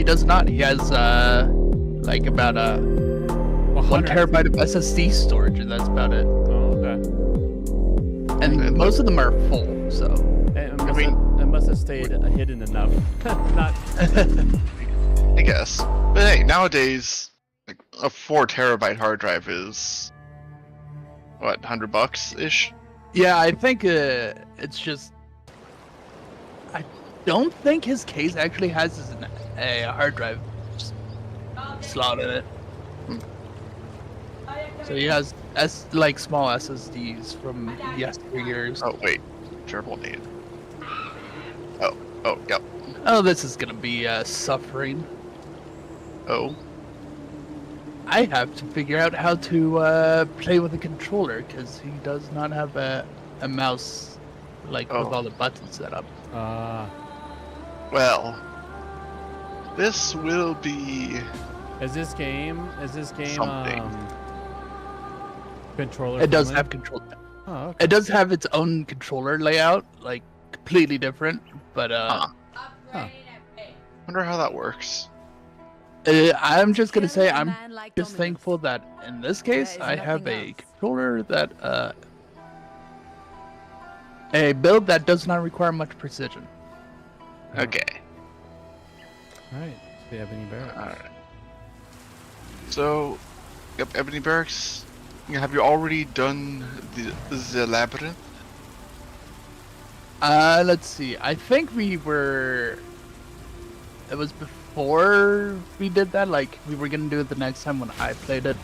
He does not. He has like about a 1 terabyte of SSD storage, and that's about it. Oh, okay. And most of them are full, so. It must have stayed hidden enough. Not. I guess. But hey, nowadays, like a 4 terabyte hard drive is what, $100 ish? Yeah, I think it's just. I don't think his case actually has a hard drive slot in it. So he has like small SSDs from yesteryears. Oh wait, gerbil need. Oh, yep. Oh, this is gonna be suffering. Oh, I have to figure out how to play with a controller because he does not have a mouse like with all the buttons set up. well, this will be. Is this game something. controller? It does friendly? have control. Oh, okay. It does have its own controller layout, like completely different. But Wonder how that works. I'm just gonna say I'm just thankful that in this case I have a controller that a build that does not require much precision. Okay. All right. The Ebony Barracks. All right. So, yep, Ebony Barracks. Have you already done the labyrinth? Let's see. I think it was before we did that. Like we were gonna do it the next time when I played it.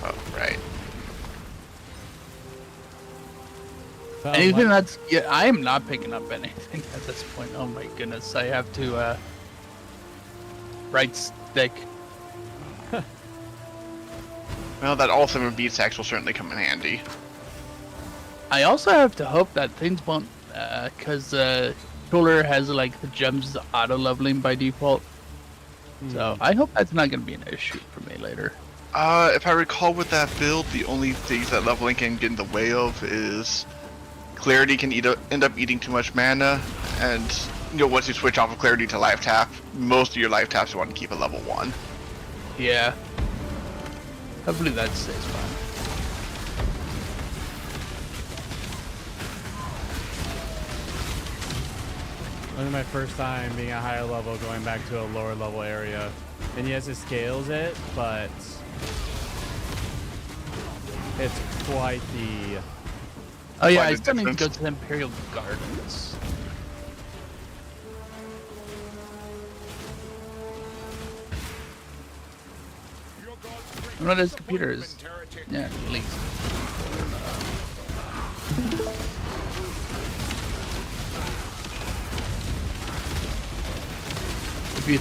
Oh, right. Anything that's I am not picking up anything at this point. Oh my goodness, I have to right stick. Well, that all 7 beat stacks will certainly come in handy. I also have to hope that things won't, because controller has like the gems auto leveling by default. So I hope that's not going to be an issue for me later. If I recall with that build, the only things that leveling can get in the way of is Clarity can end up eating too much mana, and once you switch off of Clarity to life tap, most of your life taps you want to keep at level 1. Yeah. Hopefully that stays fine. This is my first time being a higher level, going back to a lower level area. And yes, it scales it, but it's quite the... Oh yeah, I Quite a still need to go difference. to the Imperial Gardens. What his computer is? Yeah, at least. If you,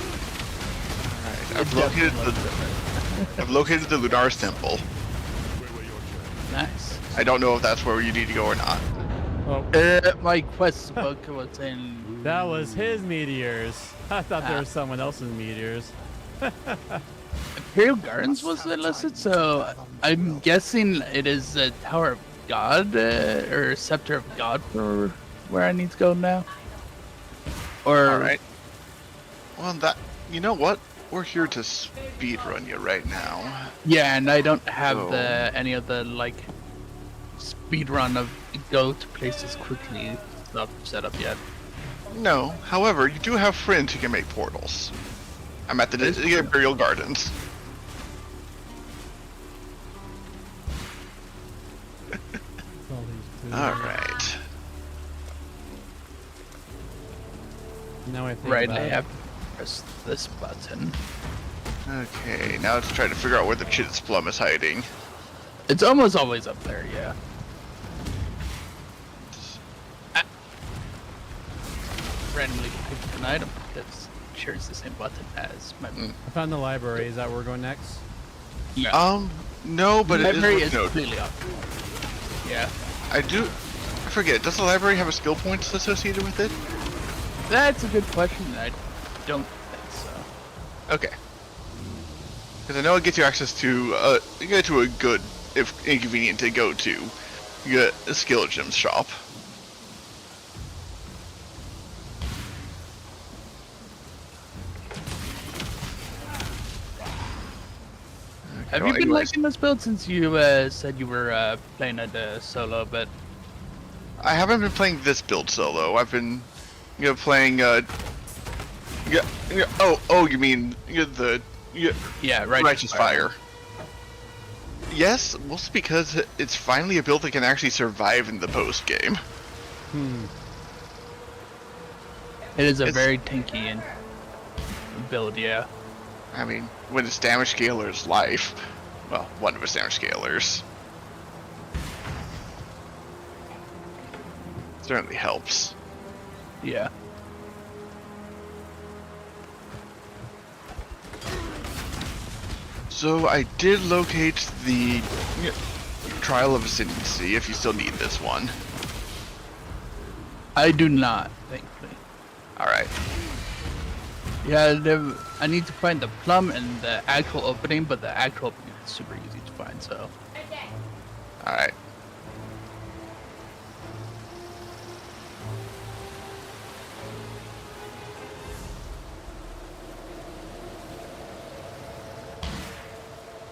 I've located the Lunaris Temple. nice. I don't know if that's where you need to go or not. Oh, My quest book was in. that was his meteors. I thought there was someone else's meteors. Imperial Gardens was listed, so I'm guessing it is the Tower of God or Scepter of God for where I need to go now. Or Alright. Well, you know what? We're here to speedrun you right now. yeah, and I don't have So- any of the like speed run of go to places quickly stuff set up yet. No, however, you do have friends who can make portals. I'm at the Imperial Gardens. Alright. Now I think Right, I about it. have to press this button. Okay, now let's try to figure out where the Chit's Plum is hiding. It's almost always up there, yeah. Randomly picked an item because it shares the same button as my. I found the library. Is that where we're going next? Yeah. No, but it library is is worth noting. completely off. Yeah. I forget, does the library have a skill points associated with it? That's a good question. I don't think so. Okay. Because I know it gets you access to a good, if inconvenient to go to, a skill gems shop. Have Well, you been anyways. liking this build since you said you were playing it solo? But I haven't been playing this build solo. I've been, playing. Oh, you mean the yeah, Righteous Fire. Yes, mostly because it's finally a build that can actually survive in the post game. It is a It's- very tanky and build, yeah. I mean, when its damage scaler's life, well, one of its damage scalers, certainly helps. Yeah. So I did locate the Trial of Ascendancy. If you still need this one. I do not, thankfully. All right. Yeah, I need to find the plum and the actual opening, but the actual opening is super easy to find, so. All right.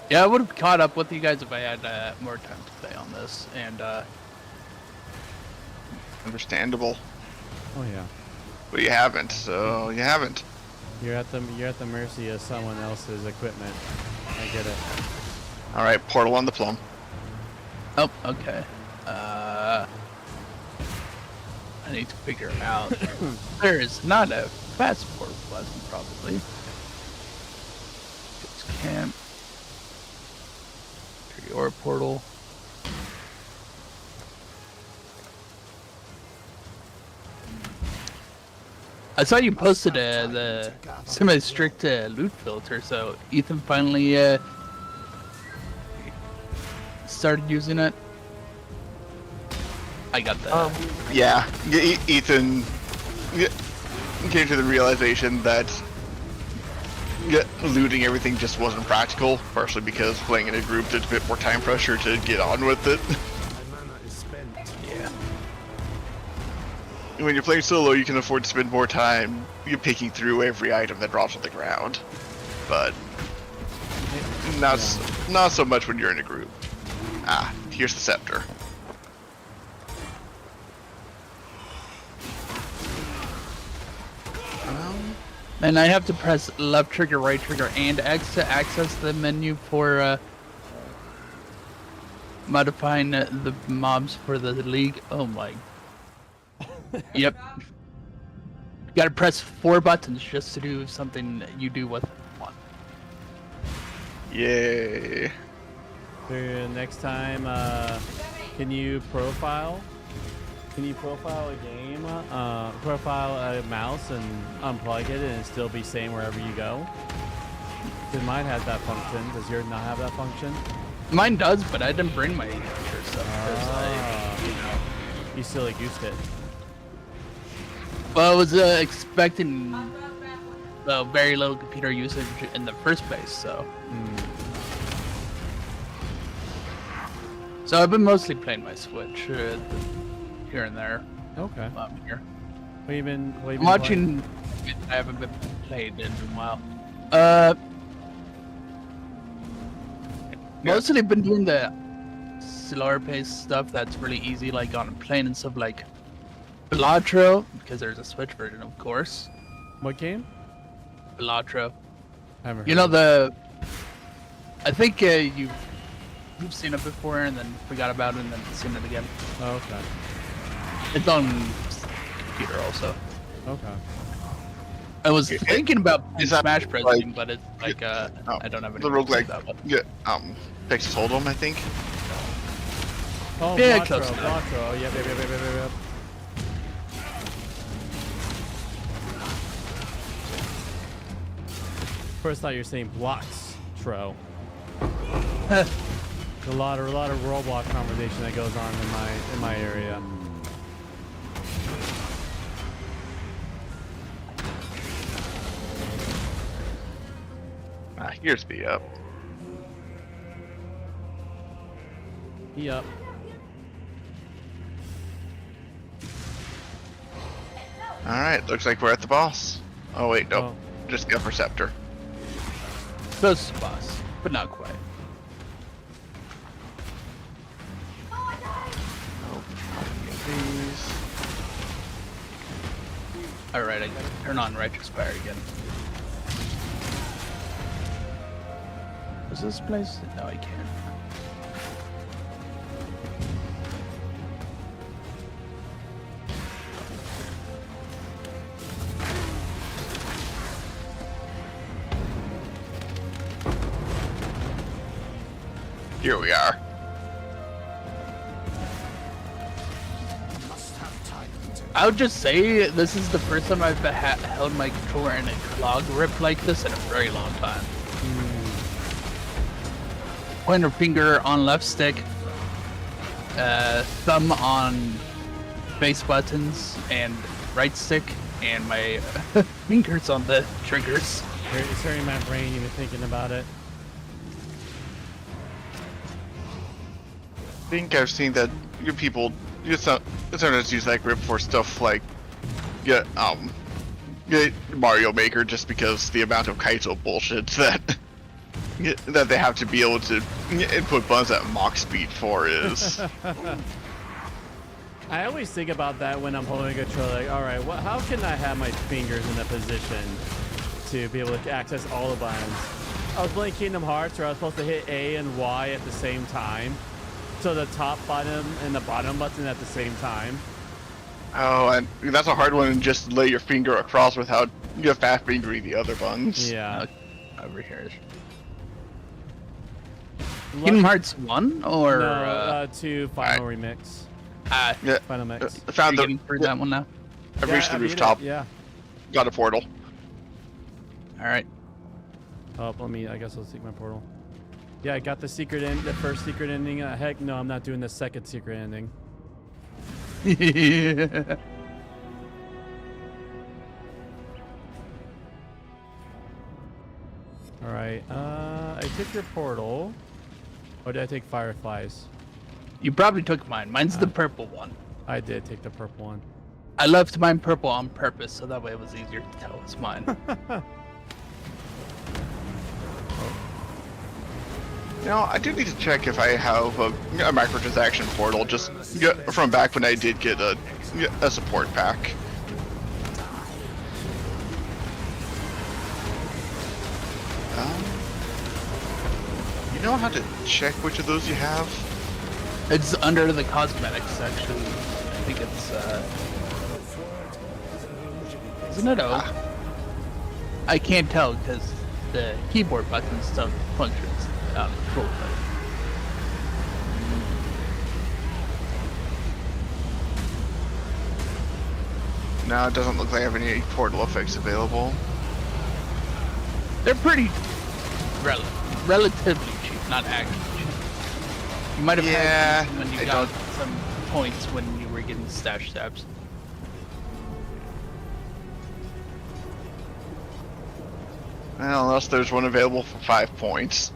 Yeah, I would have caught up with you guys if I had more time to play on this, and Understandable. Oh yeah. But you haven't, so you haven't. You're at the mercy of someone else's equipment. I get it. All right, portal on the plum. oh, okay. I need to figure out. There is not a fast forward button, probably. It's camp. Your portal. I saw you posted the semi-strict loot filter, so Ethan finally started using it. I got that. Yeah, Ethan came to the realization that looting everything just wasn't practical, partially because playing in a group there's a bit more time pressure to get on with it. Yeah. When you're playing solo, you can afford to spend more time picking through every item that drops on the ground, but not so much when you're in a group. Ah, here's the scepter. And I have to press left trigger, right trigger, and X to access the menu for modifying the mobs for the league. Oh my. Yep. You gotta press 4 buttons just to do something you do with one. Yay. So next time, can you profile? Can you profile a game, profile a mouse and unplug it and still be same wherever you go? Because mine has that function. Does yours not have that function? Mine does, but I didn't bring my extra stuff. 'Cause You silly goosed it. I was expecting very little computer usage in the first place, so. So I've been mostly playing my Switch here and there. Okay. While I'm here. What you been? What you I'm been watching. I haven't been played in a while. Mostly been doing the slower paced stuff that's really easy, like on a plane and stuff like Belatro, because there's a Switch version, of course. playing? What game? Belatro. I haven't You heard know of the. I think you've seen it before and then forgot about it and then seen it again. it. Oh, okay. It's on computer also. Okay. I was thinking about playing is that Smash Bros. like- but it's like I don't have any. The roguelike, that one. Texas Hold'em, I think. Oh, Yeah, Blatro, close enough. Blatro. Yep. First thought you were saying blocks, Tro. A lot of Roblox conversation that goes on in my area. Ah, here's the up. Yep. All right, looks like we're at the boss. Oh wait, nope, Oh. just the upper scepter. Close to boss, but not quite. Alright, I gotta turn on Righteous Fire again. Is this place? No, I can't. Here we are. I would just say this is the first time I've held my controller in a clog grip like this in a very long time. Pointer finger on left stick, thumb on base buttons and right stick, and my fingers on the triggers. It's hurting my brain even thinking about it. I think I've seen that you people sometimes use that grip for stuff like Mario Maker, just because the amount of Kaito bullshit that they have to be able to input buttons at Mach speed for is. I always think about that when I'm holding a controller. Like, all right, how can I have my fingers in a position to be able to access all the buttons? I was playing Kingdom Hearts where I was supposed to hit A and Y at the same time. So the top button and the bottom button at the same time. Oh, and that's a hard one, and just lay your finger across without fat fingering the other buttons. Yeah. Over here. Kingdom Hearts 1 or no, 2 Final Remix. Yeah. Final Mix. I found for that one now. I've reached the I beat it, rooftop. Yeah. Got a portal. All right. Oh, I guess I'll take my portal. Yeah, I got the first secret ending. Heck no, I'm not doing the second secret ending. All right, I took your portal. Or did I take Fireflies? You probably took mine. Mine's the purple one. I did take the purple one. I left mine purple on purpose, so that way it was easier to tell it's mine. You know, I do need to check if I have a microtransaction portal, just from back when I did get a support pack. You know how to check which of those you have? It's under the cosmetics section. I think it's isn't it O? I can't tell because the keyboard buttons don't function fully. No, it doesn't look like I have any portal effects available. They're pretty relatively cheap, not actually cheap. You might have had them when you got some points when you were getting stash stabs. Well, unless there's one available for 5 points.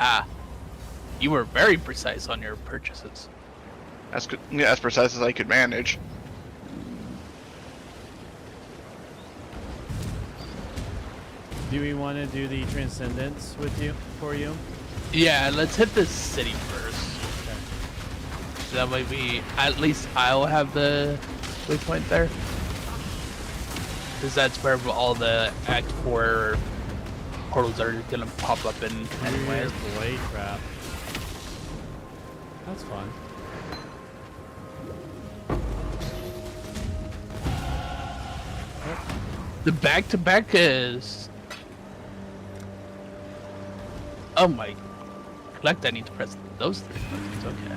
Ah, you were very precise on your purchases. That's good. Yeah, as precise as I could manage. Do we want to do the Transcendence for you? Yeah, let's hit the city first. Okay. So that way at least I'll have the waypoint there. Because that's where all the Act 4 portals are gonna pop up in anyways. Blade trap. That's fun. The back-to-back is... Oh my... Collect, I need to press those 3 buttons, okay.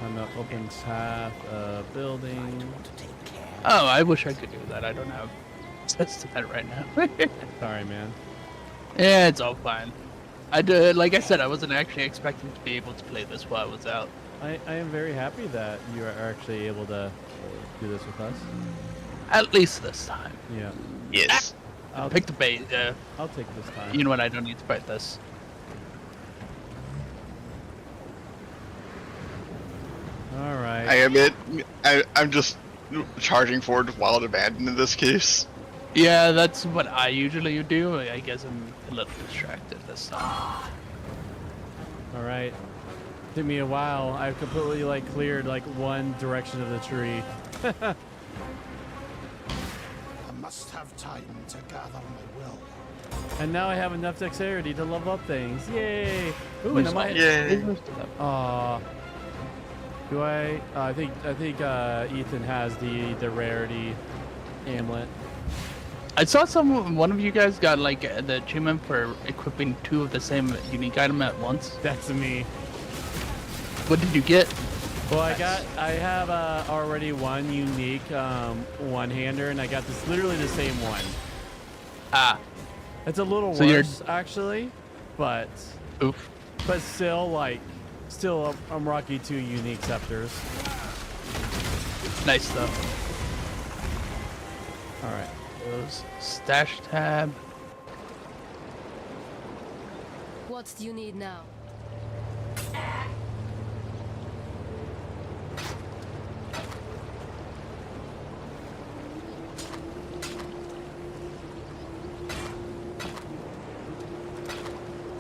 On the open path, building. Oh, I wish I could do that. I don't have access to that right now. Sorry, man. Yeah, it's all fine. Like I said, I wasn't actually expecting to be able to play this while I was out. I am very happy that you are actually able to do this with us. At least this time. Yeah. Yes. I'll Pick the bait. I'll take this time. You know what? I don't need to fight this. All right. I admit, I'm just charging forward wild abandon in this case. Yeah, that's what I usually do. I guess I'm a little distracted this time. All right. Took me a while. I completely like cleared like one direction of the tree. I must have time to gather my will. And now I have enough dexterity to level up things. Yay! Ooh, and I might. Yay. Aw. Do I? I think Ethan has the rarity amulet. I saw one of you guys got like the achievement for equipping 2 of the same unique item at once. That's me. What did you get? Well, I have already one unique one-hander, and I got this literally the same one. Ah, It's a little So you're- worse actually, but oof. still I'm rocking 2 unique scepters. Nice though. All right. Those stash tab. What do you need now?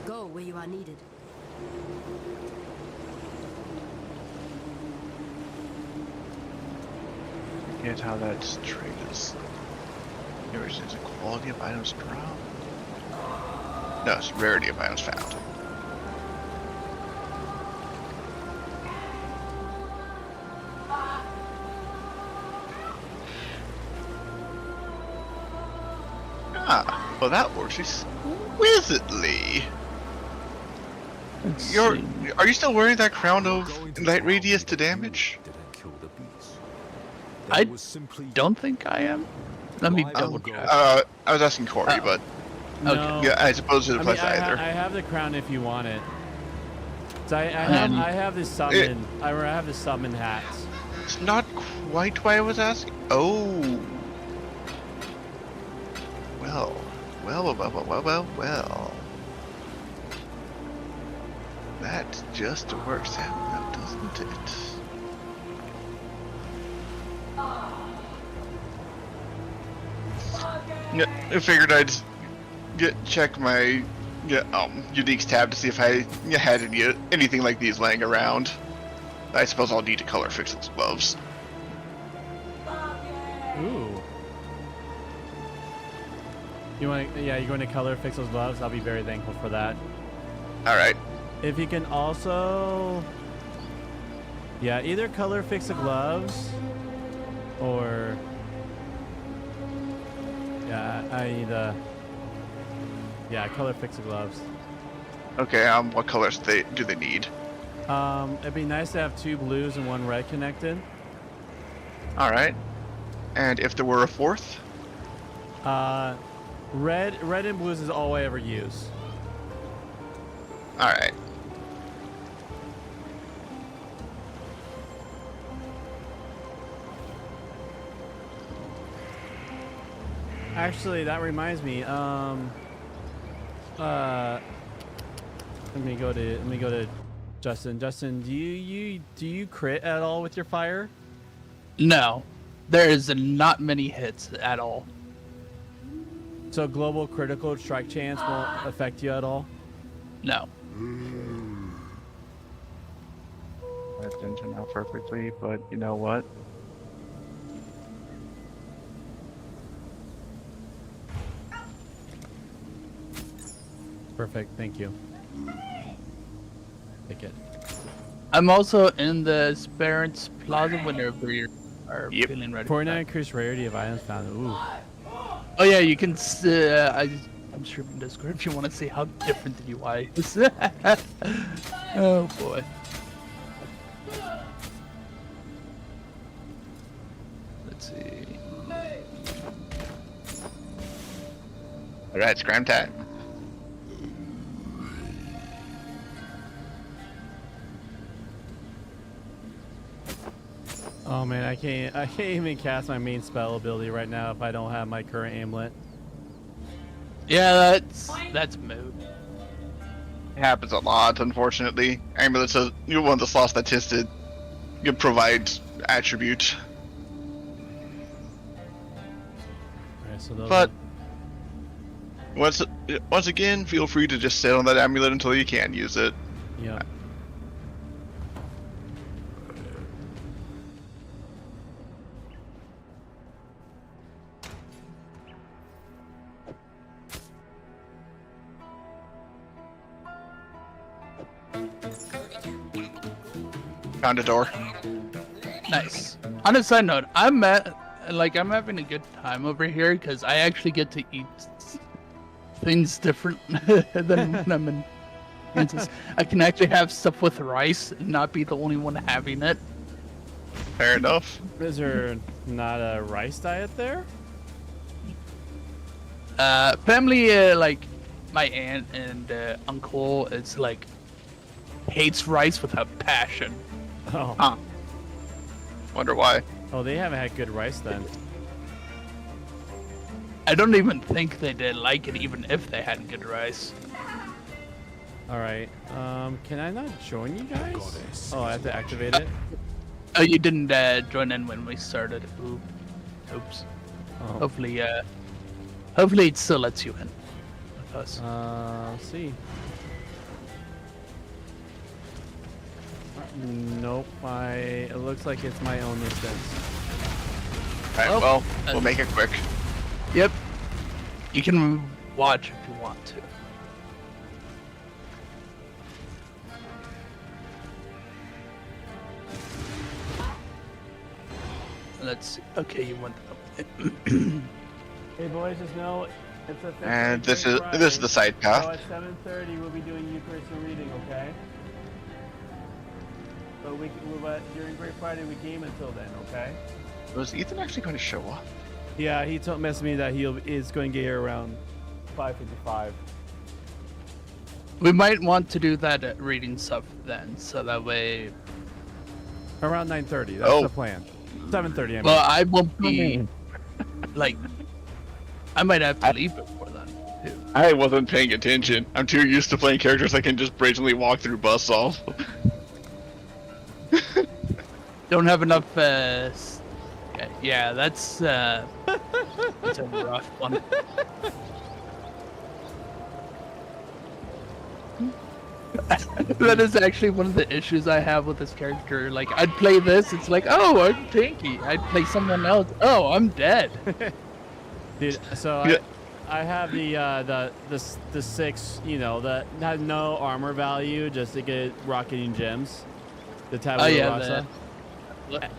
Go where you are needed. Forget how that's traded. There is a quality of items drop. No, it's rarity of items found. Ah, well that works exquisitely. Let's You're, see. are you still wearing that crown of light radius to damage? I don't think I am. Let me double check. I was asking Corey, but No. yeah, I suppose it I mean, applies to I either. have the crown if you want it. So I Um, have the summon. I have the summon hats. It's not quite why I was asking. Oh. Well. That just works out now, doesn't it? Yeah, I figured I'd check my uniques tab to see if I had anything like these laying around. I suppose I'll need to color fix those gloves. Ooh. You want? Yeah, you're going to color fix those gloves. I'll be very thankful for that. All right. If you can also, yeah, either color fix the gloves, or yeah, I need color fix the gloves. Okay. What colors do they need? It'd be nice to have 2 blues and 1 red connected. All right. And if there were a 4th? Red and blues is all I ever use. All right. Actually, that reminds me. Let me go to Justin. Justin, do you crit at all with your fire? No, there is not many hits at all. So global critical strike chance won't affect you at all? No. That didn't turn out perfectly, but you know what? Perfect, thank you. Take it. I'm also in the Sparents Plaza whenever you are Yep. feeling ready. 49 increased rarity of items found. Ooh. Oh yeah, you can. I'm sure in Discord if you want to see how different the UI is. Oh boy. Let's see. All right, scram time. Oh man, I can't even cast my main spell ability right now if I don't have my current amulet. Yeah, that's mood. It happens a lot, unfortunately. Amulets are one of the slots that tested. You provide attribute, Alright, so those but are- once again, feel free to just sit on that amulet until you can use it. yeah. Found a door. Nice. On a side note, I'm having a good time over here because I actually get to eat things different than when I'm in Kansas. I can actually have stuff with rice and not be the only one having it. Fair enough. Is there not a rice diet there? Family, like my aunt and uncle, it's like hates rice with a passion. Oh. Huh. Wonder why. Oh, they haven't had good rice then. I don't even think they did like it, even if they had good rice. All right. Can I not join you guys? Oh, I have to activate it. Oh, you didn't join in when we started. Oops. Oh. Hopefully, hopefully it still lets you in with us. Let's see. Nope. It looks like it's my own instance. Alright, Oh, well, we'll make it quick. Yep. You can watch if you want to. Let's see. Okay, you went up. Hey boys, just know it's a. And this is the side So path. at 7:30 we'll be doing Eucharist and reading, okay? But during Great Friday we game until then, okay? Was Ethan actually going to show up? Yeah, he messaged me that is going to get here around 5:55. We might want to do that reading stuff then, so that way. Around 9:30. That's Oh. the plan. 7:30. I mean. Well, I won't be like. I might have to leave before then too. I wasn't paying attention. I'm too used to playing characters I can just brazenly walk through buzzsaws. Don't have enough. Okay, yeah, that's that's a rough one. That is actually one of the issues I have with this character. Like, I'd play this, it's like, oh, I'm tanky. I'd play someone else. Oh, I'm dead. Dude, so Yeah. I have the 6, that had no armor value just to get rocketing gems. The Tabula Oh, yeah, Rasa.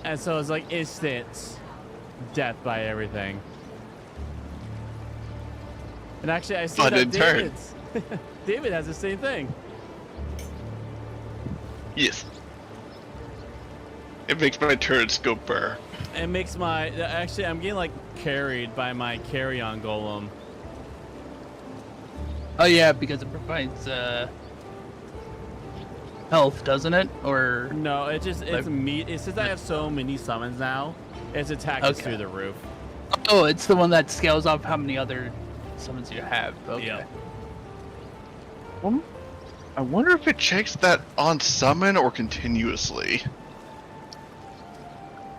And so it's like instant death by everything. And actually, I see But that in turn- David's David has the same thing. Yes. It makes my turrets go burr. It makes actually I'm getting like carried by my carry-on golem. Oh, yeah, because it provides health, doesn't it? Or. No, it's me. It says I have so many summons now. Its attack is Okay. through the roof. Oh, it's the one that scales off how many other summons you have. Okay. Yeah. I wonder if it checks that on summon or continuously.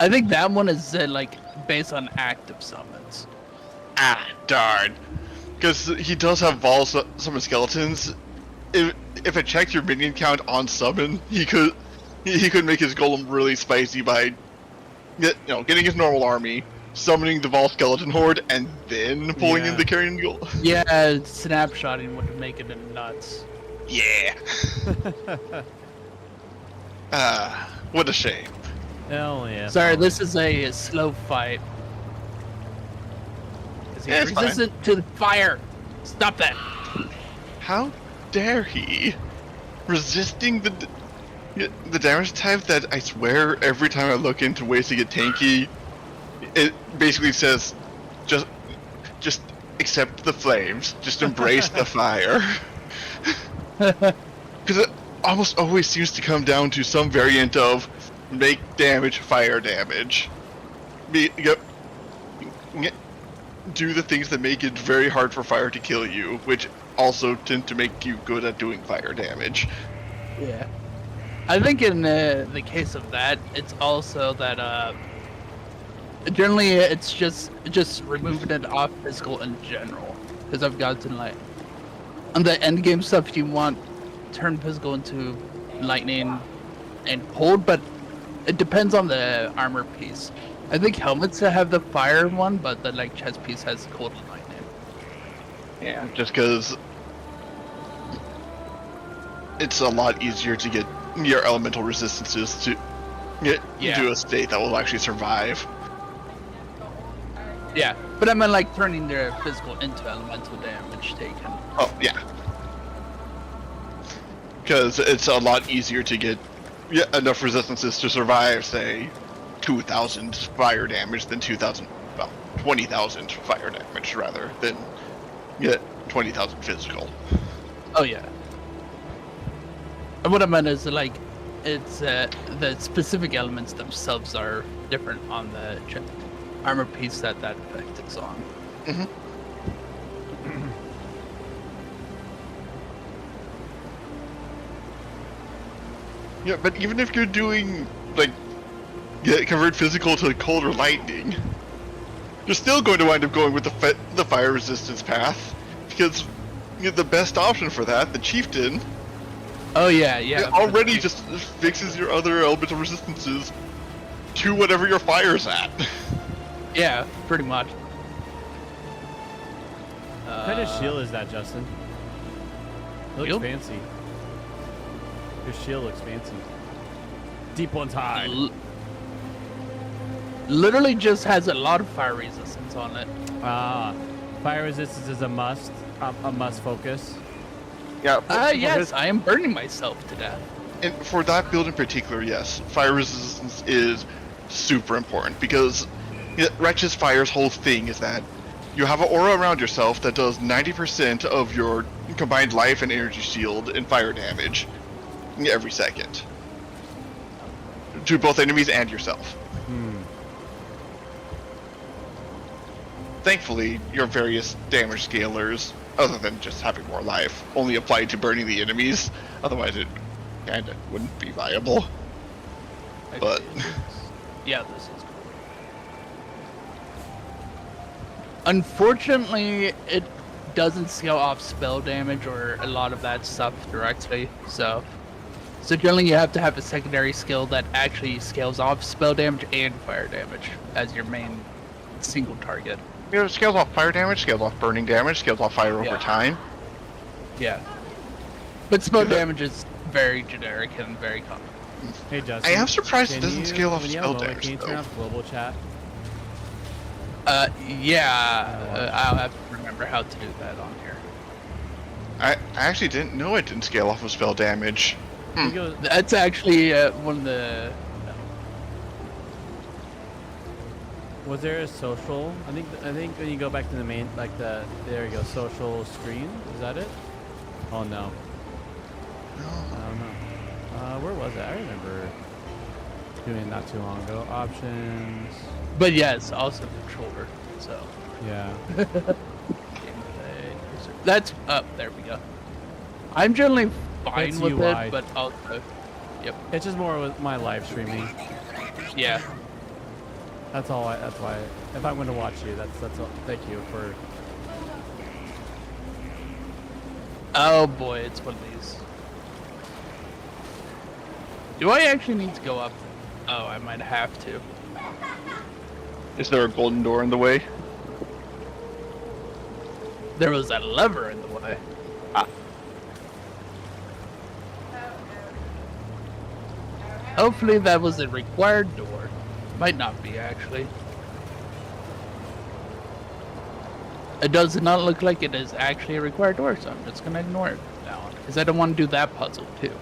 I think that one is like based on active summons. Ah, darn. Because he does have Vol summon skeletons. If it checks your minion count on summon, he could make his golem really spicy by getting his normal army, summoning the Vol skeleton horde, and then pulling in Yeah. the carrion golem. Yeah, snapshotting would make it nuts. Yeah. What a shame. Hell yeah. Sorry, this is a slow fight. 'Cause he's Yeah, it's fine. resistant to the fire. Stop that. How dare he? Resisting the damage type that I swear every time I look into ways to get tanky, it basically says just accept the flames, just embrace the fire. Because it almost always seems to come down to some variant of make damage, fire damage. Do the things that make it very hard for fire to kill you, which also tend to make you good at doing fire damage. Yeah. I think in the case of that, it's also that generally it's just removing it off physical in general. Because I've gotten like on the end game stuff, you want turn physical into lightning and cold, but it depends on the armor piece. I think helmets have the fire one, but the like chest piece has cold and lightning. Yeah, just because it's a lot easier to get your elemental resistances get Yeah. into a state that will actually survive. Yeah, but I meant like turning their physical into elemental damage taken. Oh, yeah. Because it's a lot easier to get enough resistances to survive, say, 2,000 fire damage than 2,000, well, 20,000 fire damage rather than 20,000 physical. Oh yeah. And what I meant is like, it's the specific elements themselves are different on the armor piece that effect is on. Mm-hmm. Yeah, but even if you're doing, like, convert physical to cold or lightning, you're still going to wind up going with the fire resistance path, because the best option for that, the chieftain, Oh yeah. already just fixes your other elemental resistances to whatever your fire's at. Yeah, pretty much. What kind of shield is that, Justin? It looks Shield? fancy. Your shield looks fancy. Deep One's Hide. Literally just has a lot of fire resistance on it. Fire resistance is a must focus. Yeah. Yes, I am burning myself to death. And for that build in particular, yes, fire resistance is super important because Wretch's Fire's whole thing is that you have an aura around yourself that does 90% of your combined life and energy shield and fire damage every second. To both enemies and yourself. Thankfully, your various damage scalers, other than just having more life, only apply to burning the enemies. Otherwise, it kinda wouldn't be viable. But Yeah, this is cool. Unfortunately, it doesn't scale off spell damage or a lot of that stuff directly, so generally you have to have a secondary skill that actually scales off spell damage and fire damage as your main single target. it scales off fire damage, scales off burning damage, scales off fire over Yeah. time. Yeah. But spell damage is very generic and very common. Hey, Justin. I am surprised it can doesn't you- scale off when you have a spell moment, damage, Can you turn though. off global chat? I'll have to remember how to do that on here. I actually didn't know it didn't scale off of spell damage. You go- That's actually one of the... Was there a social? I think when you go back to the main, like there you go, social screen. Is that it? Oh no. I don't know. Where was it? I remember doing it not too long ago. Options. But yes, also controller, so... Yeah. Gameplay. That's up. There we go. I'm generally fine That's with UI. it, but also, yep, It's just more with my live streaming. yeah. That's all. That's why. If I'm going to watch you, that's all. Thank you for. Oh boy, it's one of these. Do I actually need to go up? Oh, I might have to. Is there a golden door in the way? There was a lever in the way. Hopefully that was a required door. Might not be, actually. It does not look like it is actually a required door, so I'm just gonna ignore it now. Because I don't want to do that puzzle, too.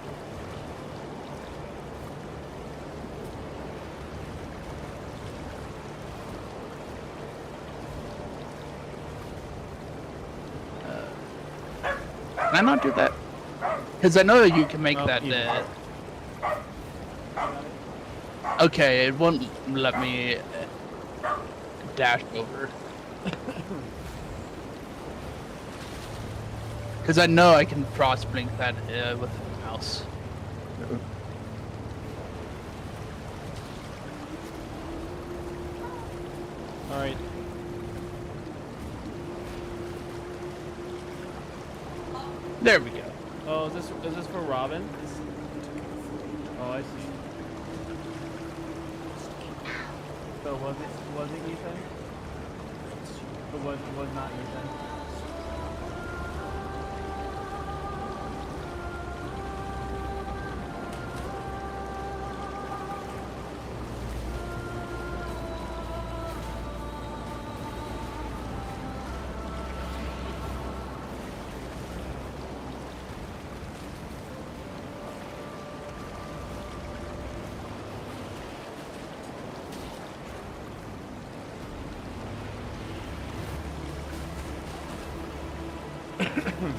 Can I not do that? Because I know you can make Oh, that. you- Okay, it won't let me dash over. Because I know I can cross blink that with the mouse. All right. There we go. Oh, is this for Robin? Oh, I see. So was it Ethan? It was not Ethan. What's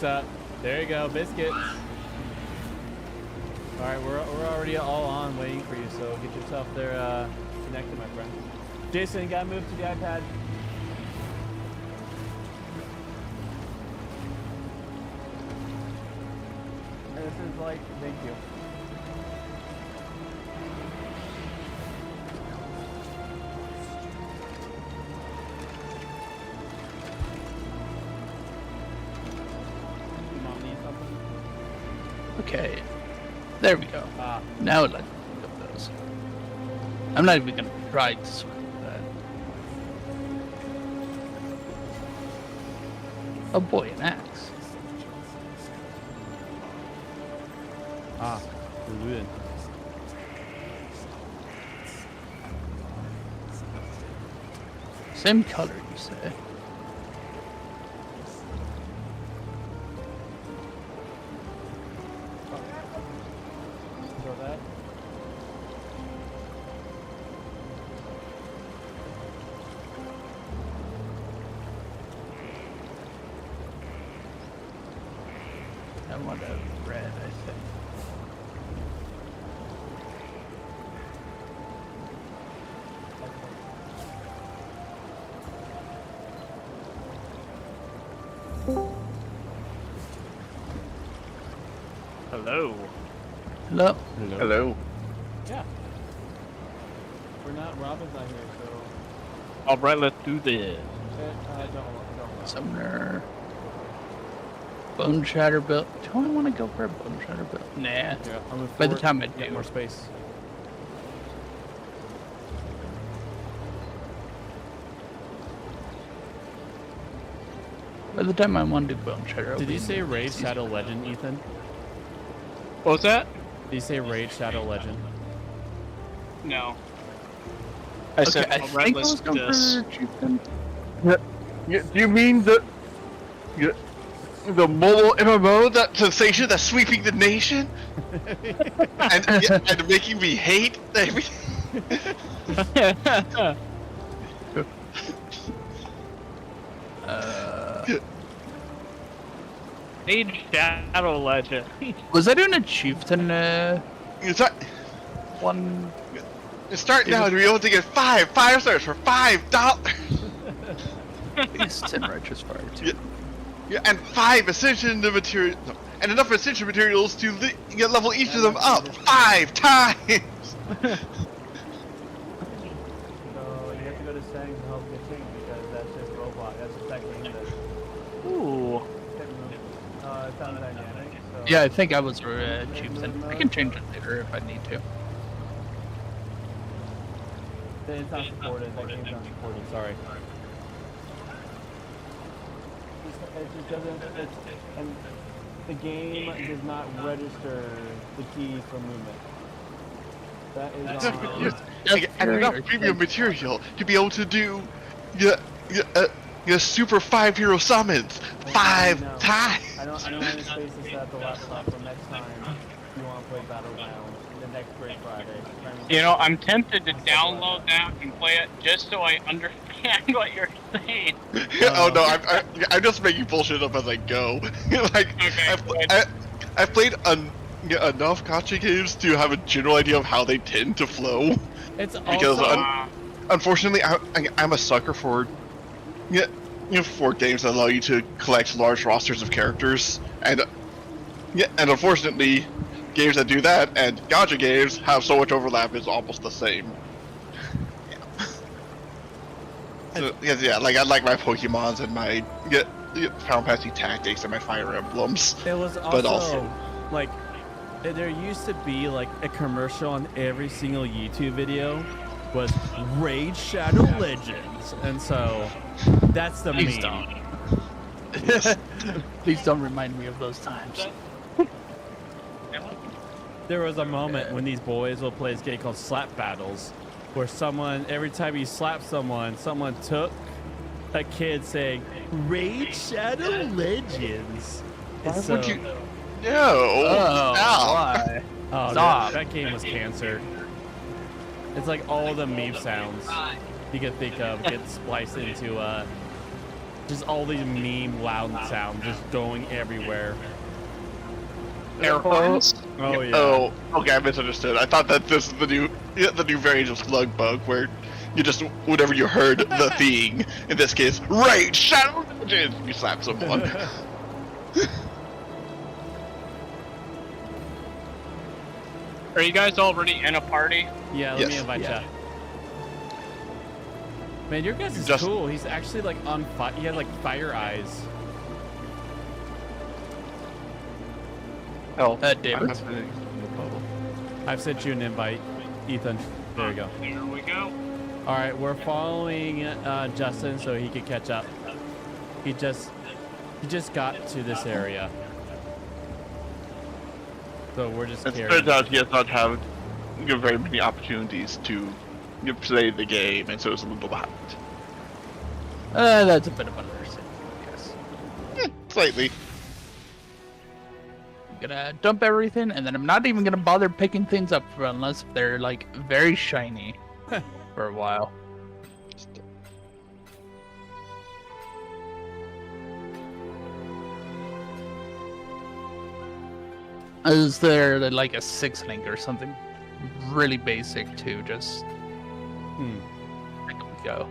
up? There you go, biscuits. All right, we're already all on waiting for you, so get yourself there connected, my friend. Jason, you gotta move to the iPad. And this is like, thank you. Mom need something? Okay. There we go. Ah, Now let's look at those. I'm not even gonna try to swim that. Oh boy, an axe. good. Same color, you say? Throw that. I want a red, I think. Hello. Hello. Hello. Yeah. We're not, Robin's not here, so. All right, let's do this. Don't. Summoner. Bone Shatter build. Do I want to go for a Bone Shatter build? Nah. Yeah, I'll move By the forward, time I get do. more space. By the time I want to do Bone Shatter. Did you say Raid Shadow Legend, Ethan? What was that? Did you say Raid Shadow Legend? No. I Okay, said, I all right, think I let's was do going this. for Chieftain. Do you mean the mobile MMO, that sensation that's sweeping the nation, and making me hate everything? Age Shadow Legend. Was I doing a Chieftain one? Start now to be able to get five stars for $5. It's in Righteous Fire too. Yeah, and 5 ascension material, and enough ascension materials to level each of them up 5 times. So you have to go to settings and help get changed because that's just Roblox. That's just that game that Ooh. it's not dynamic. So Yeah, I think I was a Chieftain. I can change it later if I need to. It's not supported. That game's not supported. Sorry. It just doesn't. And the game does not register the key for movement. That is on. And enough premium material to be able to do your super 5-hero summons 5 times. I don't have any space to set up the laptop for next time if you want to play Battlegrounds the next Great Friday. You know, I'm tempted to download that and play it just so I understand what you're saying. Oh no, I'm just making bullshit up as I go. Like, Okay, I've played enough gacha games to have a general idea of how they tend to flow. It's Because also unfortunately, I'm a sucker for for games that allow you to collect large rosters of characters, and unfortunately, games that do that and gacha games have so much overlap is almost the same. So, yeah, like I like my Pokemons and my Final Fantasy Tactics and my Fire Emblems. it was but also- like there used to be like a commercial on every single YouTube video was Raid Shadow Legends, and so that's the Please meme. Please don't remind me of those times. There was a moment when these boys will play this game called Slap Battles, where someone, every time you slap someone, someone took a kid saying, Raid Shadow Legends. And so, No. Oh, Ow. why? Oh, Stop. that game was cancer. It's like all the meme sounds you could think of get spliced into just all these meme loud sounds just going everywhere. Air horns? Oh yeah. Oh, okay, I misunderstood. I thought that this is the new variant of Slug Bug, where you just, whenever you heard the thing, in this case, Rage Shadow Legends, you slap someone. Are you guys already in a party? Yeah, let me Yes. invite ya. Man, your guys is Just- cool. He's actually like on fire. He has like fire eyes. Oh, David? I've sent you an invite, Ethan. There you go. There we go. All right, we're following Justin so he could catch up. He just got to this area, so we're just It carrying. turns out he has not had very many opportunities to play the game, and so it's a little behind. That's a bit of an understatement, I guess. Slightly. I'm gonna dump everything, and then I'm not even gonna bother picking things up unless they're like very shiny for a while. Is there like a 6-link or something really basic to just pick up and go?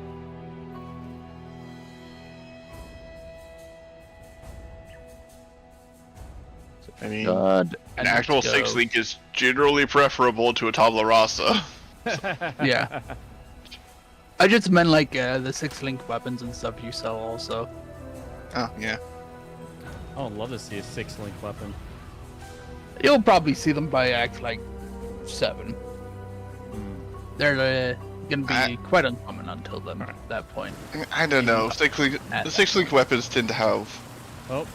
I mean, God, an actual 6-link is generally preferable to a tabula rasa. Yeah. I just meant like the 6-link weapons and stuff you sell also. Oh, yeah. I would love to see a 6-link weapon. You'll probably see them by Act like 7. They're gonna be quite uncommon until then at that point. I don't know. The 6-link weapons tend to have Oh,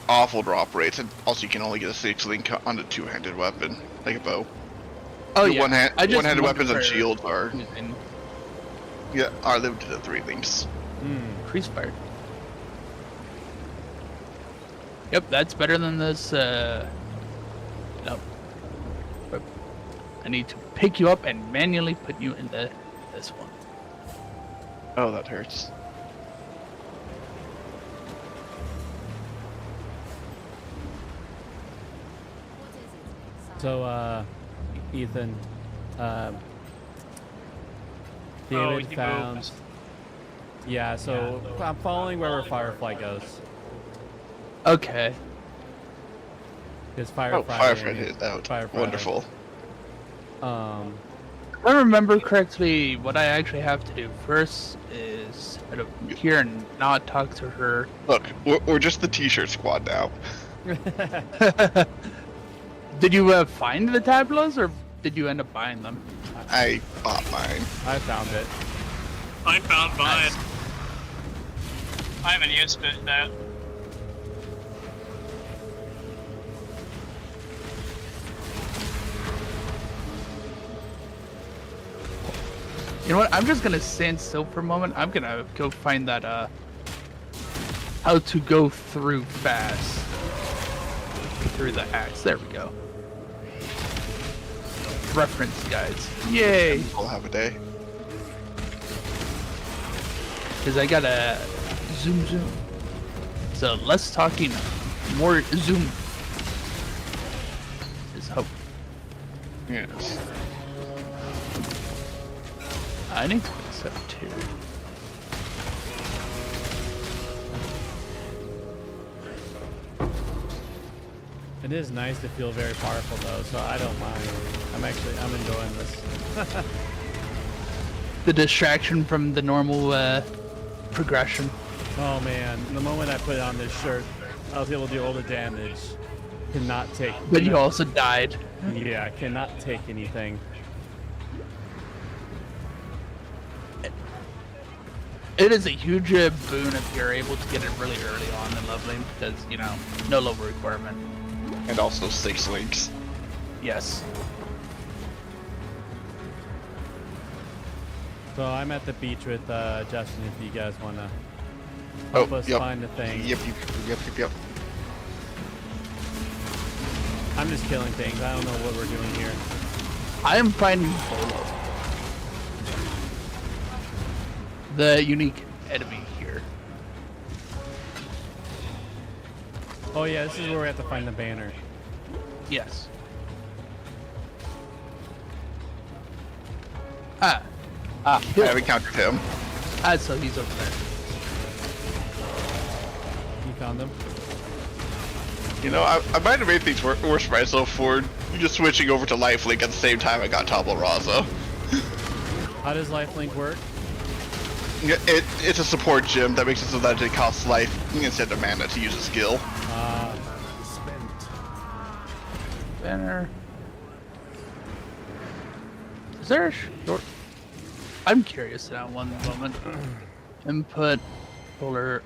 awful drop rates, and also you can only get a 6-link on a 2-handed weapon, like a bow. Oh The yeah, one-handed wonder weapons and for shields are using are limited to 3 links. increase fire. Yep, that's better than this. Nope. But I need to pick you up and manually put you in this one. Oh, that hurts. so Ethan, Oh, David he found. moved. Yeah, so I'm following wherever Firefly goes. Okay. Because Oh, Firefly. Firefly hit out. Firefly. Wonderful. If I remember correctly, what I actually have to do first is head over here and not talk to her. Look, we're just the T-shirt squad now. Did you find the tabulas, or did you end up buying them? I bought mine. I found it. I found mine. Nice. I haven't used it though. You know what? I'm just gonna stand still for a moment. I'm gonna go find that how to go through fast through the axe. There we go. Reference, guys. Yay! We'll have a day. Because I gotta zoom. So less talking, more zoom. Is hope. Yes. I need to fix that too. It is nice to feel very powerful though, so I don't mind. I'm enjoying this. The distraction from the normal progression. Oh man, the moment I put on this shirt, I was able to do all the damage. Cannot take. But you also died. Yeah, I cannot take anything. It is a huge boon if you're able to get it really early on in leveling, because, you know, no level requirement. And also 6 links. Yes. So I'm at the beach with Justin. If you guys want to Oh, help us yep. find the thing. Yep. I'm just killing things. I don't know what we're doing here. I am finding Bolo, the unique enemy here. Oh yeah, this is where we have to find the banner. Yes. Ah, I have encountered him. so he's over there. You found them? You know, I might have made things worse for myself for just switching over to Lifelink at the same time I got Tabula Rasa. How does lifelink work? It's a support gym that makes it so that it costs life instead of mana to use a skill. Banner. Is there a short? I'm curious now. One moment. Input folder.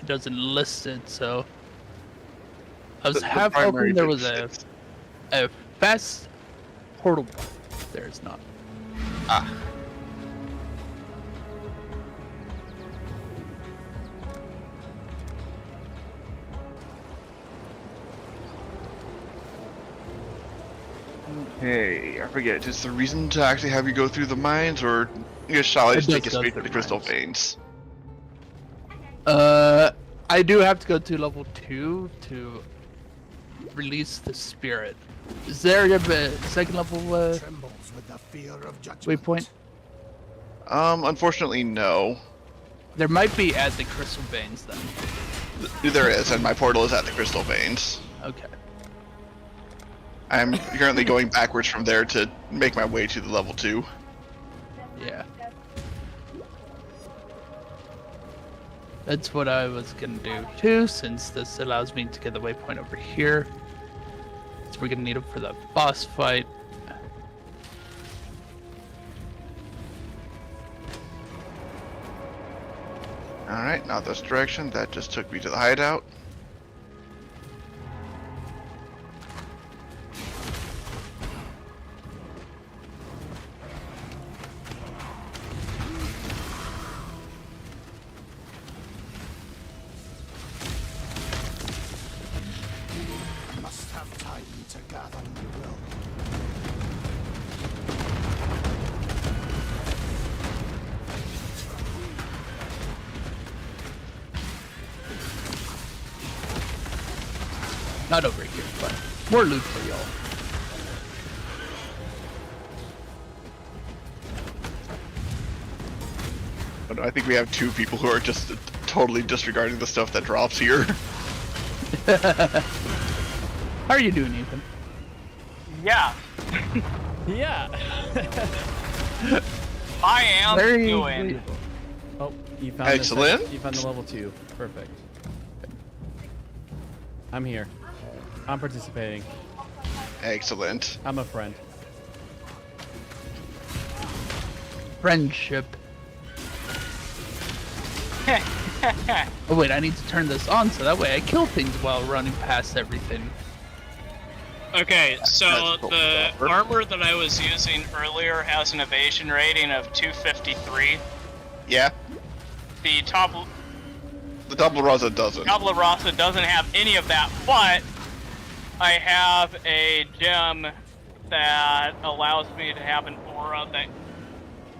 It doesn't list it, so I was The half primary hoping there was fix. a fast portal. There is not. Ah. Okay, I forget. Is the reason to actually have you go through the mines, or shall I It just does take you go straight through to the the crystal mines. veins? I do have to go to level 2 to release the spirit. Is there a second level Trembles with the fear of judgment. waypoint? Unfortunately, no. There might be at the crystal veins then. There is, and my portal is at the crystal veins. Okay. I'm currently going backwards from there to make my way to the level 2. Yeah. That's what I was gonna do too, since this allows me to get the waypoint over here. So we're gonna need it for the boss fight. Alright, not this direction. That just took me to the hideout. Must have time to gather my will. Not over here, but more loot for y'all. But I think we have 2 people who are just totally disregarding the stuff that drops here. How are you doing, Ethan? Yeah, Yeah. I am Very doing. believable. Oh, you found Excellent. You found the level 2. Perfect. I'm here. I'm participating. Excellent. I'm a friend. Friendship. Oh wait, I need to turn this on so that way I kill things while running past everything. Okay, so That's cool. the armor that I was using earlier has an evasion rating of 253. Yeah, The the Tabula Rasa doesn't. Tabula Rasa doesn't have any of that, but I have a gem that allows me to have an aura that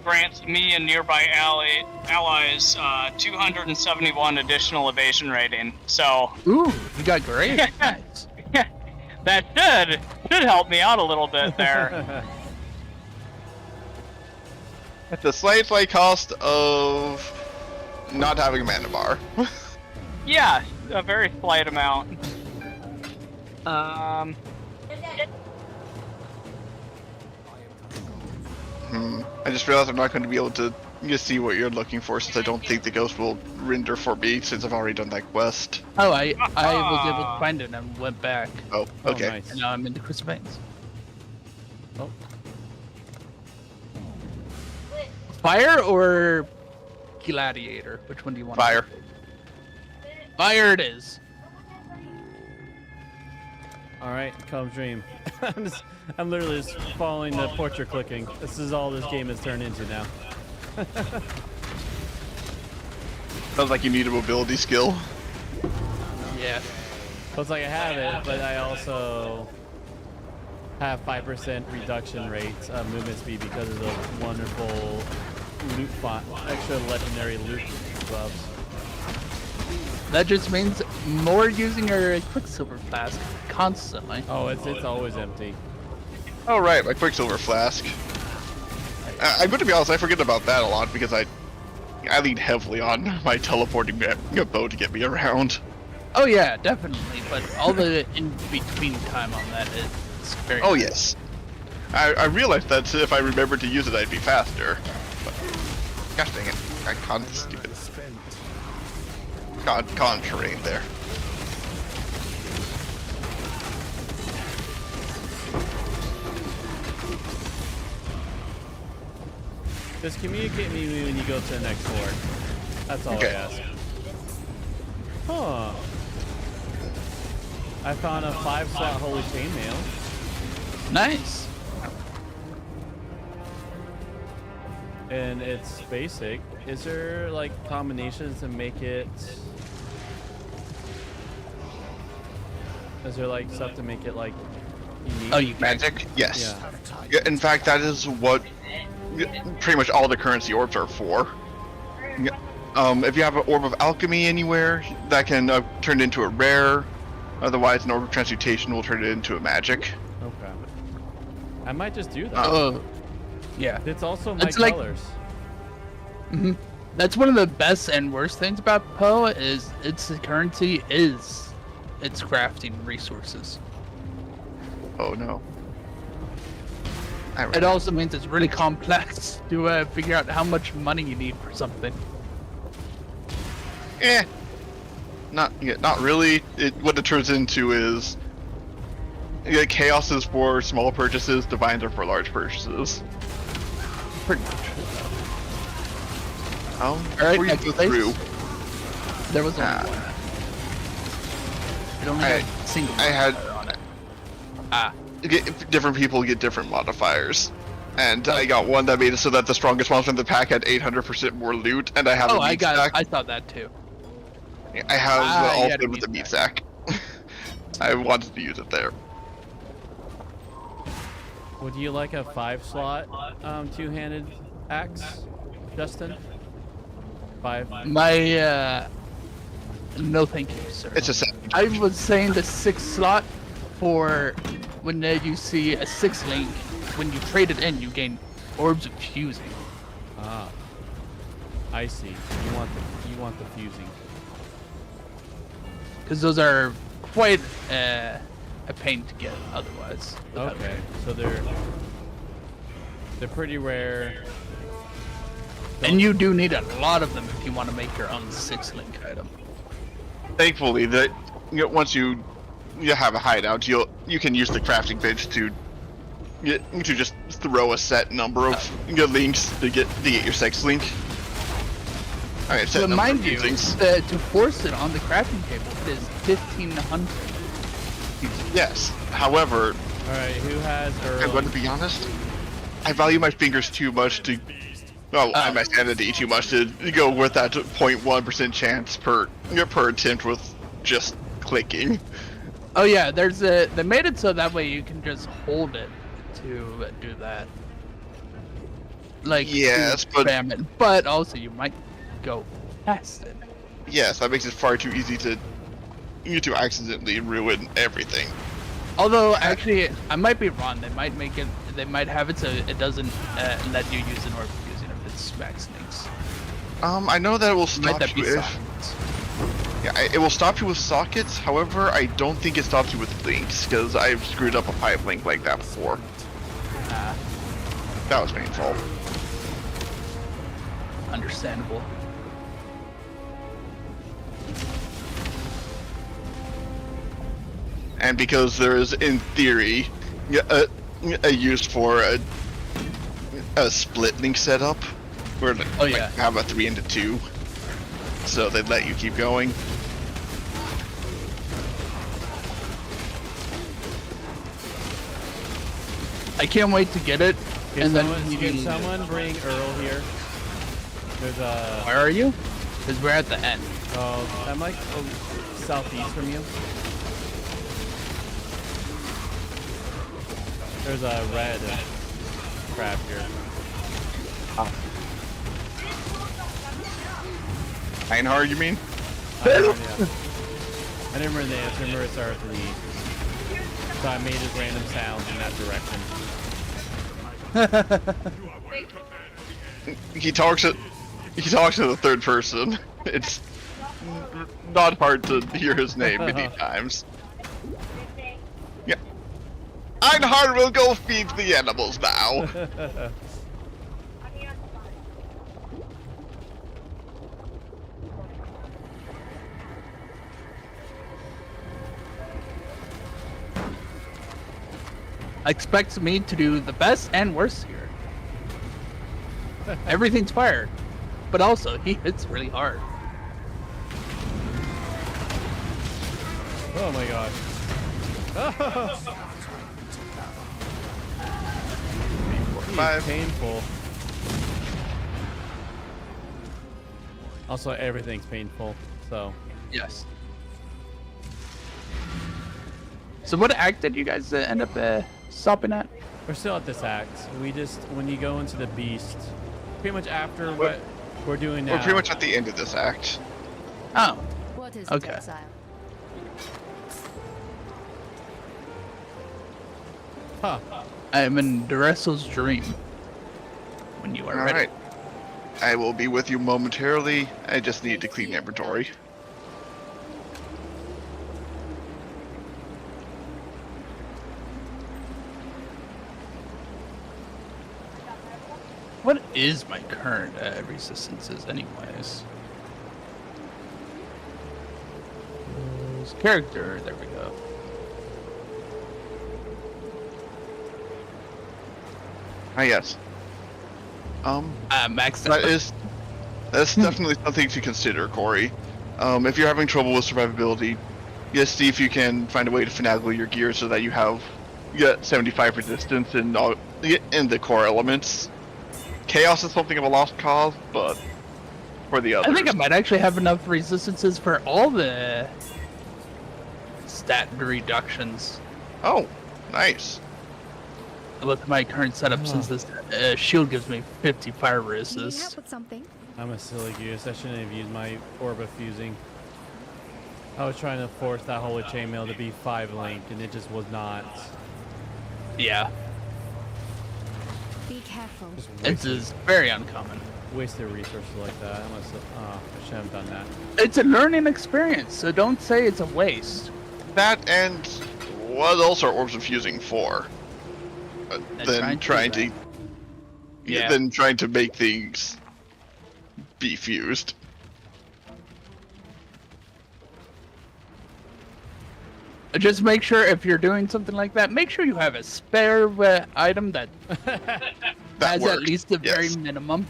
grants me and nearby allies 271 additional evasion rating. So Ooh, you got great. Nice. that should help me out a little bit there. At the slight cost of not having a mana bar. Yeah, a very slight amount. I just realized I'm not going to be able to just see what you're looking for, since I don't think the ghost will render for me, since I've already done that quest. Oh, I was able to find it and went back. Oh, Oh, okay. nice. And now I'm in the crystal veins. Oh, Fire or gladiator? Which one do you want? Fire. Fire it is. all right. Come dream. I'm literally just following the portrait clicking. This is all this game has turned into now. Sounds like you need a mobility skill. Yeah. So it's like I have it, but I also have 5% reduction rates of movement speed because of the wonderful loot extra legendary loot buffs. That just means more using your Quicksilver Flask constantly. Oh, it's always empty. Oh right, my Quicksilver Flask. I'm going to be honest, I forget about that a lot because I lean heavily on my teleporting bow to get me around. Oh yeah, definitely. But all the in-between time on that is very Oh nice. yes. I realized that if I remembered to use it, I'd be faster. But, gosh dang it. I can't stupid. Con terrain there. Just communicate me when you go to the next floor. That's all Okay. I ask. Huh. I found a 5-slot holy chainmail, Nice. and it's basic. Is there like combinations to make it? Is there like stuff to make it like unique? Oh, you can. Magic? Yes. Yeah. Have time. Yeah, in fact, that is what pretty much all the currency orbs are for. Yeah, if you have an orb of alchemy anywhere, that can turn into a rare. Otherwise, an orb of transmutation will turn it into a magic. Okay. I might just do that. Oh, yeah. It's also my It's like- colors. That's one of the best and worst things about Poe is its currency is its crafting resources. Oh no. It also means it's really complex to figure out how much money you need for something. Not really. What it turns into is chaos is for small purchases, divines are for large purchases. Pretty much. All right, before you next go place. through, There was only Ah. one. It only I- had a single I had- modifier on it. Ah, different people get different modifiers. And I got one that made it so that the strongest monster in the pack had 800% more loot, and I have a oh, I meat got. sack. I saw that too. I have Ah, you all had a with the meat meat sack. I wanted to use it there. Would you like a 5-slot two-handed axe, Justin? 5. My no, thank you, sir. It's a set. I was saying the 6-slot for when you see a 6-link. When you trade it in, you gain orbs of fusing. Ah. I see. You want the fusing. Because those are quite a pain to get otherwise. without Okay. it. So they're pretty rare. And you do need a lot of them if you want to make your own 6-link item. Thankfully, that once you have a hideout, you can use the crafting bench to just throw a set number of links to get your 6-link. Okay, set But number mind of you, fusings. to force it on the crafting table, it is 1,500. Yes. However, All right. Who has I'm Earl? going to be honest. I value my fingers too much to. Well, and my sanity too much to go with that 0.1% chance per attempt with just clicking. Oh yeah, they made it so that way you can just hold it to do that. Like to Yes, but- spam it, but also you might go past it. Yes, that makes it far too easy to accidentally ruin everything. Although actually, I might be wrong. They might make it. They might have it so it doesn't let you use an orb fusing if it's max links. I know that it will Might stop that be you if. silence? Yeah, it will stop you with sockets. However, I don't think it stops you with links because I've screwed up a pipe link like that before. Ah, That was painful. understandable. And because there is, in theory, a use for a split link setup, where Oh, yeah. have a 3 into 2, so they let you keep going. I can't wait to get it. Can and someone, then can someone bring Earl here? There's a. Where are you? Because we're at the end. I'm like southeast from you. There's a red crab here. Einhard, you mean? Yeah. I didn't remember the answer. I remember it started with an E. So I made his random sounds in that direction. He talks to the third person. It's not hard to hear his name many times. Yeah. Einhard will go feed the animals now. Expects me to do the best and worst here. Everything's fire, but also he hits really hard. Oh my god. Five. Painful. Also, everything's painful, so. Yes. So what act did you guys end up stopping at? We're still at this act. We just, when you go into the beast, pretty much after what we're doing now. We're pretty much at the end of this act. Oh, What is Okay. it, exile? Huh. I'm in Dureso's dream. When you are ready. Alright. I will be with you momentarily. I just need to clean inventory. What is my current resistances, anyways? Character. There we go. Ah, yes. Max. That's definitely something to consider, Corey. If you're having trouble with survivability, just see if you can find a way to finagle your gear so that you get 75 resistance in the core elements. Chaos is something of a lost cause, but for the others, I think I might actually have enough resistances for all the stat reductions Oh, nice. with my current setup, since this shield gives me 50 fire Need help resist. with something? I'm a silly goose. I shouldn't have used my orb of fusing. I was trying to force that holy chainmail to be 5 link, and it just was not. Yeah, Be careful. Just this is very uncommon. wasted resources like that. I must have, I should have done that. It's a learning experience, so don't say it's a waste. That and what else are orbs of fusing for? Than trying to Yeah. than trying to make things be fused. Just make sure if you're doing something like that, make sure you have a spare item that That has at works, least the very yes. minimum.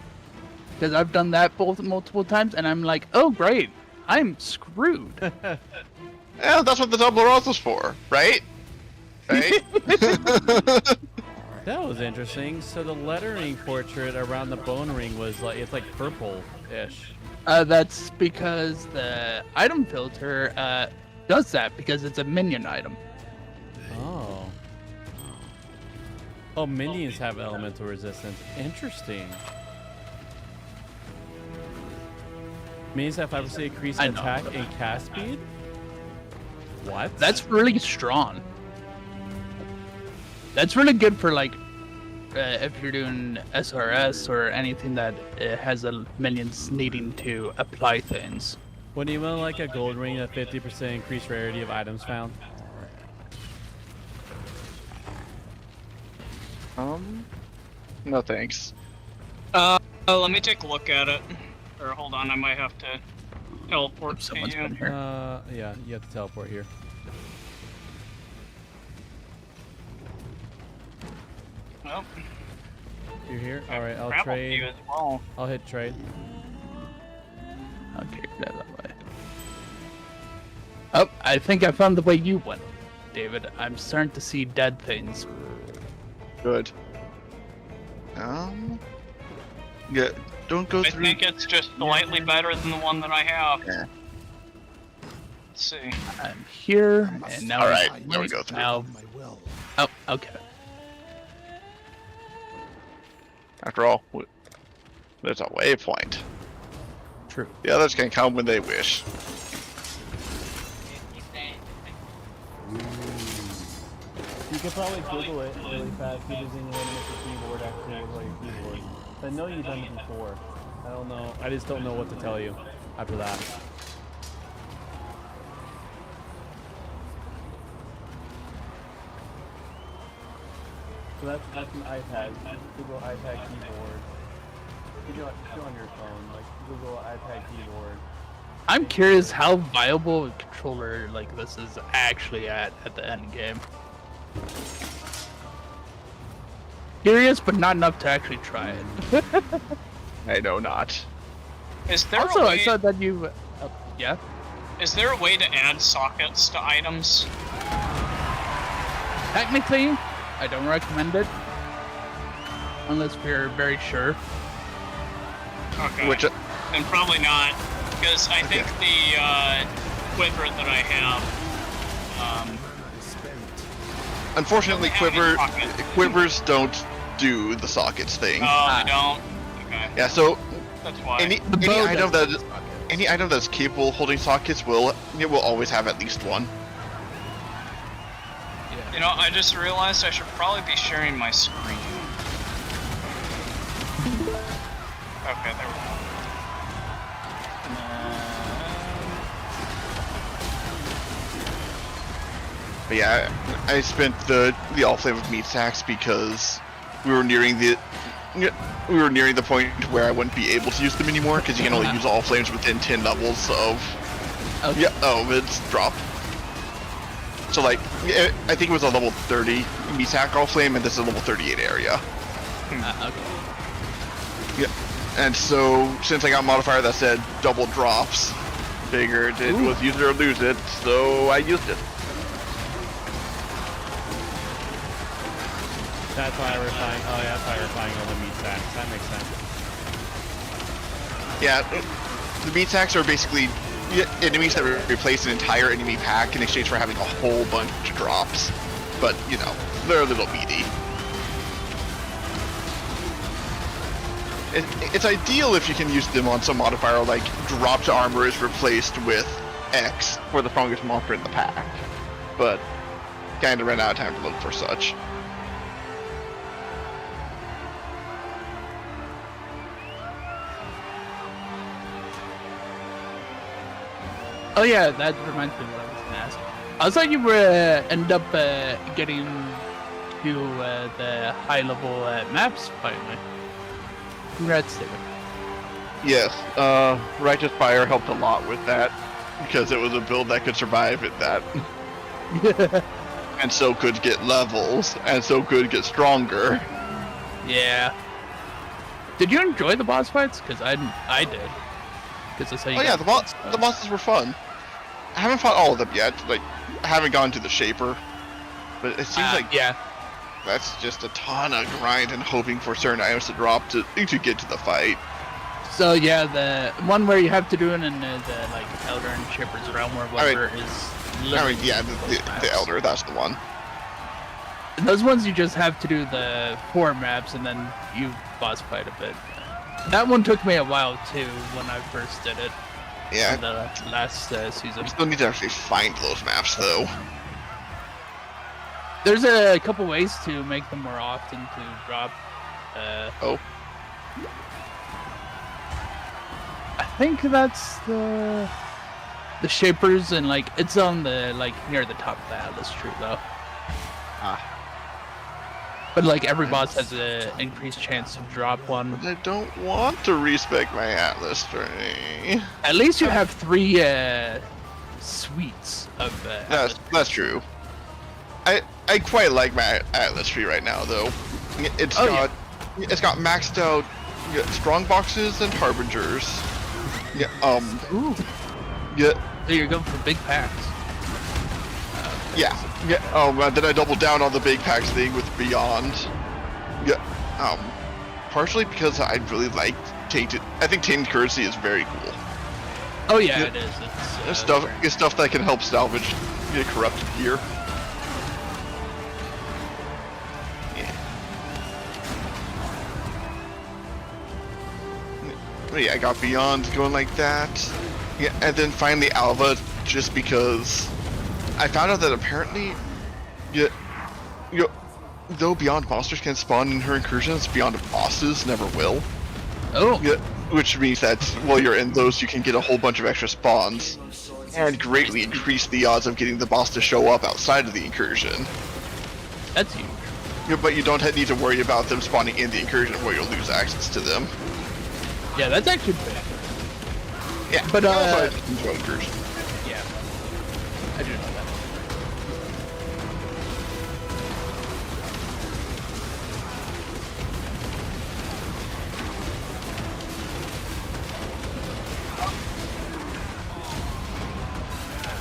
Because I've done that both multiple times, and I'm like, oh great, I'm screwed. Yeah, that's what the double rose was for, right? Right? That was interesting. So the lettering portrait around the bone ring was like, it's like purple-ish. That's because the item filter does that because it's a minion item. Oh. Oh, minions have elemental resistance. Interesting. Minions have 5% increased I know. attack and cast speed? What? That's really strong. That's really good for like if you're doing SRS or anything that has a minions needing to apply things. Would anyone like a gold ring at 50% increased rarity of items found? No thanks. Let me take a look at it. Or hold on, I might have to teleport to Someone's you. been here. Yeah, you have to teleport here. Nope. You're here? Alright, I'll Travel to you trade. as well. I'll hit trade. Okay, go that way. Oh, I think I found the way you went, David. I'm starting to see dead things. Good. Yeah, don't go I through. think it's just slightly better than the one that I have. Yeah. Let's see. I'm here, and now All right, I'm now we go through. Now, My will. oh, okay. After all, there's a waypoint. True. The others can come when they wish. You could probably Google it really fast using the limit the keyboard actually look like a keyboard. I know you've done it before. I don't know. I just don't know what to tell you after that. So that's an iPad. Google iPad keyboard. You do it on your phone, like Google iPad keyboard. I'm curious how viable a controller like this is actually at the end game. Curious, but not enough to actually try it. I know not. Is there Also, a way, I saw that you. Yeah. Is there a way to add sockets to items? Technically, I don't recommend it unless we're very sure. Okay. Which, Then probably not, because I think the quiver that I have, unfortunately, Having pockets. quivers don't do the sockets thing. they don't. Okay, Yeah, so that's why. any bow item does that any item that's capable of holding sockets will always have at least one. You know, I just realized I should probably be sharing my screen. Okay, there we go. But yeah, I spent the all flame of meat sacks because we were nearing the point where I wouldn't be able to use them anymore because you can only use all flames within 10 levels of its drop. So like, I think it was a level 30 meat sack all flame, and this is a level 38 area. Okay. Yeah, and so since I got a modifier that said double drops, figured it was use it or lose it, so I used it. That's why we're flying. Oh yeah, that's why we're flying all the meat sacks. That makes sense. Yeah, the meat sacks are basically enemies that replace an entire enemy pack in exchange for having a whole bunch of drops. But, you know, they're a little meaty. It's ideal if you can use them on some modifier like dropped armor is replaced with X for the strongest monster in the pack. But, kinda ran out of time to look for such. Oh yeah, that reminds me of what I was gonna ask. I thought you were end up getting to the high level maps finally. Congrats, David. Yes, Righteous Fire helped a lot with that because it was a build that could survive at that. And so could get levels, and so could get stronger. Yeah. Did you enjoy the boss fights? Because I did. Because that's how you. Oh yeah, the bosses were fun. I haven't fought all of them yet. Like, I haven't gone to the Shaper, but it seems like yeah. that's just a ton of grind and hoping for certain items to drop to get to the fight. So yeah, the one where you have to do it in the like Elder and Shaper's Realm or whatever is. Yeah, the Elder, that's the one. And those ones you just have to do the 4 maps and then you boss fight a bit. That one took me a while too when I first did it. Yeah. In the last season. I still need to actually find those maps though. There's a couple ways to make them more often to drop. Oh. I think that's the Shapers and like it's on the like near the top of the Atlas tree though. But like every boss has an increased chance to drop one. I don't want to respec my Atlas tree. At least you have 3 suites of. That's true. I quite like my Atlas tree right now though. It's got maxed out strong boxes and harbingers. Yeah. Ooh. Yeah. So you're going for big packs. Yeah. Then I doubled down on the big packs thing with Beyond. Yeah. Partially because I really like Tainted. I think Tainted Currency is very cool. Oh yeah, Yeah. it is. It's It's stuff that can help salvage corrupted gear. Yeah. yeah, I got Beyond going like that. Yeah, and then finally Alva, just because I found out that apparently, yeah, though Beyond monsters can spawn in her incursions, Beyond bosses never will. Oh, Yeah, which means that while you're in those, you can get a whole bunch of extra spawns, and greatly increase the odds of getting the boss to show up outside of the incursion. that's huge. Yeah, but you don't need to worry about them spawning in the incursion where you'll lose access to them. Yeah, that's actually big. Yeah, But, enjoy incursion. Yeah, I do know that.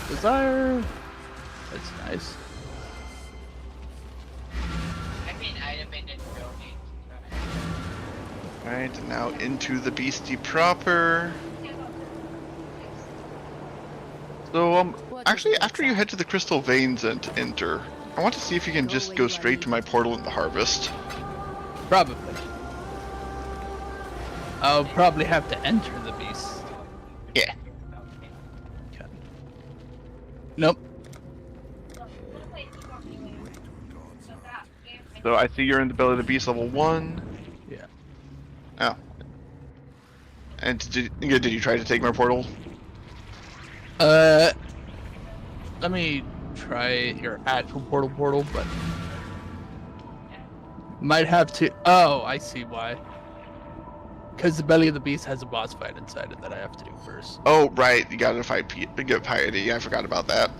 Desire. That's nice. Alright, now into the beastie proper. So, actually, after you head to the Crystal Veins and enter, I want to see if you can just go straight to my portal in the Harvest. Probably. I'll probably have to enter the beast. Yeah. Okay. Nope. So I see you're in the Belly of the Beast level 1. Yeah. Oh. And did you try to take my portal? Let me try your actual portal, but might have to. Oh, I see why. Because the Belly of the Beast has a boss fight inside it that I have to do first. Oh, right. You gotta fight get Piety. I forgot about that.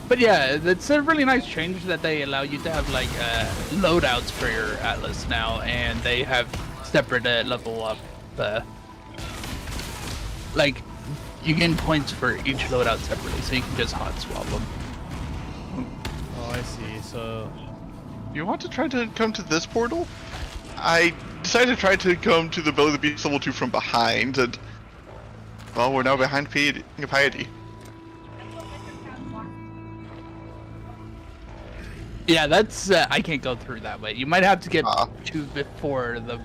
But yeah, it's a really nice change that they allow you to have like loadouts for your Atlas now, and they have separate level up. Like you gain points for each loadout separately, so you can just hot swap them. Oh, I see. So, You want to try to come to this portal? I decided to try to come to the Belly of the Beast level 2 from behind, and well, we're now behind Piety. Yeah, that's I can't go through that way. You might have to get Ah. to before the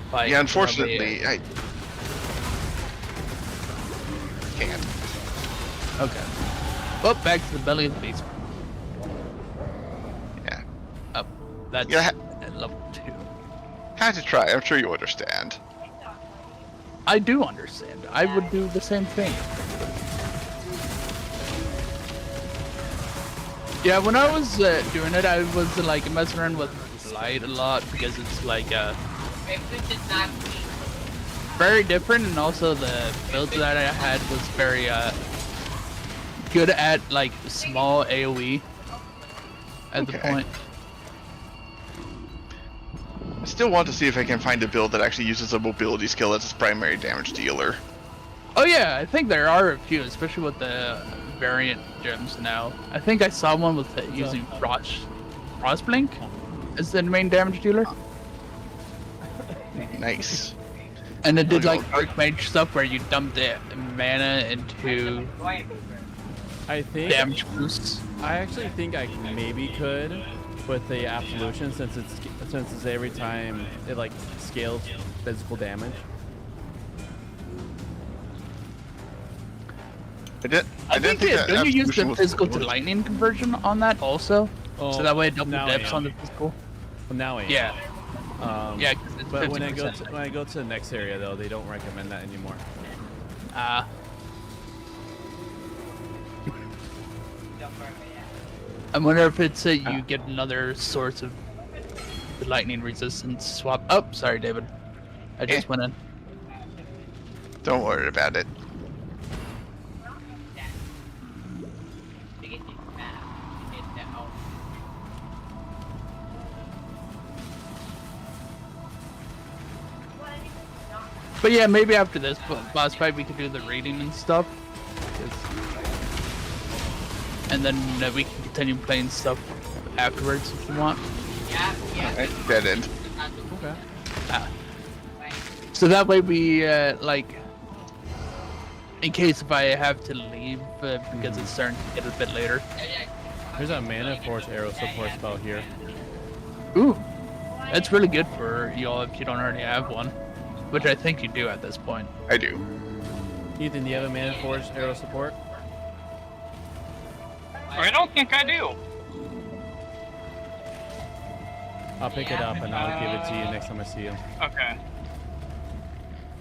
fight. Yeah, unfortunately, I can't. Okay. Well, back to the Belly of the Beast. Yeah, Up. That's Yeah, at level 2. had to try. I'm sure you understand. I do understand. I would do the same thing. Yeah, when I was doing it, I was like messing around with light a lot because it's like very different, and also the build that I had was very good at like small AOE at the Okay. point. I still want to see if I can find a build that actually uses a mobility skill as its primary damage dealer. Oh yeah, I think there are a few, especially with the variant gems now. I think I saw one with using Frostblink as the main damage dealer. Nice. And it did Oh, like no. Dark Mage stuff where you dump the mana into I think damage boosts. I actually think I maybe could with the Absolution since it's every time it like scales physical damage. I think that don't you use Absolution the was physical to worth it. lightning conversion on that also? Oh, So that way it double now I dips am. on the physical? Well, now I am. Yeah. Yeah, 'cause it's But when I go 50%. to the next area though, they don't recommend that anymore. I wonder if it's you get another source of the lightning resistance swap. Oh, sorry, David. I just went in. Don't worry about it. But yeah, maybe after this boss fight we could do the raiding and stuff. 'Cause- And then we can continue playing stuff afterwards if you want. Alright, dead end. Okay. So that way we like in case if I have to leave because it's starting to get a bit later. There's a Mana Force arrow support spell here. Ooh, that's really good for y'all if you don't already have one, which I think you do at this point. I do. Ethan, do you have a Mana Force arrow support? I don't think I do. I'll pick it up and I'll give it to you next time I see you. Okay.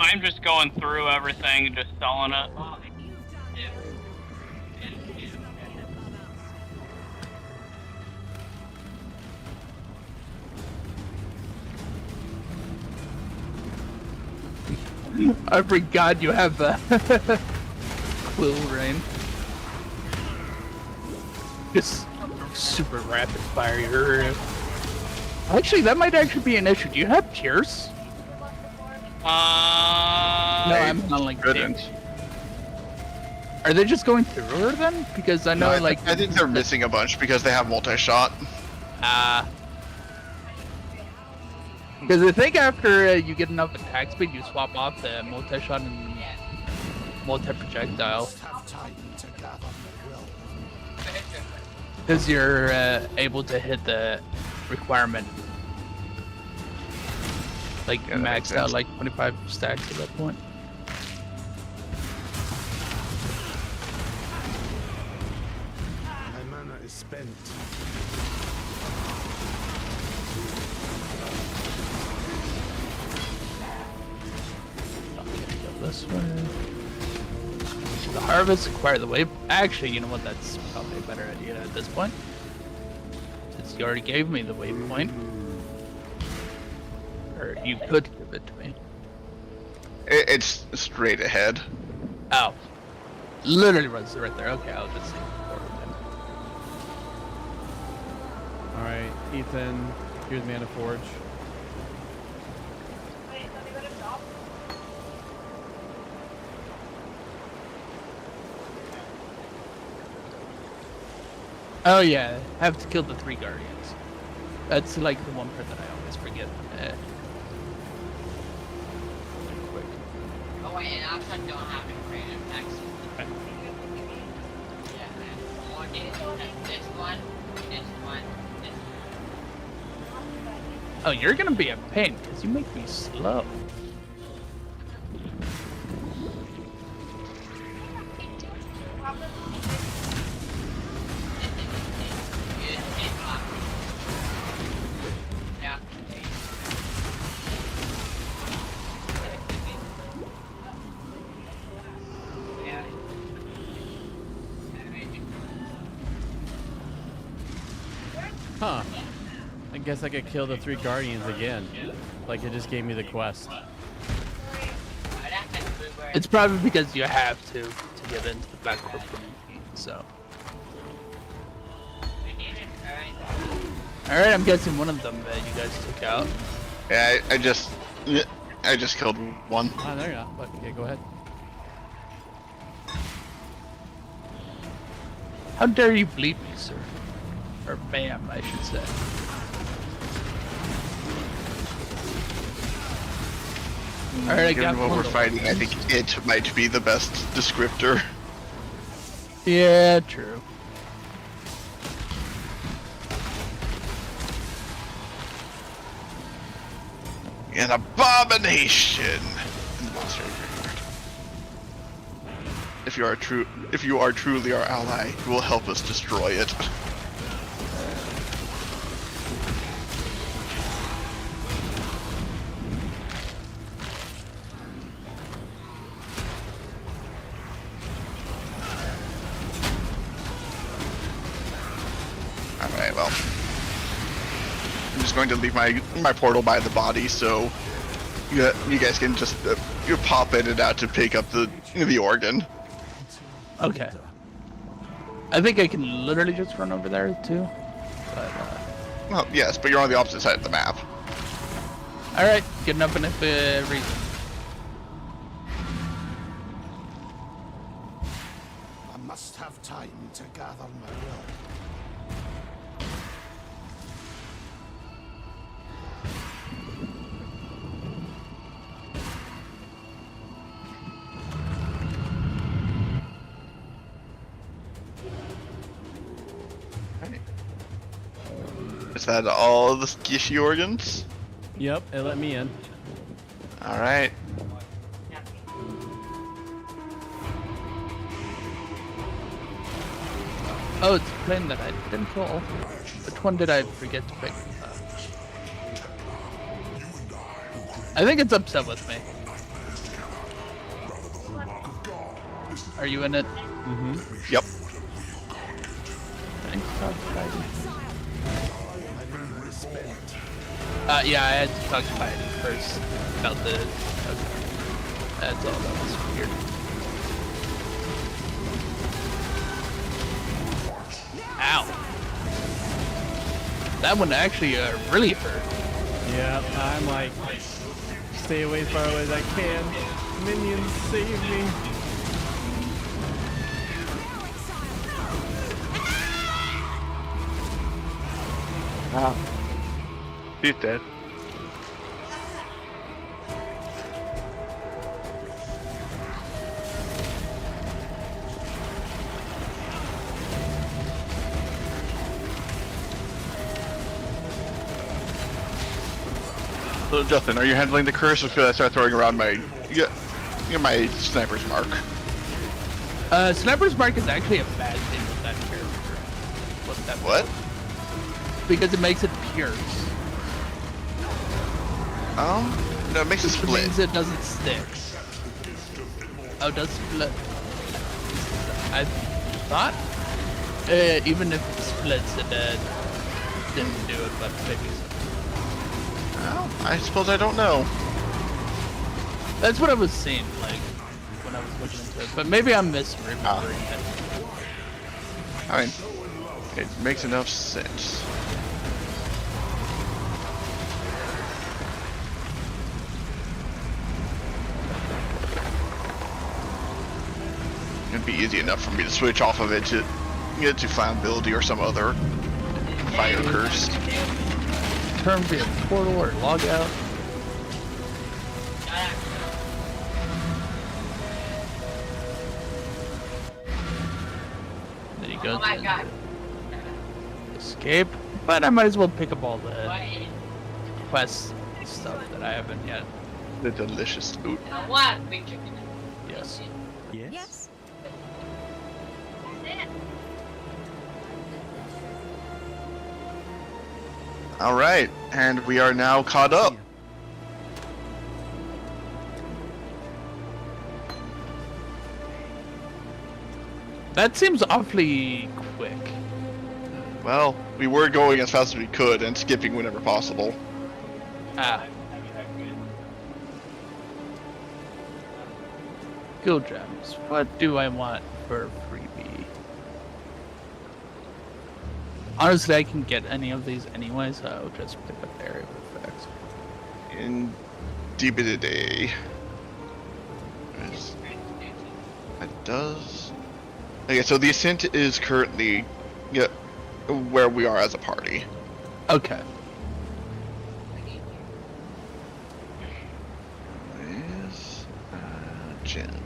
I'm just going through everything and just selling it. I forgot you have the Quill Rain. Just super rapid fire. Actually, that might actually be an issue. Do you have Pierce? No, I'm not like Couldn't. damage. Are they just going through her then? Because I know No, like I think they're missing a bunch because they have multi-shot. because I think after you get enough attack speed, you swap off the multi-shot and multi-projectile. Must have time to gather my will. Because you're able to hit the requirement. Like Yeah, that makes maxed out sense. like 25 stacks at that point. My mana is spent. Go this way. The harvest, acquire the way. Actually, you know what? That's probably a better idea at this point. Since you already gave me the waypoint. Or you could give it to me. It's straight ahead. Oh. Literally runs right there. Okay, I'll just see. Alright, Ethan, here's Mana Forge. Oh yeah, have to kill the 3 guardians. That's like the one part that I always forget. Quick. Oh wait, and I also don't have it created next. Yeah, or this one, this one, this one. Oh, you're gonna be a pain because you make me slow. Yeah. Yeah. Huh. I guess I could kill the 3 guardians again. Like it just gave me the quest. It's probably because you have to get into the Black Corporation. So. All right, I'm guessing one of them that you guys took out. Yeah, I just killed one. Ah, there you go. But, yeah, go ahead. How dare you bleed me, sir? Or ma'am, I should say. All right, I got Given what one we're of fighting, I those. think it might be the best descriptor. Yeah, true. An abomination in the monster graveyard. If you are truly our ally, you will help us destroy it. Alright, well. I'm just going to leave my portal by the body, so you guys can just you pop in and out to pick up the organ. Okay. I think I can literally just run over there too. But Well, yes, but you're on the opposite side of the map. all right, getting up in a reason. I must have time to gather my will. Is that all the squishy organs? Yep, it let me in. Alright. Oh, it's a plane that I didn't call. Which one did I forget to pick? I think it's upset with me. Are you in it? Mm-hmm. Yep. Thanks, Dog Spidey. Yeah, I had to talk to Spidey first about the. Okay. That's all. That was weird. Ow. That one actually really hurt. Yeah, I'm like, stay away as far away as I can. Minions, save me. Wow. He's dead. So Justin, are you handling the curse, or should I start throwing around my my sniper's mark? Sniper's Mark is actually a bad thing with that character. With that What? Because it makes it pierce. No, it makes it Which split. means it doesn't stick. Oh, it does split. I thought even if it splits, it didn't do it, but maybe so. Well, I suppose I don't know. That's what I was seeing, like, when I was looking into it. But maybe I'm misremembering it. I mean, it makes enough sense. It'd be easy enough for me to switch off of it to get to Flammability or some other fire curse. Turn via portal or log out. There you go. Oh my god. Escape. But I might as well pick up all the What? quest stuff that I haven't yet. The delicious loot. What? Big chicken. Yes. Yes. Alright, and we are now caught up. That seems awfully quick. Well, we were going as fast as we could and skipping whenever possible. Ah. Guild gems. What do I want for a freebie? Honestly, I can get any of these anyway, so I'll just pick up area effects. In DBD. It does. Okay, so the Ascent is currently where we are as a party. Okay. Where's gems?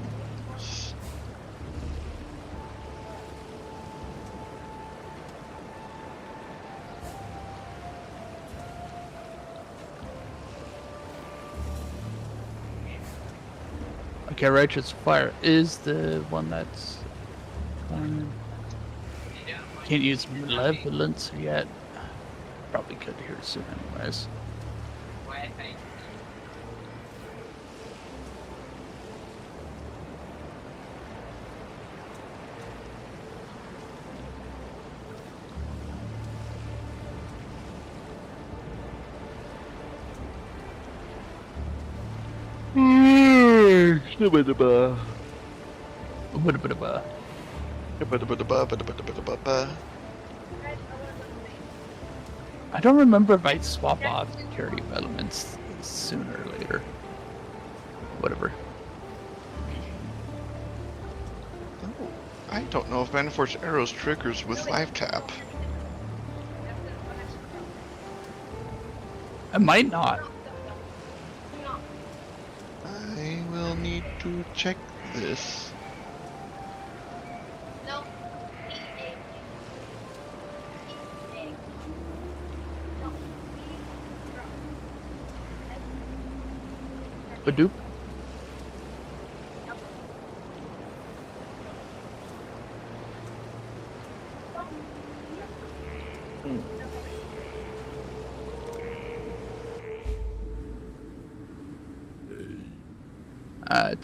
Okay, Righteous Fire is the one that's... can't use Malevolence yet. Probably could here soon anyways. I don't remember if I swap off security elements sooner or later. Whatever. Oh, I don't know if Manaforce Arrows triggers with live tap. I might not. I will need to check this. Badoop.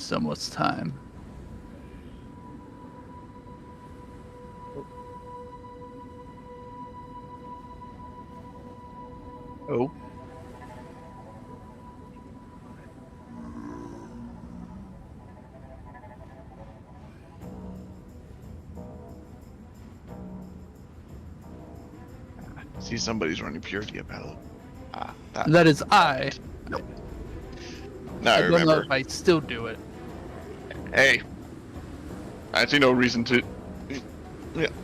It's almost time. Oh. See, somebody's running Purity about. Ah, That is I. Now I I don't know remember. if I still do it. Hey, I see no reason to.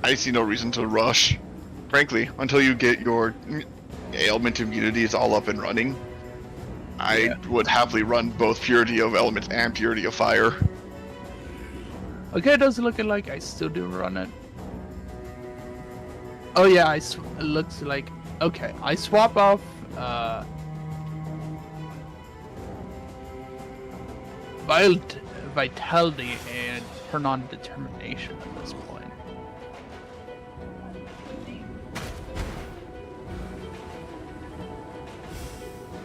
I see no reason to rush. Frankly, until you get your ailment immunities all up and running, I would happily run both Purity of Elements and Purity of Fire. Okay, it does look like I still do run it. Oh yeah, it looks like okay. I swap off. Vitality and turn on Determination at this point.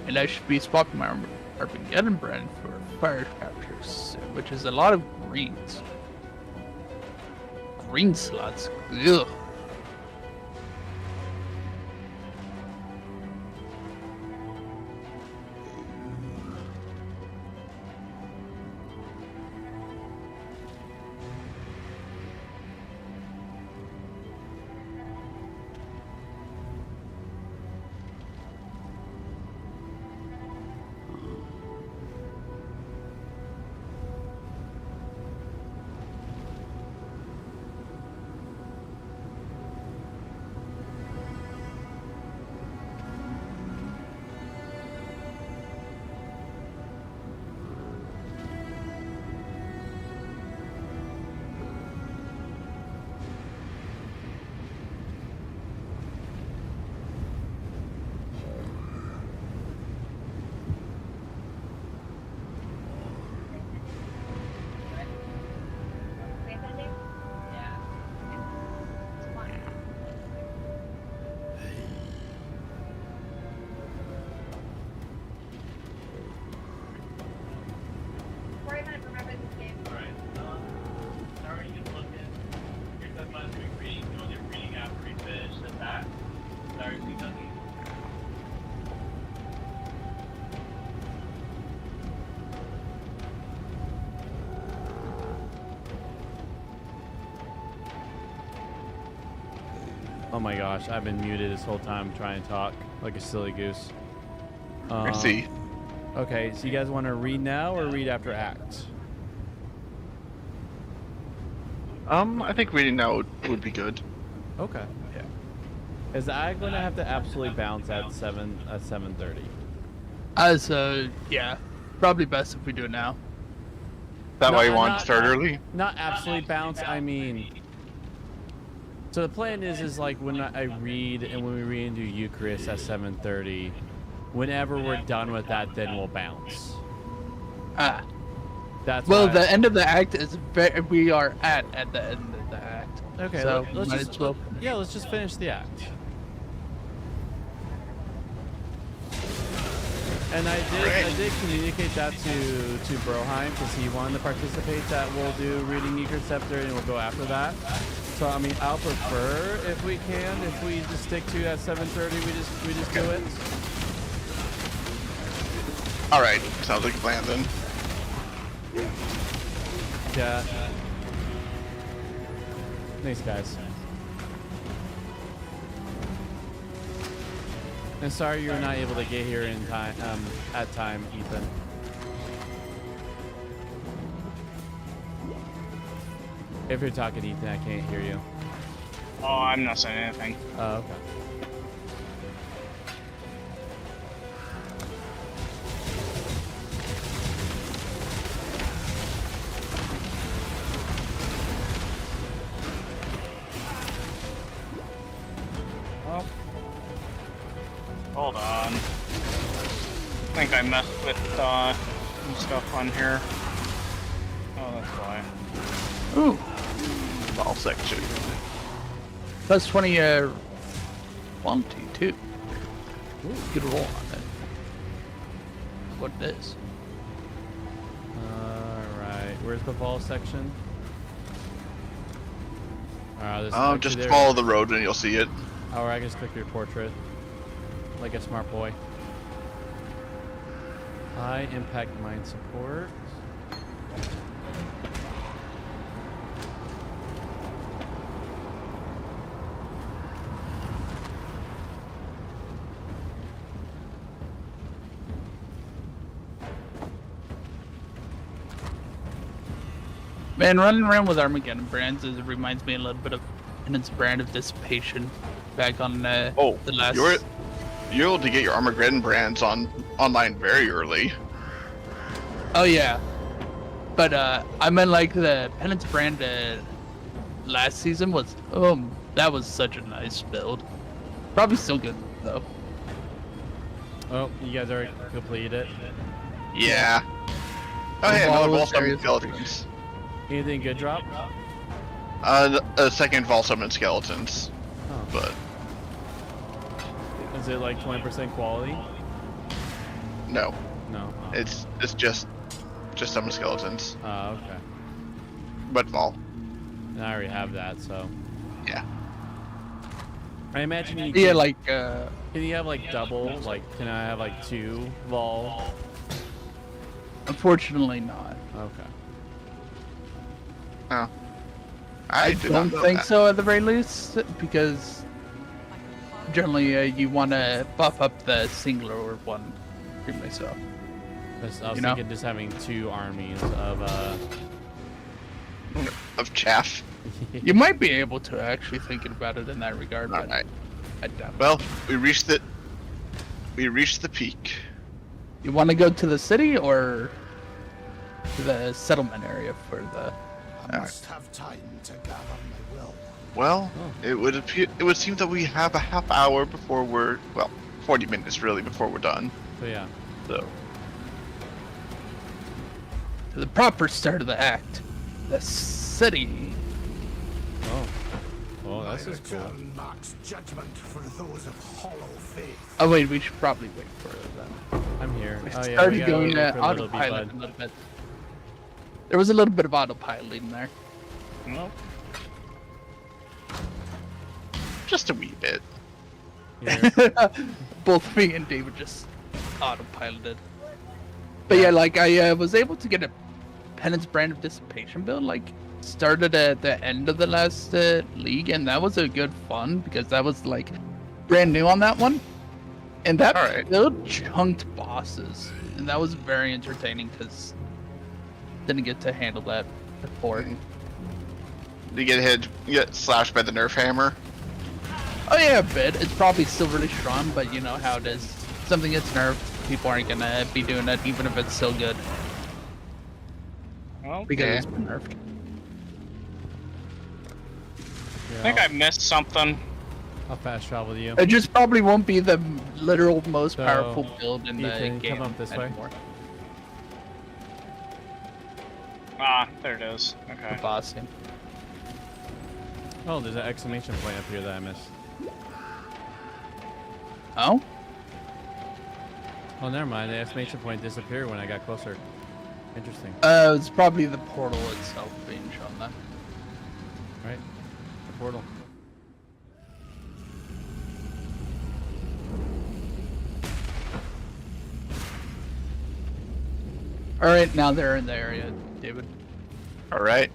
And I should be swapping my Armageddon brand for Fire Captures, which is a lot of greens. Green slots. Ugh. Oh my gosh, I've been muted this whole time trying to talk like a silly goose. I see. Okay, so you guys want to read now or read after act? I think reading now would be good. Okay. Yeah. Is I going to have to absolutely bounce at 7:30? So yeah, probably best if we do it now. That No, why you I'm want not- to start early? Not absolutely bounce. I mean, so the plan is like when I read and when we read into Eucharist at 7:30, whenever we're done with that, then we'll bounce. Ah. That's Well, why- the end of the act is we are at the end of the act. Okay, So let's might just as well. yeah, let's just finish the act. And I did communicate that to Broheim because he wanted to participate. That we'll do reading Eucharist Scepter and we'll go after that. So I mean, I'll prefer if we can, if we just stick to at 7:30, we just do it. All right, sounds like a plan then. Yeah. Thanks, guys. And sorry you were not able to get here in time. At time, Ethan. If you're talking, Ethan, I can't hear you. Oh, I'm not saying anything. Oh, okay. Oh. Hold on. I think I messed with some stuff on here. Oh, that's why. Ooh, Ball section. plus 20 quality too. Ooh, good roll on it. What it is? Alright, where's the ball section? Just follow the road and you'll see it. Or I can just click your portrait. Like a smart boy. High impact mine support. Man, running around with Armageddon brands it reminds me a little bit of Penance brand of Dissipation back on the last. You're able to get your Armageddon brands online very early. Oh yeah, but I meant like the Penance brand last season was that was such a nice build. Probably still good though. Oh, you guys already completed it. Yeah. Oh The yeah, ball another was Vol Summon very Skeletons. Anything good drop? A second Vol Summon Skeletons. Oh. But Is it like 20% quality? no, No. Oh. it's just Summon Skeletons. Oh, okay. But Vol. I already have that, so. Yeah. I imagine you Yeah, can, like can you have like double? Like, can I have like 2 Vol? unfortunately not. Okay. Oh. I did not don't know think that. so at the very least because generally you want to buff up the singular one for myself. I was You know? thinking just having 2 armies of Of chaff. You might be able to actually thinking about it in that regard, but Alright. I doubt. Well, we reached the peak. You want to go to the city or to the settlement area for the? I must have time to gather my will. Well, Oh. it would seem that we have a half hour before 40 minutes really before we're done. So yeah. So, To the proper start of the act, the city. Oh. Oh, that's My just cool. return marks judgment for those of hollow faith. Oh wait, we should probably wait for it then. I'm here. We Oh yeah. started We gotta going wait for Little B autopilot Bud. a little bit. There was a little bit of autopilot in there. Well, just a wee bit. Here. Both me and David just autopiloted. But yeah, like I was able to get a Penance brand of Dissipation build, like started at the end of the last league, and that was a good fun because that was like brand new on that one. And that Alright. build chunked bosses, and that was very entertaining because didn't get to handle that before. You get slashed by the Nerf hammer. Oh yeah, a bit. It's probably still really strong, but you know how it is. Something gets nerfed, people aren't gonna be doing it even if it's still good well, because Yeah. it's been nerfed. I think I missed something. I'll fast travel to you. It just probably won't be the literal most So, powerful build in Ethan, the come game up this way. anymore. Ah, there it is. The Okay. boss game. Oh, there's an exclamation point up here that I missed. Oh? Oh, never mind. The exclamation point disappeared when I got closer. Interesting. It's probably the portal itself being shown then. Right? The portal. Alright, now they're in the area, David. All right.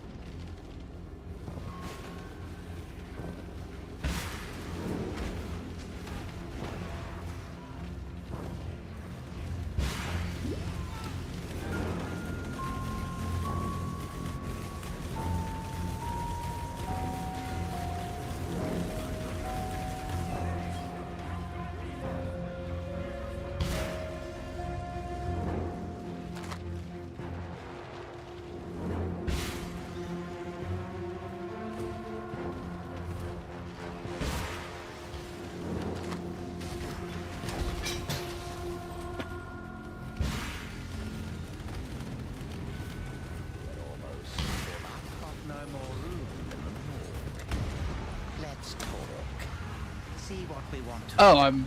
see what we want to. Oh, I'm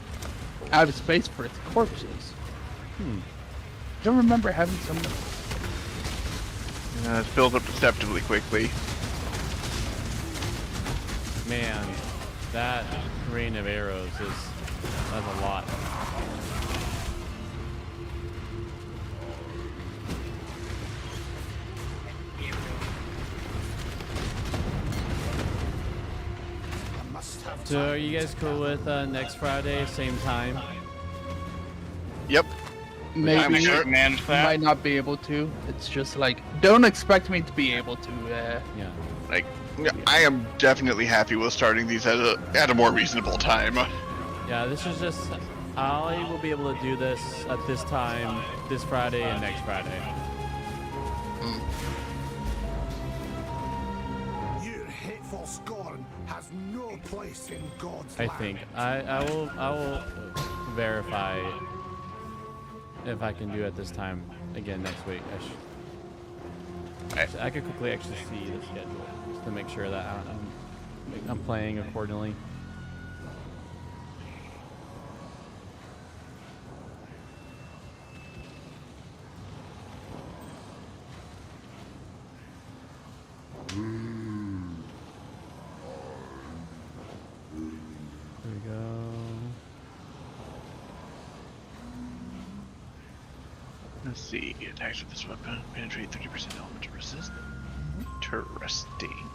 out of space for its corpses. I don't remember having some. It fills up deceptively quickly. Man, that rain of arrows that's a lot. I must have So are time you guys to cool gather with next Friday, same time? Yep. Maybe I'm sure it managed that. might not be able to. It's just like, don't expect me to be able to. Yeah. Like, I am definitely happy with starting these at a more reasonable time. Yeah, this is just, I will be able to do this at this time, this Friday and next Friday. Your hateful scorn has no place in God's I land. think. I will verify if I can do it this time again next week. I could quickly actually see the schedule just to make sure that I'm playing accordingly. There we go. Let's see. Attacks with this weapon penetrate 30% elemental resistance. Interesting.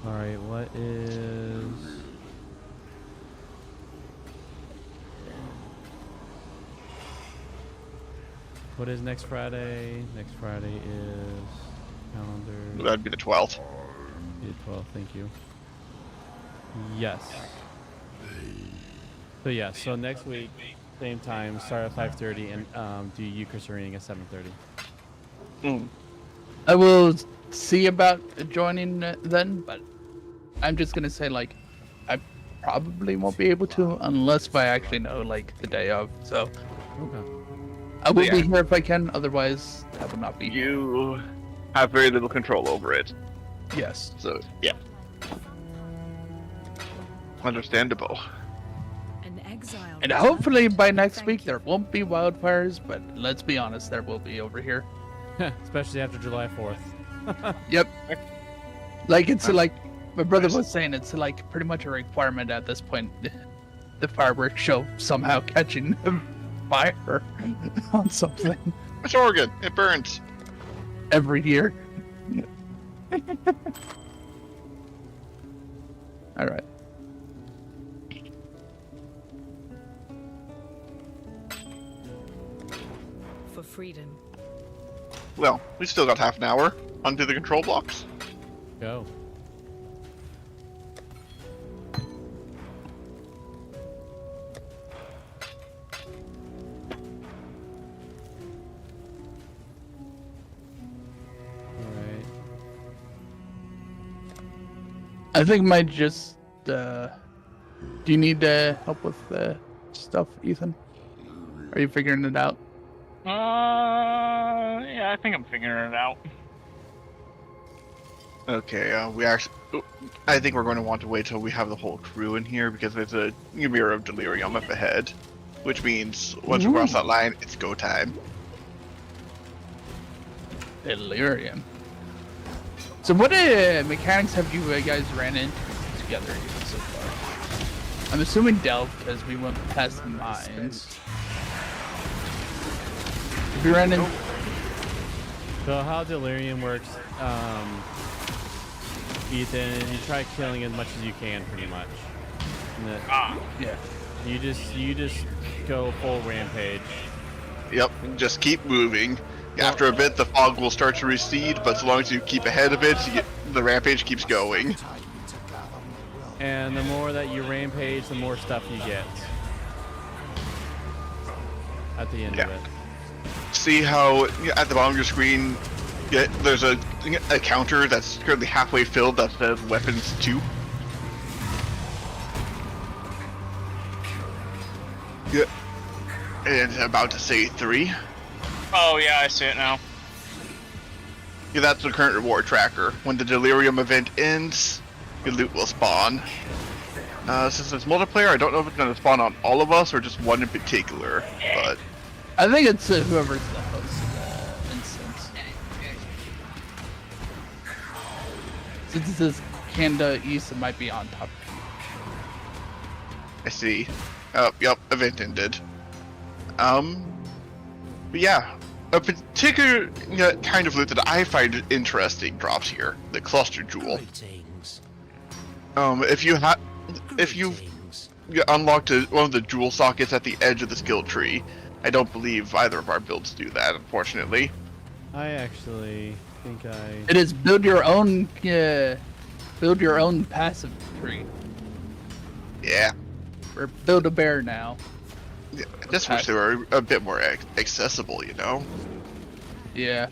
Alright, what is... What is next Friday? Next Friday is calendar. That'd be the 12th. 12, thank you. Yes. So yeah, so next week, same time, start at 5:30 and do Eucharist reading at 7:30. I will see about joining then, but I'm just gonna say like, I probably won't be able to unless I actually know like the day of. So Okay. I will be Yeah. here if I can. Otherwise, I will not be. You have very little control over it. Yes. So, yeah. Understandable. An exile. And hopefully by next week there won't be wildfires, but let's be honest, there will be over here. Especially after July 4th. Yep. Like it's like my brother was saying, it's like pretty much a requirement at this point. The fireworks show somehow catching fire on something It's Oregon. It burns. every year. All right. For freedom. Well, we still got half an hour. Onto the control blocks. Go. Alright. I think might just. Do you need help with stuff, Ethan? Are you figuring it out? Yeah, I think I'm figuring it out. Okay, I think we're going to want to wait till we have the whole crew in here because there's a Mirror of Delirium up ahead. Which means once we cross that line, it's go time. Delirium. So what mechanics have you guys ran into together so far? I'm assuming Delve because we went past the mines. Have you ran in? So how Delirium works, Ethan, you try killing as much as you can, pretty much. And Yeah. you just go full rampage. Yep, just keep moving. After a bit, the fog will start to recede, but so long as you keep ahead of it, the rampage keeps going. Time to gather my will. And the more that you rampage, the more stuff you get. At the end of Yeah. it. See how at the bottom of your screen, there's a counter that's currently halfway filled that says weapons 2. Yeah. And it's about to say 3. Oh yeah, I see it now. Yeah, that's the current reward tracker. When the Delirium event ends, your loot will spawn. Since it's multiplayer, I don't know if it's going to spawn on all of us or just one in particular, but I think it's whoever's the host of the instance. Since it says Canada East, it might be on top. I see. Oh, yep, event ended. But yeah, a particular kind of loot that I find interesting drops here, the cluster jewel. Greetings. If you've unlocked one of the jewel sockets at the edge of the skill tree, I don't believe either of our builds do that, unfortunately. I actually think I. It is build your own passive tree. Yeah. Or build a bear now. I just wish they were a bit more accessible, you know? Yeah.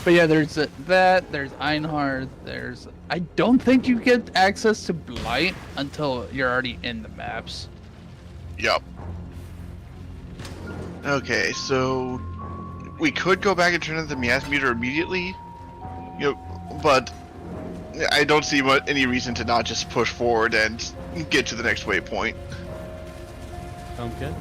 But yeah, there's that, there's Einhard, there's... I don't think you get access to Blight until you're already in the maps. Yep. Okay, so... we could go back and turn on the Miasma meter immediately, but I don't see any reason to not just push forward and get to the next waypoint. Sounds good.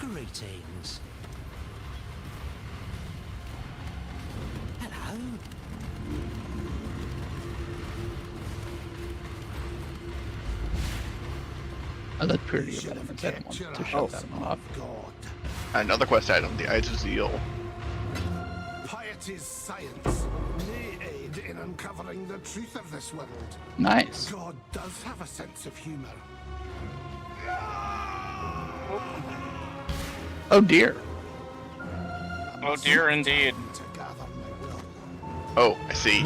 Greetings. Hello. I look pretty about it. I don't want to shut that off. God. Another quest item, the Eyes of Zeal. Piety's science may aid in uncovering the truth of this world. Nice. God does have a sense of humor. Oh dear. Oh dear, indeed. To gather my will. Oh, I see.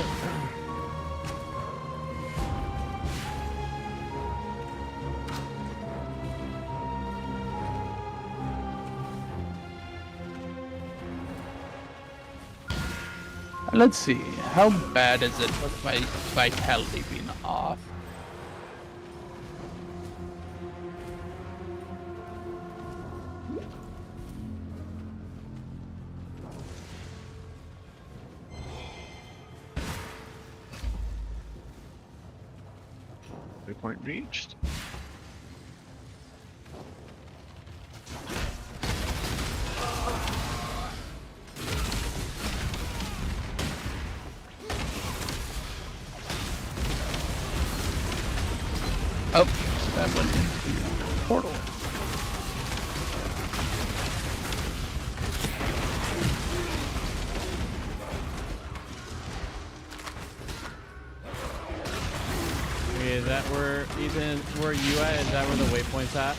Let's see. How bad is it with my vitality being off? Waypoint reached. Oh, that went into the portal. Okay, is that where, Ethan, where are you at? Is that where the waypoint's at?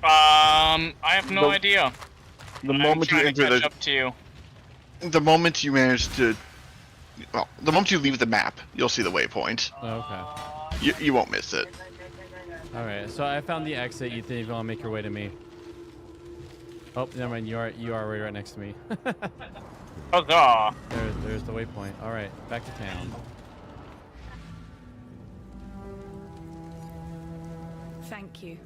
I have no idea. The I'm moment you trying to enter catch up to you. the moment you manage to, well, the moment you leave the map, you'll see the waypoint. Oh, okay. You won't miss it. Alright, so I found the exit, Ethan, if you want to make your way to me. Oh, never mind, you are right next to me. Huzzah! There's the waypoint. Alright, back to town. Thank you.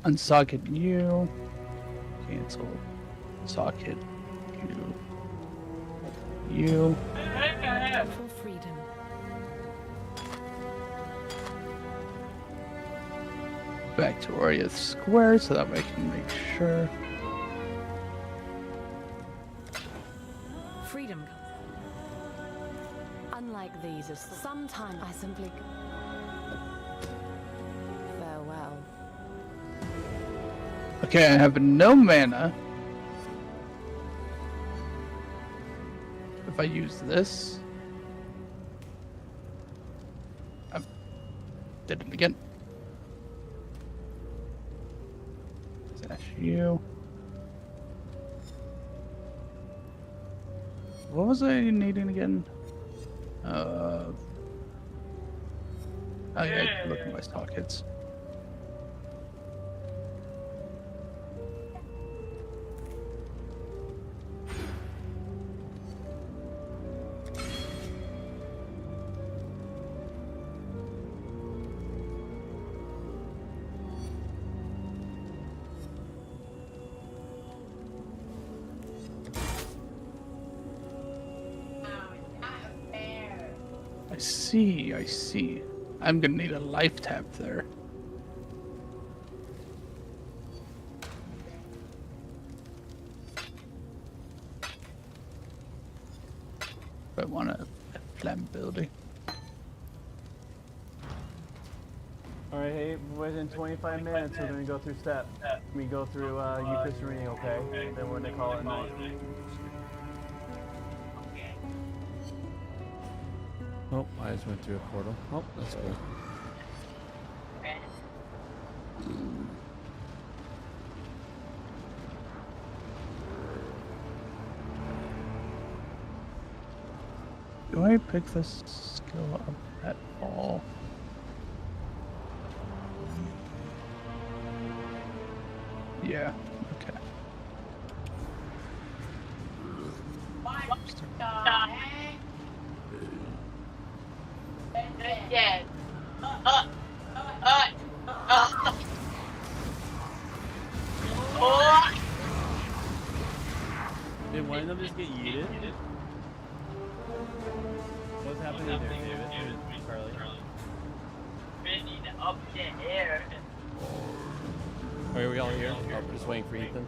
Unsocket you. Cancel. Socket you. You. For freedom. Back to Oria's Square so that way I can make sure. Freedom. Unlike these, sometimes I simply farewell. Okay, I have no mana. If if I use this. I did it again. That's you. What was I needing again? Oh yeah, look at my stock hits. I see. I'm gonna need a life tap there. I want a flammability. All right, hey, within 25 minutes, we're gonna go through step. We go through Eucharist reading, okay? Then we're gonna call it a night. Oh, I just went through a portal. Oh, that's cool. Do I pick this skill up at all? Yeah, okay. Dead. Did one of them just get yeeted? What's happening there, David? Carly? Spinning up the air. Are we all here? Oh, we're just waiting for Ethan.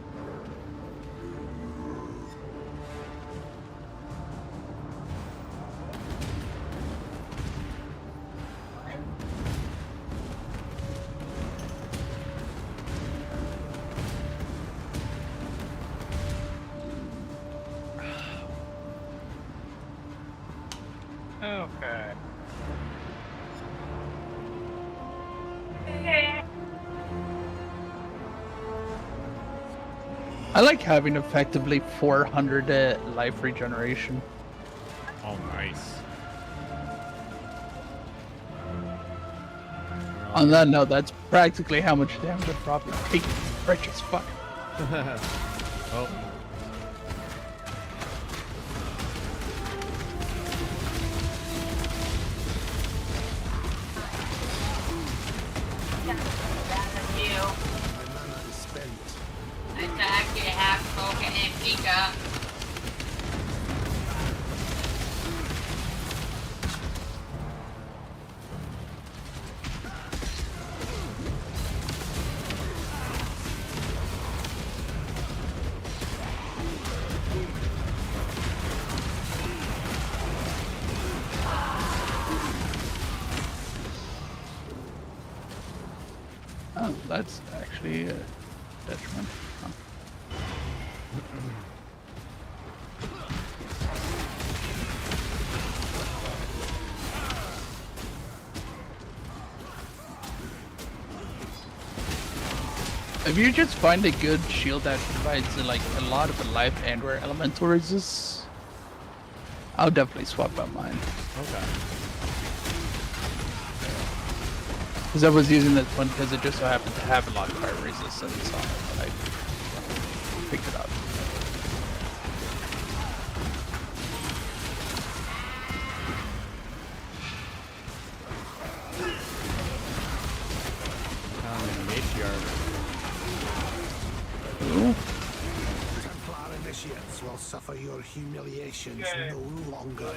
Okay. I like having effectively 400 life regeneration. Oh, nice. On that note, that's practically how much damage I'm probably taking. Rich as fuck. Oh. My mana is spent. It's actually half spoken and Pika. Oh, that's actually a detriment. Huh. If you just find a good shield that provides like a lot of life and where elemental resists, I'll definitely swap out mine. Okay. Because I was using this one because it just so happened to have a lot of fire resistance on it, but I picked it up. Ooh. Templar initiates will suffer your humiliations no longer.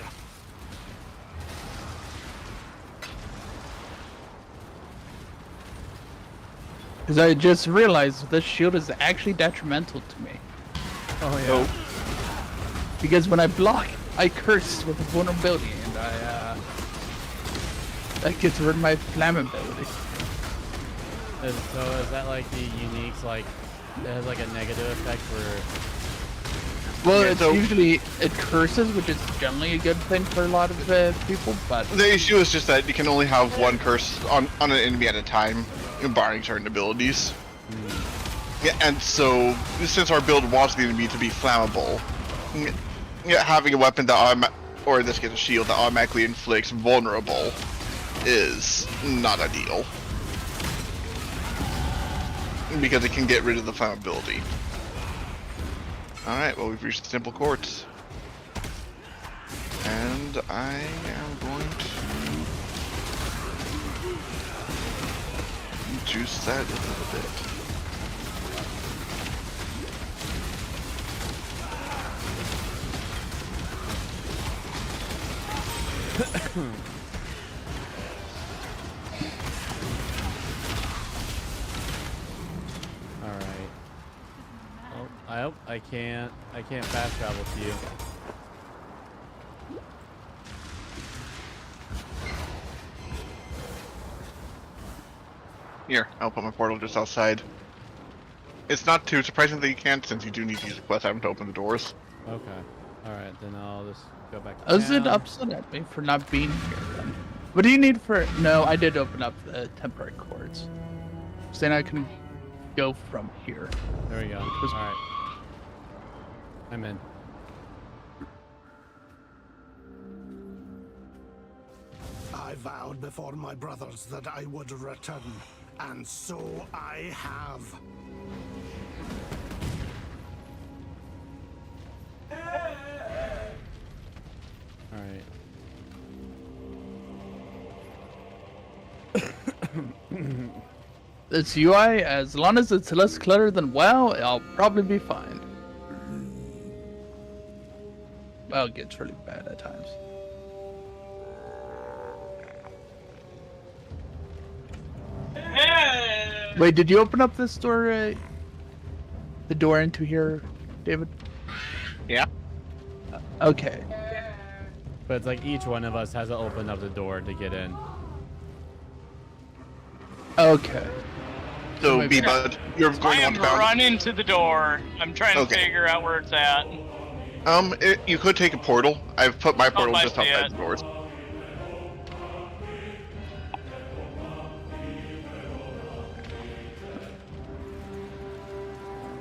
Because I just realized this shield is actually detrimental to me. Oh, yeah. Oh. Because when I block, I curse with a vulnerability, and that gets rid of my flammability. So is that like the uniques, like, it has like a negative effect for Well, Yeah, it's so- usually it curses, which is generally a good thing for a lot of people. But The issue is just that you can only have one curse on an enemy at a time, barring certain abilities. Yeah, and so since our build wants the enemy to be flammable, having a weapon that or in this case a shield that automatically inflicts vulnerable is not ideal. Because it can get rid of the flammability. Alright, well we've reached the Temple Courts. And I am going to juice that a little bit. All right. Oh, I hope I can't fast travel to you. Here, I'll put my portal just outside. It's not too surprising that you can't, since you do need to use a quest item to open the doors. Okay. All right, then I'll just go back to does it town. upset at me for not being here? Then? What do you need for? No, I did open up the temporary courts. So then I can go from here. There we go. All was- right. I'm in. I vowed before my brothers that I would return, and so I have. All right. This UI, as long as it's less cluttered than WoW, I'll probably be fine. WoW gets really bad at times. Wait, did you open up this door? The door into here, David? Yeah. Okay. But it's like each one of us has to open up the door to get in. Okay. So, Maybe- B-Bud, you're I going am on bound. running to the door. I'm trying to Okay. figure out where it's at. You could take a portal. I've put my portal I just see outside it. the doors.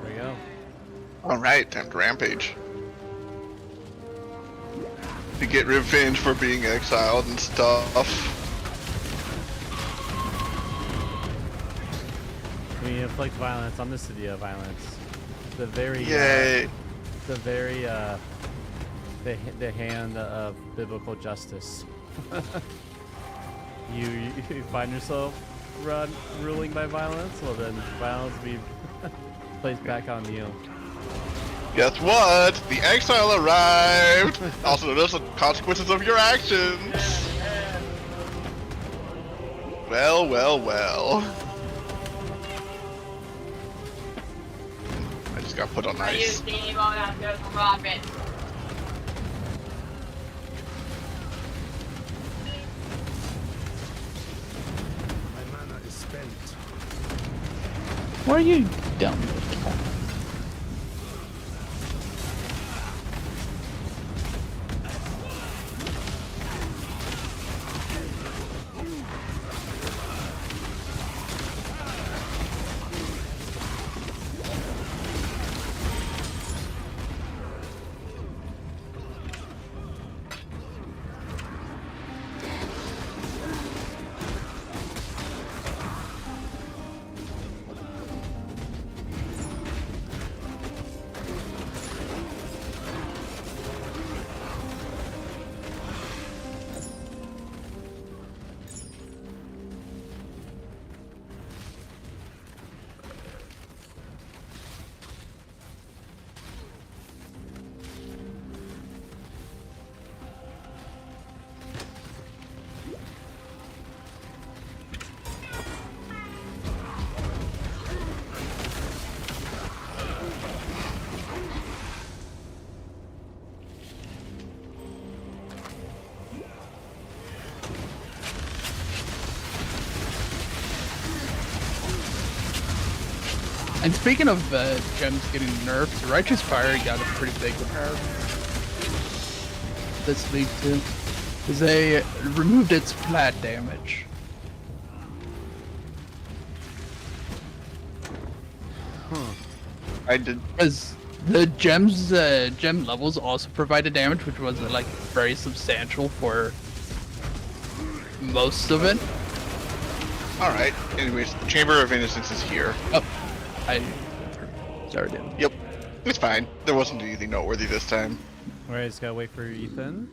There we go. Alright, time to rampage. To get revenge for being exiled and stuff. We inflict violence on the city of violence. The very Yay! the hand of biblical justice. you find yourself ruling by violence, well then violence be placed back on you. Guess what? The exile arrived! Also notice the consequences of your actions! Well, well, well. I just got put on I ice. use the emote after the rocket. My mana is spent. Where are you dumb? And speaking of gems getting nerfed, Righteous Fire got a pretty big nerf this league too. Because they removed its flat damage. I did. Because the gems, gem levels also provided damage, which was like very substantial for most of it. Alright, anyways, the Chamber of Innocence is here. Oh, I started. Yep, it's fine. There wasn't anything noteworthy this time. Alright, just gotta wait for Ethan.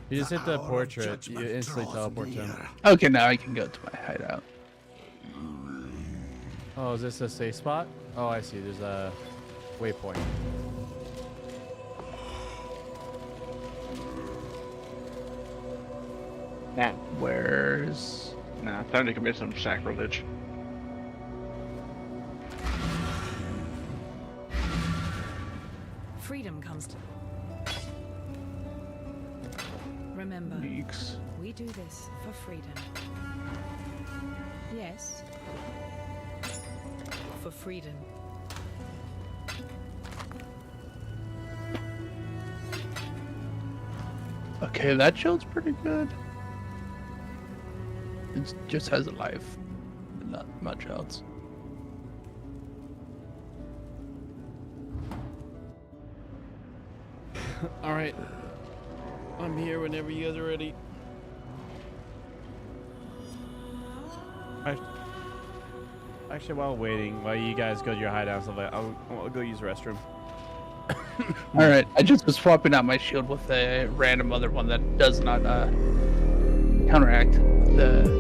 You just hit the portrait, you instantly teleport to him. Okay, now I can go to my hideout. Oh, is this a safe spot? Oh, I see. There's a waypoint. Nah, Where's... nah, time to commit some sacrilege. Freedom comes to. Remember, Weeks? we do this for freedom. Yes. For freedom. Okay, that shield's pretty good. It just has a life, not much else. Alright. I'm here whenever you guys are ready. Actually, while waiting, while you guys go to your hideout and stuff like that, I'll go use the restroom. Alright, I just was swapping out my shield with a random other one that does not counteract the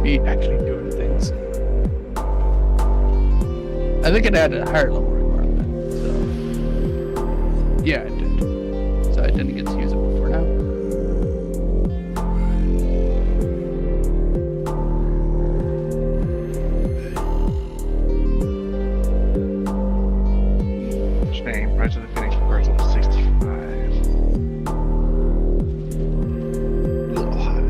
me actually doing things. I think it had a higher level requirement, so yeah, it did. So I didn't get to use it before now. Shame, Rise of the Phoenix requires level 65. A little high.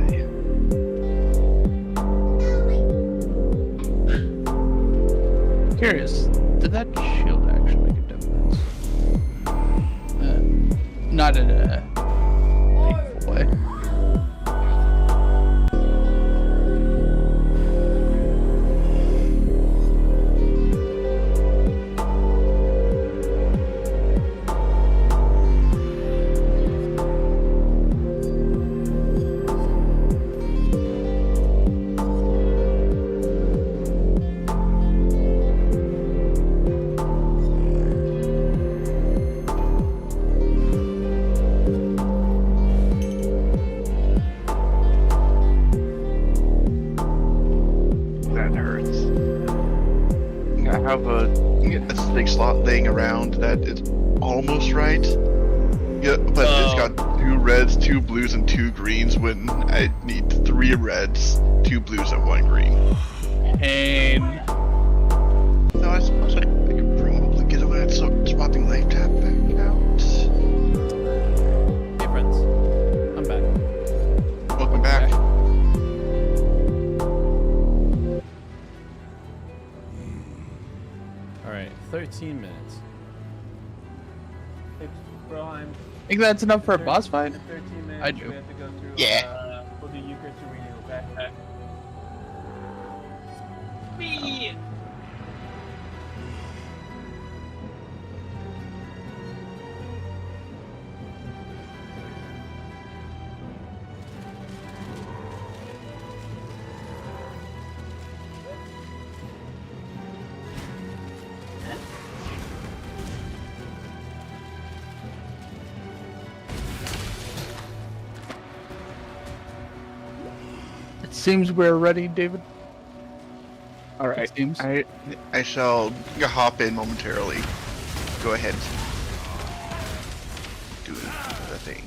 Curious, did that shield actually make a difference? Not in a painful way. That hurts. I have a snake slot laying around that is almost right. Yeah, but it's got 2 reds, 2 blues, and 2 greens when I need 3 reds, 2 blues, and 1 green. Pain. No, I suppose I could probably get away with swapping life tap back out. Hey friends, I'm back. Welcome back. Alright, 13 minutes. It's Broheim. Think that's enough for a boss fight? 13 minutes. I do. We have to go through, Yeah. we'll do Eucharist reading, okay? Me. It seems we're ready, David. All right. It seems. I shall hop in momentarily. Go ahead. Do the thing.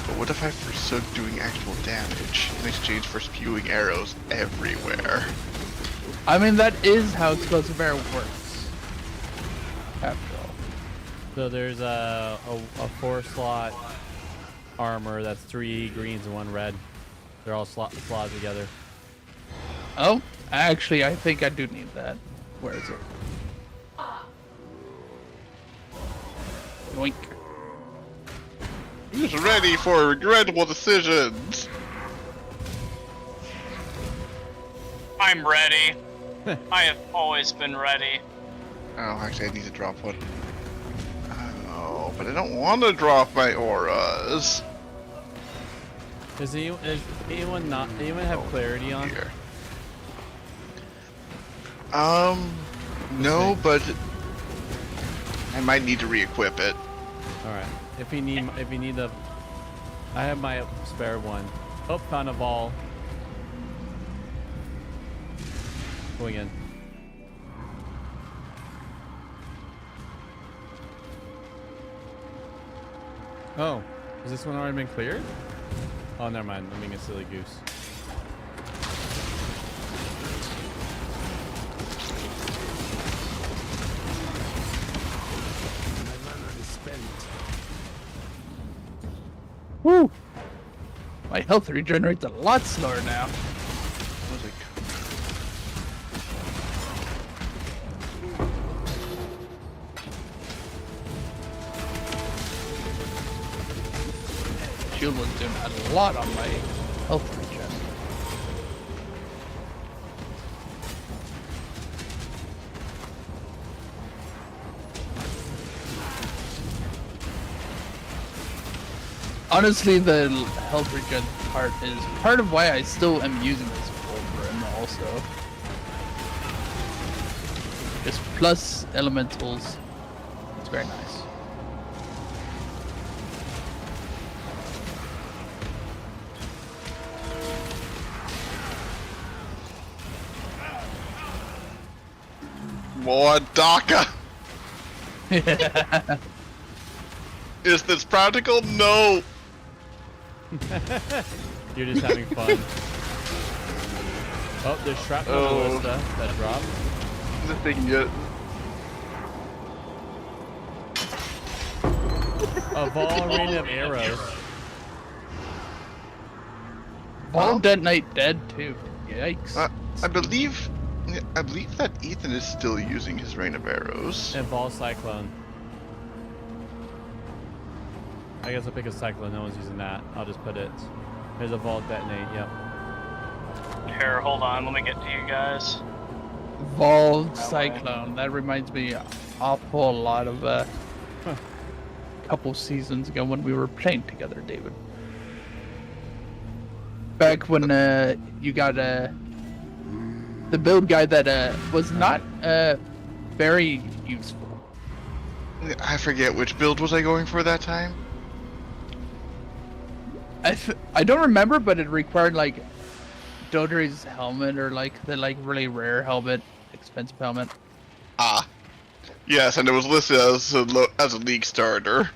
But what if I forsook doing actual damage in exchange for spewing arrows everywhere? I mean, that is how explosive arrow works. After all. So there's a 4-slot armor that's 3 greens and 1 red. They're all slotted together. Oh, actually, I think I do need that. Where is it? Yoink. Who's ready for regrettable decisions? I'm ready. I have always been ready. Oh, actually, I need to drop one. Oh, but I don't want to drop my auras. Does anyone have clarity on? Here. No, but I might need to re-equip it. All right. If you need the, I have my spare one. Oh, found a ball. Going in. Oh, has this one already been cleared? Oh, never mind. I'm being a silly goose. My mana is spent. Woo! My health regenerates a lot slower now. Was it- Shield was doing a lot on my health regen. Honestly, the health regen part is part of why I still am using this Fulgrim also. Just plus elementals. It's very nice. More DACA! Is this practical? No! You're just having fun. Oh, there's shrapnel ballista that dropped. This thing yet. A ball rain of arrows. All Dead Knight dead too. Yikes. I believe that Ethan is still using his rain of arrows. And ball cyclone. I guess I'll pick a cyclone. No one's using that. I'll just put it. There's a vault detonate. Yep. Here, hold on. Let me get to you guys. Evolved Cyclone. That reminds me an awful lot of a couple seasons ago when we were playing together, David. Back when you got the build guide that was not very useful. I forget which build was I going for that time. I don't remember, but it required like Dodri's helmet or like the really rare helmet, expensive helmet. Ah, yes, and it was listed as a league starter.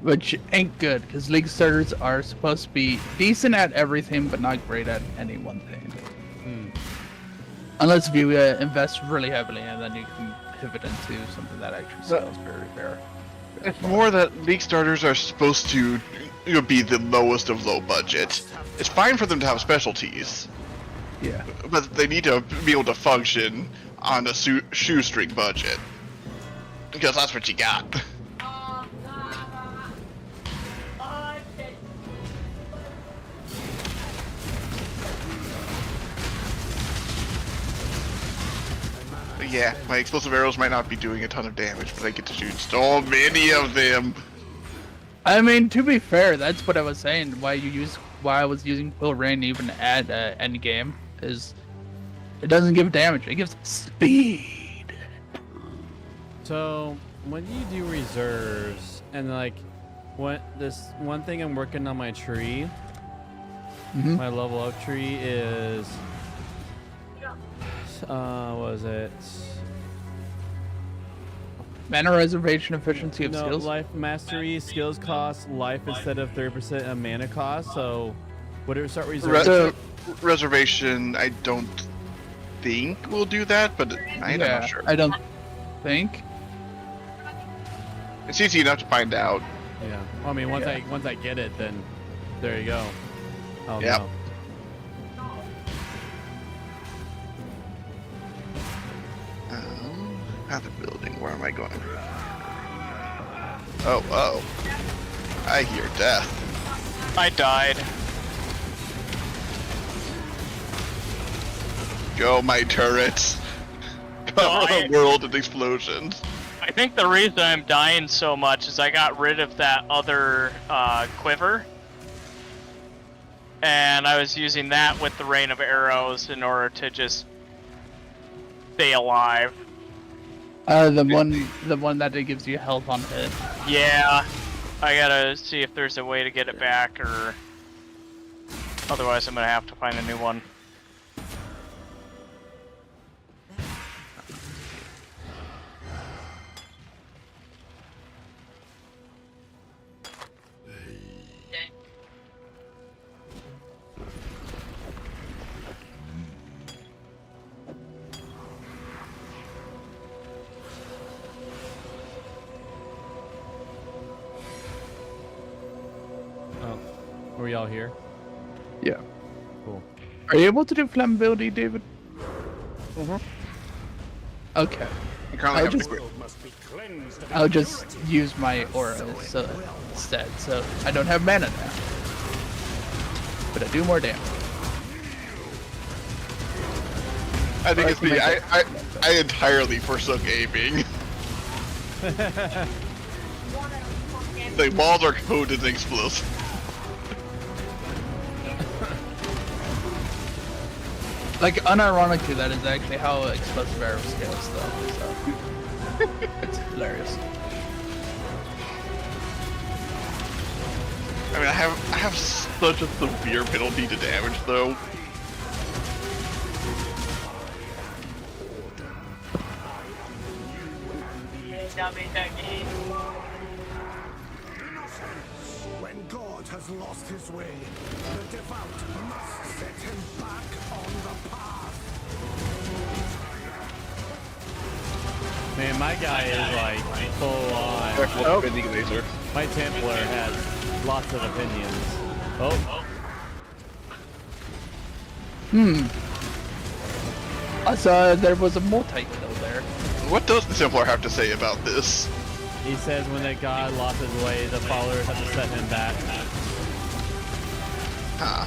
Which ain't good, because league starters are supposed to be decent at everything, but not great at any one thing. Unless you invest really heavily, and then you can pivot into something that actually sells very fair. It's more that league starters are supposed to be the lowest of low budget. It's fine for them to have specialties, Yeah. but they need to be able to function on a shoestring budget. Because that's what you got. Yeah, my explosive arrows might not be doing a ton of damage, but I get to shoot so many of them. I mean, to be fair, that's what I was saying. Why I was using Quill Rain even at end game is it doesn't give damage; it gives speed. So when you do reserves and like, this one thing I'm working on my tree, my level up tree is. What was it? Mana reservation efficiency of No, skills. life mastery skills cost life instead of 30% of mana cost. So Would it start reserving? So- Reservation, I don't think we'll do that, but I'm not sure. I don't think. It's easy enough to find out. Yeah. Well, I mean, once Yeah. I get it, then there you go. I'll Yep. know. At the building, where am I going? Oh. I hear death. I died. Go, my turrets. No, Cover the world in explosions. I think the reason I'm dying so much is I got rid of that other quiver. And I was using that with the rain of arrows in order to just stay alive. The one that it gives you health on hit. Yeah, I gotta see if there's a way to get it back, or otherwise I'm gonna have to find a new one. Oh, were y'all here? Yeah. Cool. Are you able to do flammability, David? Okay. You currently I'll have just- to Must be cleansed of I'll just use my aura instead, so I don't have mana now. But I do more damage. I think I it's can me. make I entirely forsook aiming. The walls are coated in explosives. Like, unironically, that is actually how explosive arrow scales, though, so... It's hilarious. I mean, I have such a severe penalty to damage, though. When God has lost his way, the devout must set him back on the path. Man, my guy is like full on. Oh. Bending laser. My Templar has lots of opinions. Oh, I saw there was a multi-kill there. What does the Templar have to say about this? he says when that god lost his way, the followers have to set him back. Huh.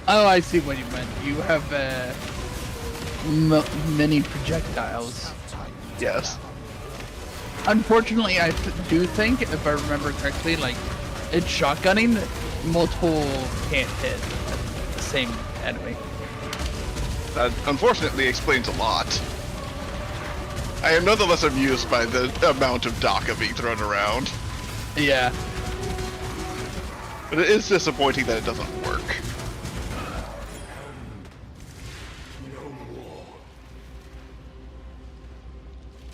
Oh, I see what you meant. You have, many projectiles. Yes. Unfortunately, I do think, if I remember correctly, like, it's shotgunning, multiple can't hit the same enemy. That unfortunately explains a lot. I am nonetheless amused by the amount of DACA being thrown around. Yeah. But it is disappointing that it doesn't work.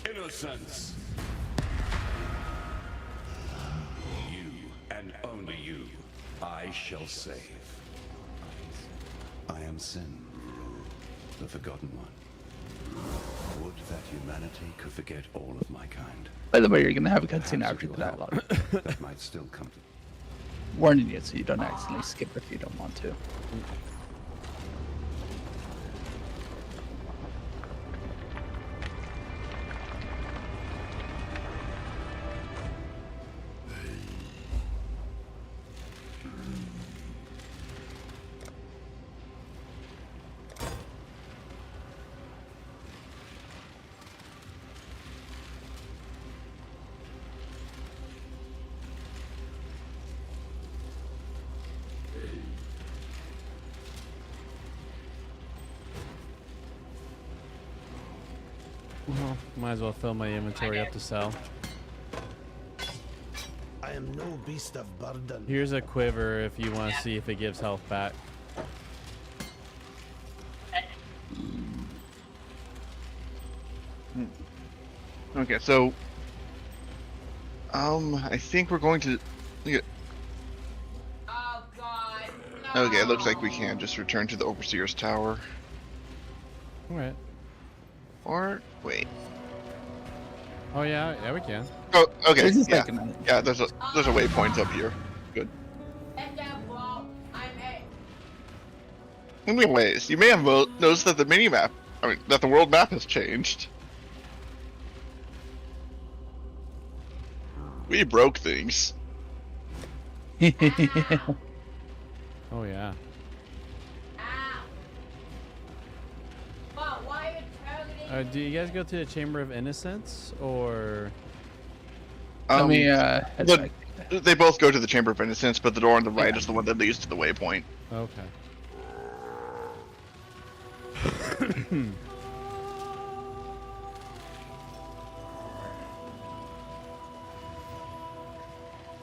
Innocence. You, and only you, I shall save. I am Sin, the Forgotten One. Would that humanity could forget all of my kind. By the way, you're gonna have a cutscene Perhaps after it the will help. dialogue. That might still come to. Warning you so you don't accidentally skip if you don't want to. Well, might as well fill my inventory up to sell. I am no beast of burden. Here's a quiver if you want to see if it gives health back. Okay, so I think we're going to. Oh God. Okay, it looks like we can just return to the Overseer's Tower. All right. Or wait. Oh yeah, yeah we can. Oh, okay. This is Yeah, like a minute. yeah. There's a waypoint up here. Good. Let that wall. I'm it. Anyways, you may have noticed that the mini-map, that the world map has changed. We broke things. Oh yeah. Ow. Mom, why are you targeting? Do you guys go to the Chamber of Innocence or? Let me head but- back. They both go to the Chamber of Innocence, but the door on the right is the one that leads to the waypoint. Okay.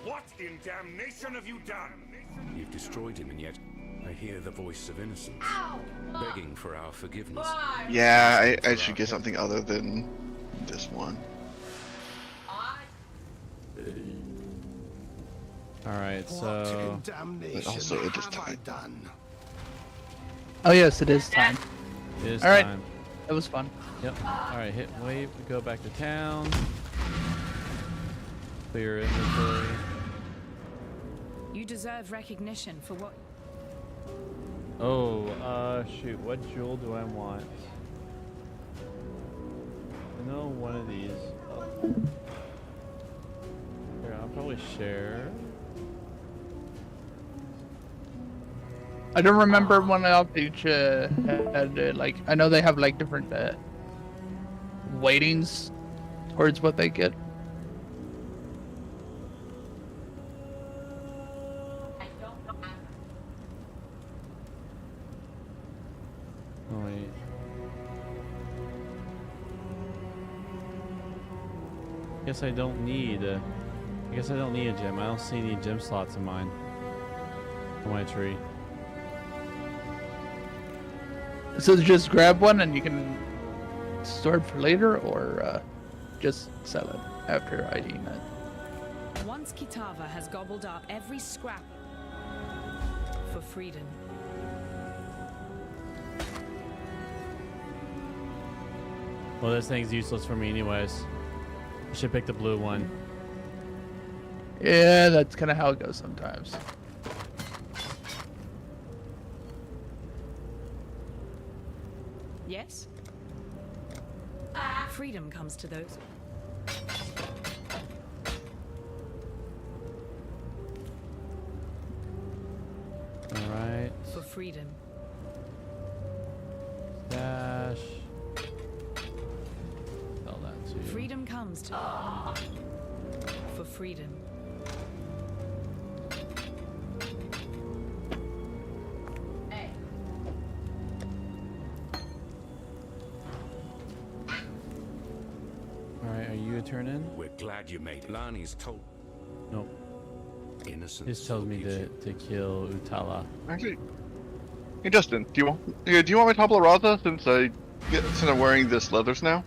What in damnation have you done? You've destroyed him, and yet I hear the voice of innocence, Ow. Mom. begging for our forgiveness. Why? Yeah, I should get something other than this one. All right, What so in damnation also it is have I time. done? Oh yes, it is time. it is All right. time. That was fun. Yep. All right, hit wave to go back to town. Clear inventory. You deserve recognition for what. Oh, shoot. What jewel do I want? I know one of these. Here, I'll probably share. I don't remember when each had like. I know they have like different weightings towards what they get. I don't know. Oh wait. Guess I don't need. I guess I don't need a gem. I don't see any gem slots in mine. On my tree. So just grab one and you can store it for later, or just sell it after IDing it. Once Kitava has gobbled up every scrap for freedom. Well, this thing's useless for me anyways. I should pick the blue one. Yeah, that's kind of how it goes sometimes. Yes? Freedom comes to those. Alright. For freedom. Dash. Sell that too. Freedom comes to. For freedom. Hey. Alright, are you a turn in? We're glad you made it. Lani's told Nope. innocence. This tells me will to kill Utala. Actually, hey Justin, do you want me to tabula rasa since I'm wearing this leathers now?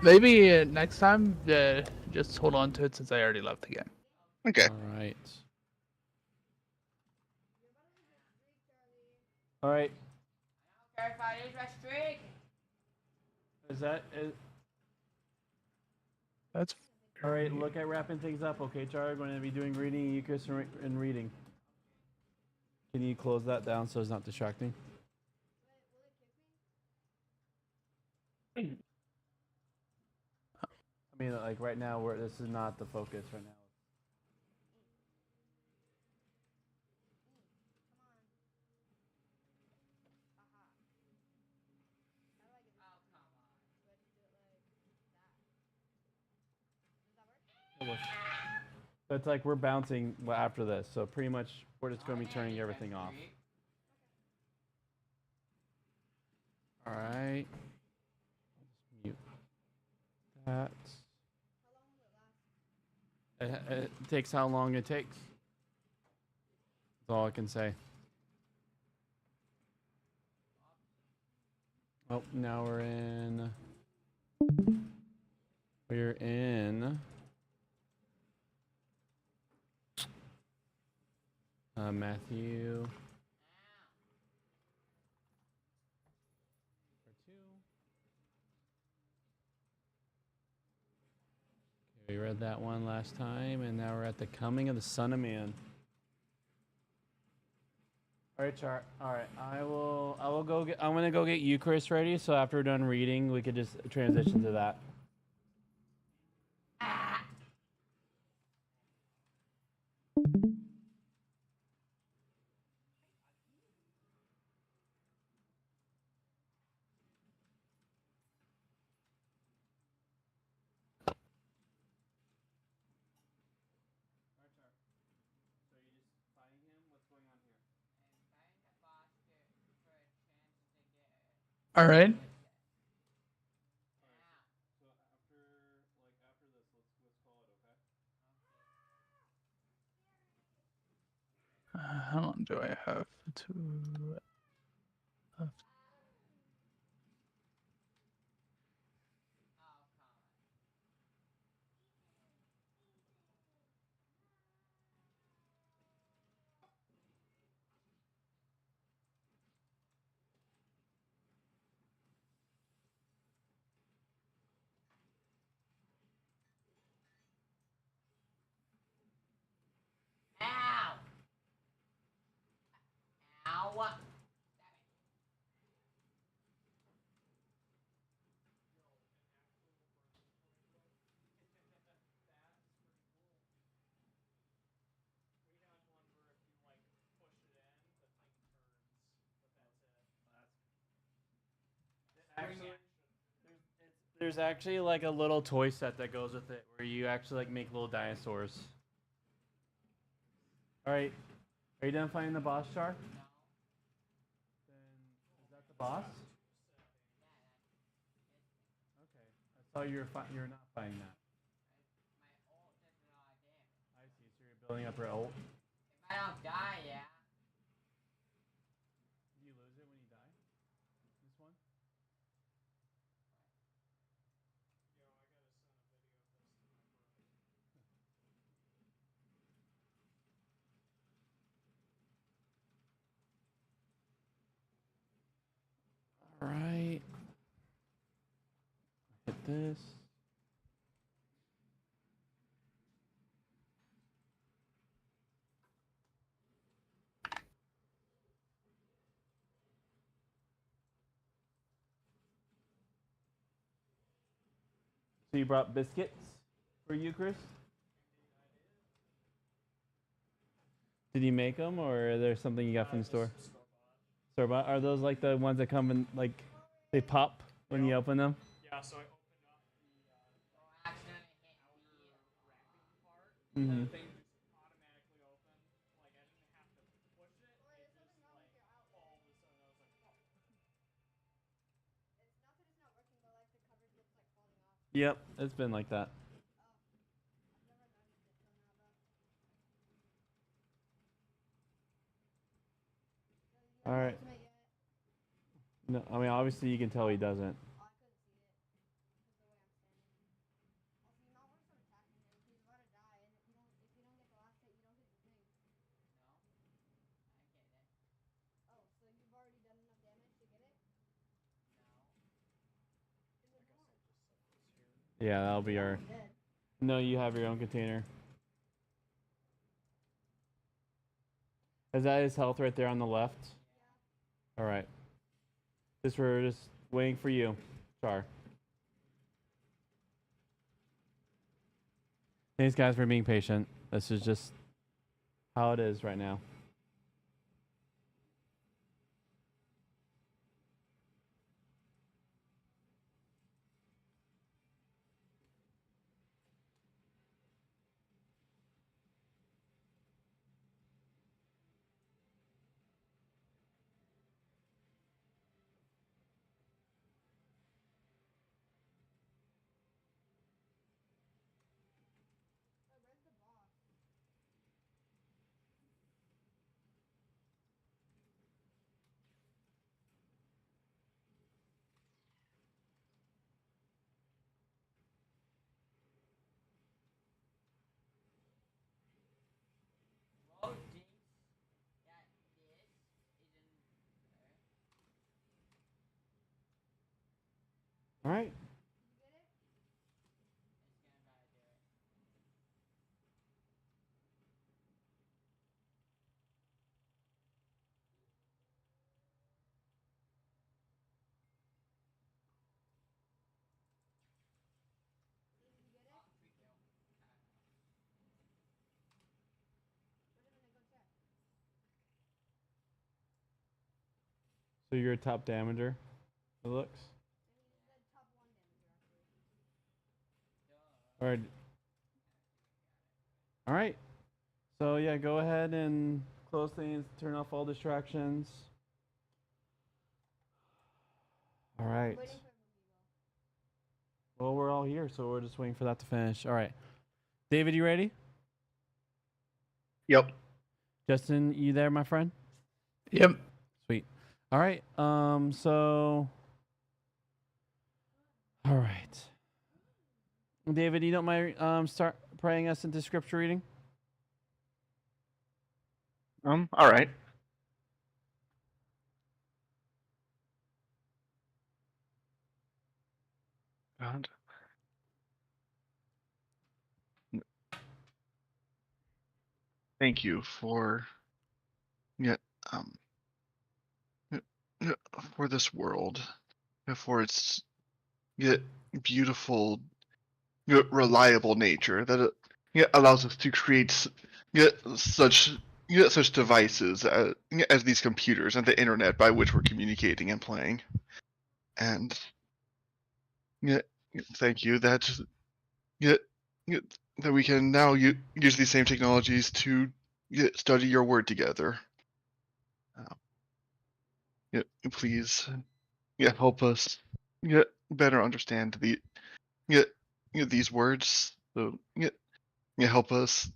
Maybe next time, just hold on to it since I already left the game. Okay. Alright. Alright. Verify is restrict. Is that it? That's Alright, look at wrapping things up, okay, Char? We're going to be doing reading, Eucharist, and reading. Can you close that down so it's not distracting? I mean, like right now, this is not the focus right now. But it's like we're bouncing after this, so pretty much we're just going to be turning everything off. All right. chat. It takes how long it takes. That's all I can say. Oh, now we're in. We're in. Matthew. Okay, we read that one last time, and now we're at the coming of the Son of Man. All right, Char. All right, I will go get. I'm gonna go get Eucharist ready. So after we're done reading, we could just transition to that. All right. How long do I have to? Ow! Ow! There's actually like a little toy set that goes with it, where you actually like make little dinosaurs. All right, are you done fighting the boss, Char? Then is that the boss? Okay, I thought you were not fighting that. I see. So you're building up your ult. If I don't die, yeah. Do you lose it when you die? This one? All right. Hit this. So you brought biscuits for Eucharist? Did you make them, or is there something you got from the store? Store bought? Are those like the ones that come in, like, they pop when you open them? Yeah, so I opened up the Mm-hmm. and the thing just automatically opened. Like I didn't have to push it. It just like all of a sudden I was like, oh. It's not that it's not working, but like the coverage looks like falling off. Yep, it's been like that. I've never noticed it till now though. So you All right. ultimate yet? No, I mean obviously you can tell he doesn't. Oh, I couldn't see it. Because the way I'm standing. Also, you might want to start attacking him. He's about to die, and if you don't get the last hit, you don't get the thing. No. I get it. Oh, so you've already done enough damage to get it? No. Is it more? Yeah, that'll be our. Dead. No, you have your own container. Is that his health right there on the left? All right. We're just waiting for you, Char. Thanks, guys, for being patient. This is just how it is right now. So you're a top damager. It looks. All right. All right. So yeah, go ahead and close things. Turn off all distractions. All right. Well, we're all here, so we're just waiting for that to finish. All right. David, you ready? Yep. Justin, you there, my friend? Yep. Sweet. All right. So. All right. David, you don't mind start praying us into scripture reading? All right. God. Thank you for um for this world, for its beautiful, reliable nature that it allows us to create such such devices as these computers and the internet by which we're communicating and playing. And yeah, thank you that yeah, that we can now use these same technologies to study your word together. Please, help us better understand yeah, these words. So help us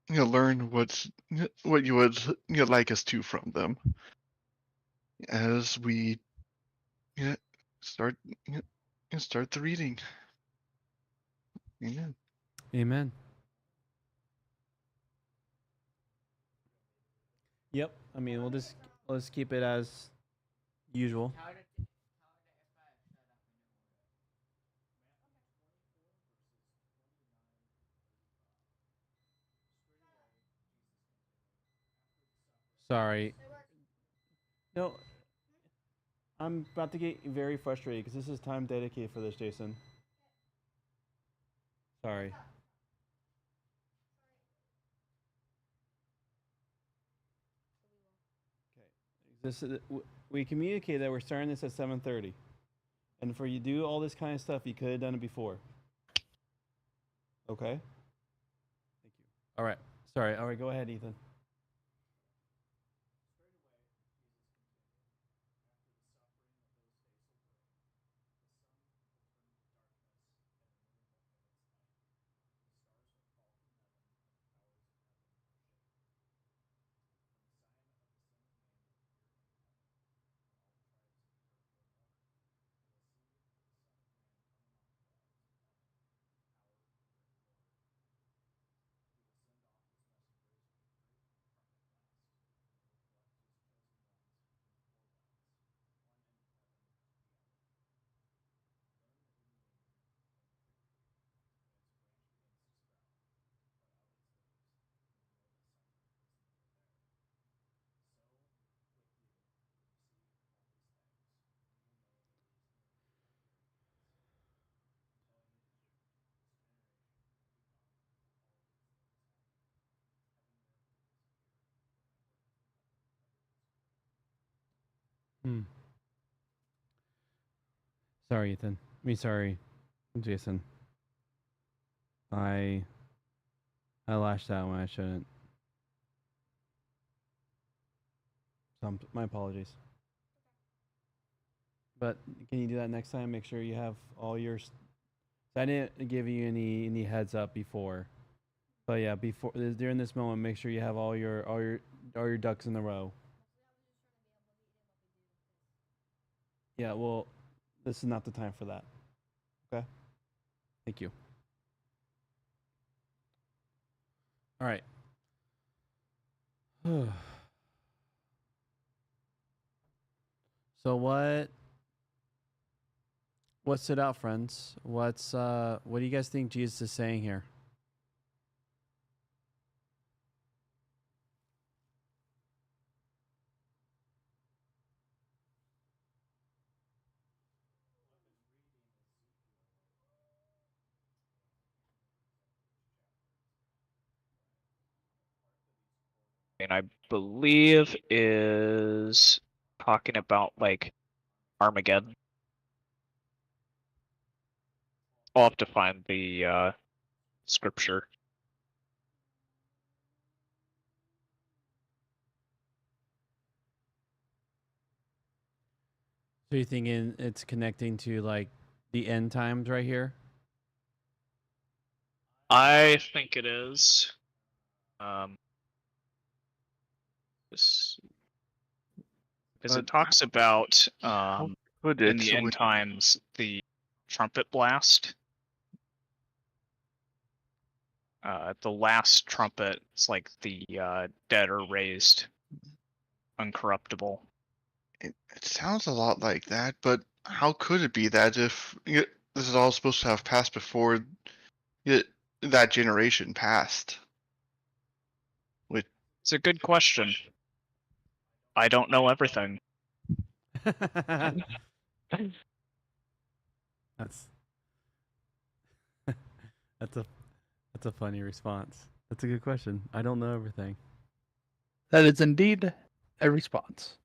learn what you would like us to from them as we start start the reading. Amen. Amen. Yep. I mean, we'll just keep it as usual. Sorry. No, I'm about to get very frustrated because this is time dedicated for this, Jason. Sorry. This is, we communicate that we're starting this at 7:30, and for you to do all this kind of stuff, you could have done it before. Okay. Thank you. All right. Sorry. All right. Go ahead, Ethan. Hmm. Sorry, Ethan. I mean, sorry, Jason. I lashed out when I shouldn't. So my apologies. But can you do that next time? Make sure you have all your. I didn't give you any heads up before, but yeah, before during this moment, make sure you have all your ducks in a row. Yeah, well, this is not the time for that. Okay. Thank you. All right. So what stood out, friends? What do you guys think Jesus is saying here? And I believe is talking about like Armageddon. I'll have to find the scripture. So you thinking it's connecting to like the end times right here? I think it is. This, because it talks about Would in it? the end times the trumpet blast. The last trumpet, it's like the dead are raised uncorruptible. It sounds a lot like that, but how could it be that if this is all supposed to have passed before that generation passed? It's a good question. I don't know everything. That's that's a funny response. That's a good question. I don't know everything. That is indeed a response.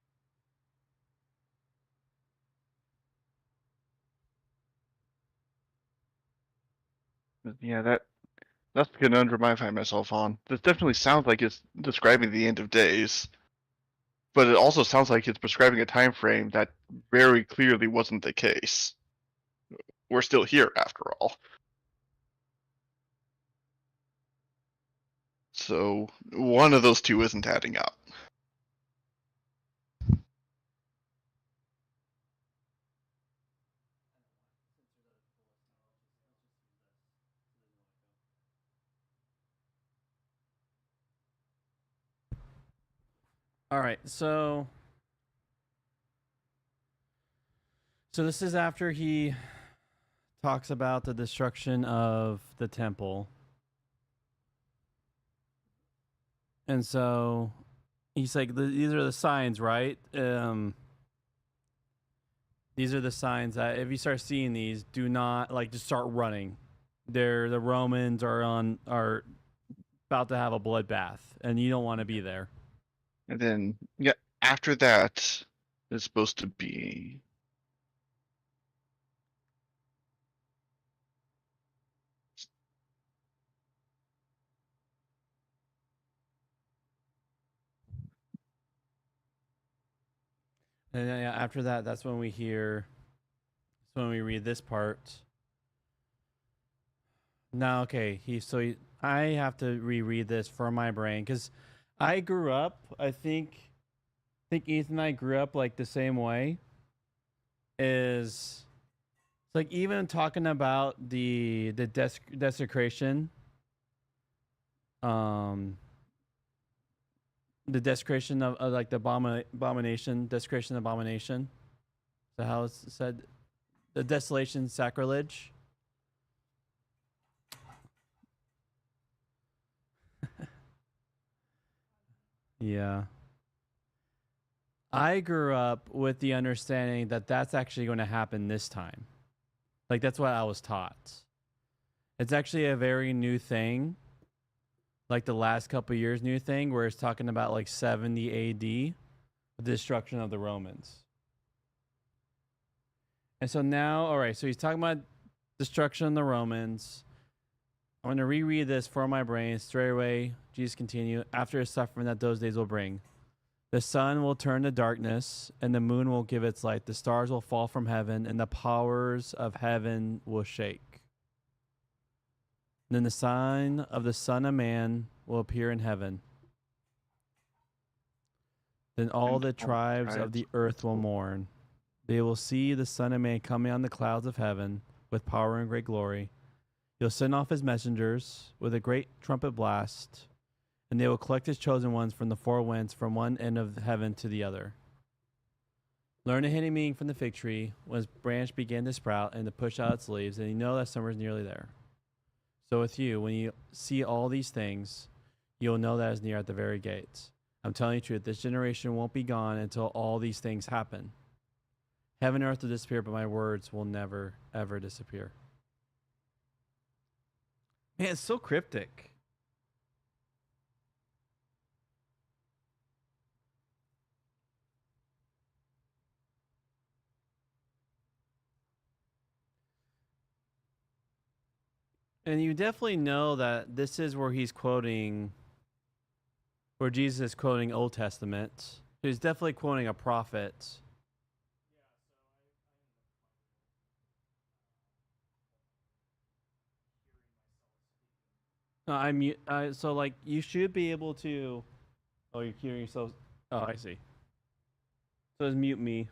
Yeah, that's the conundrum I find myself on. This definitely sounds like it's describing the end of days, but it also sounds like it's prescribing a time frame that very clearly wasn't the case. We're still here after all. So one of those two isn't adding up. All right, so this is after he talks about the destruction of the temple. And so he's like, these are the signs, right? These are the signs that if you start seeing these, do not just start running. The Romans are about to have a bloodbath, and you don't want to be there. And then after that, it's supposed to be And then, after that, that's when we read this part. Now, okay, I have to reread this for my brain because I grew up. I think Ethan and I grew up like the same way. It's like even talking about the desecration, the desecration of like the abomination, desecration, abomination. So how it's said, the desolation, sacrilege. Yeah. I grew up with the understanding that that's actually going to happen this time. Like that's what I was taught. It's actually a very new thing. Like the last couple years new thing where it's talking about like 70 AD, the destruction of the Romans. And so now, all right, so he's talking about destruction of the Romans. I'm going to reread this for my brain. Straight away, Jesus continued, after his suffering that those days will bring. The sun will turn to darkness, and the moon will give its light. The stars will fall from heaven, and the powers of heaven will shake. Then the sign of the Son of Man will appear in heaven. Then all the tribes of the earth will mourn. They will see the Son of Man coming on the clouds of heaven with power and great glory. He'll send off his messengers with a great trumpet blast, and they will collect his chosen ones from the four winds, from one end of heaven to the other. Learn a hidden meaning from the fig tree when its branch began to sprout and to push out its leaves, and you know that summer is nearly there. So with you, when you see all these things, you'll know that it's near at the very gates. I'm telling you the truth, this generation won't be gone until all these things happen. Heaven and earth will disappear, but my words will never, ever disappear. Man, it's so cryptic. And you definitely know that this is where he's quoting, where Jesus is quoting Old Testament. He's definitely quoting a prophet. So like you should be able to. Oh, you're hearing yourself. Oh, I see. So just mute me.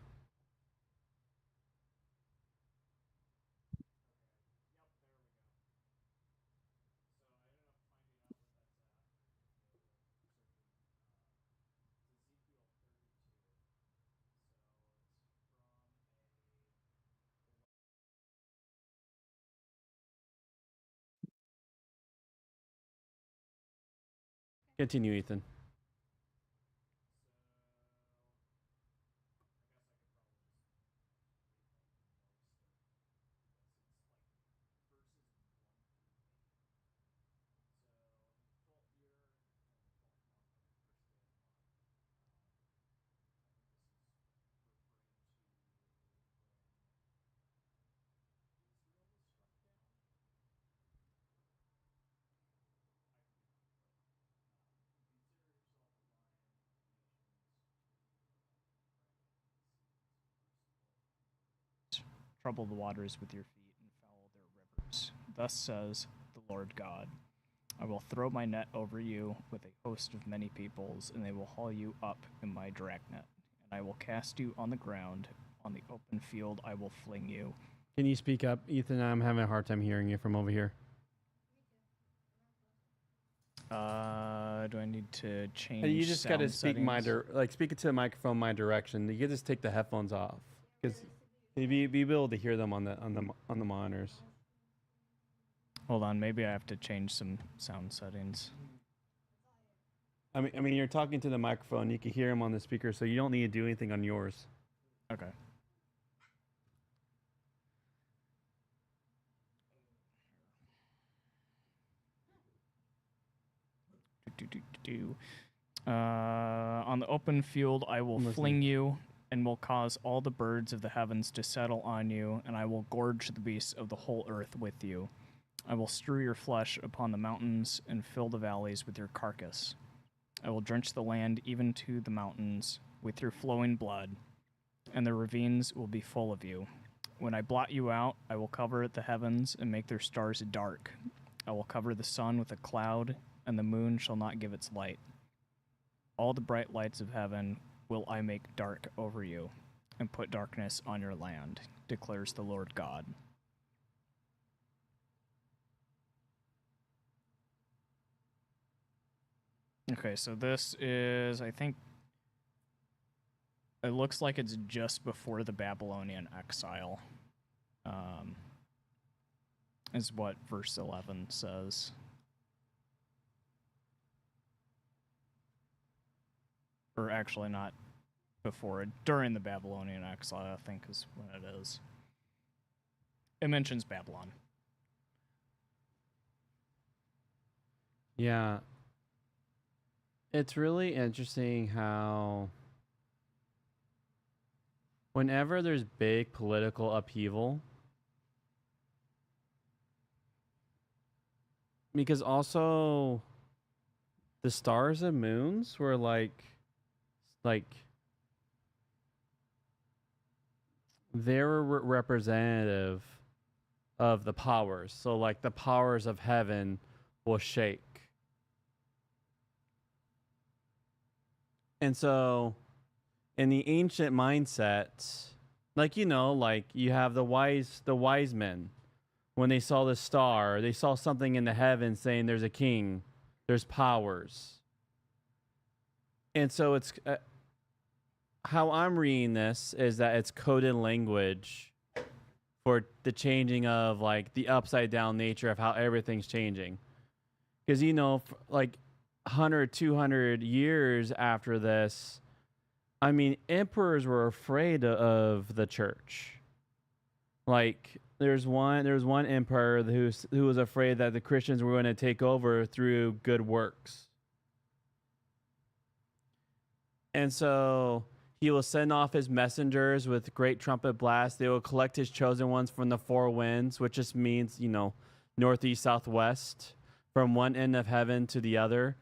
Continue, Ethan. Trouble the waters with your feet and follow their rivers. Thus says the Lord God. I will throw my net over you with a host of many peoples, and they will haul you up in my dragnet. And I will cast you on the ground. On the open field I will fling you. Can you speak up, Ethan? I'm having a hard time hearing you from over here. Do I need to change? Hey, you just got to speak settings? speak it to the microphone my direction. You can just take the headphones off because be able to hear them on the monitors. Hold on, maybe I have to change some sound settings. I mean, you're talking to the microphone. You can hear them on the speaker, so you don't need to do anything on yours. Okay. On the open field I will fling you, and will cause all the birds of the heavens to settle on you, and I will gorge the beasts of the whole earth with you. I will strew your flesh upon the mountains, and fill the valleys with your carcass. I will drench the land even to the mountains with your flowing blood, and the ravines will be full of you. When I blot you out, I will cover the heavens and make their stars dark. I will cover the sun with a cloud, and the moon shall not give its light. All the bright lights of heaven will I make dark over you, and put darkness on your land, declares the Lord God. Okay, so this is, I think, it looks like it's just before the Babylonian exile, is what verse 11 says. Or actually not before it, during the Babylonian exile, I think is when it is. It mentions Babylon. Yeah. It's really interesting how whenever there's big political upheaval, because also the stars and moons were like they're representative of the powers. So like the powers of heaven will shake. And so in the ancient mindset, like, you know, like you have the wise men, when they saw the star, they saw something in the heavens saying there's a king, there's powers. And so it's how I'm reading this is that it's coded language for the changing of like the upside down nature of how everything's changing. Because, you know, like 100, 200 years after this, I mean, emperors were afraid of the church. Like there's one emperor who was afraid that the Christians were going to take over through good works. And so he will send off his messengers with great trumpet blasts. They will collect his chosen ones from the four winds, which just means, you know, northeast, southwest, from one end of heaven to the other.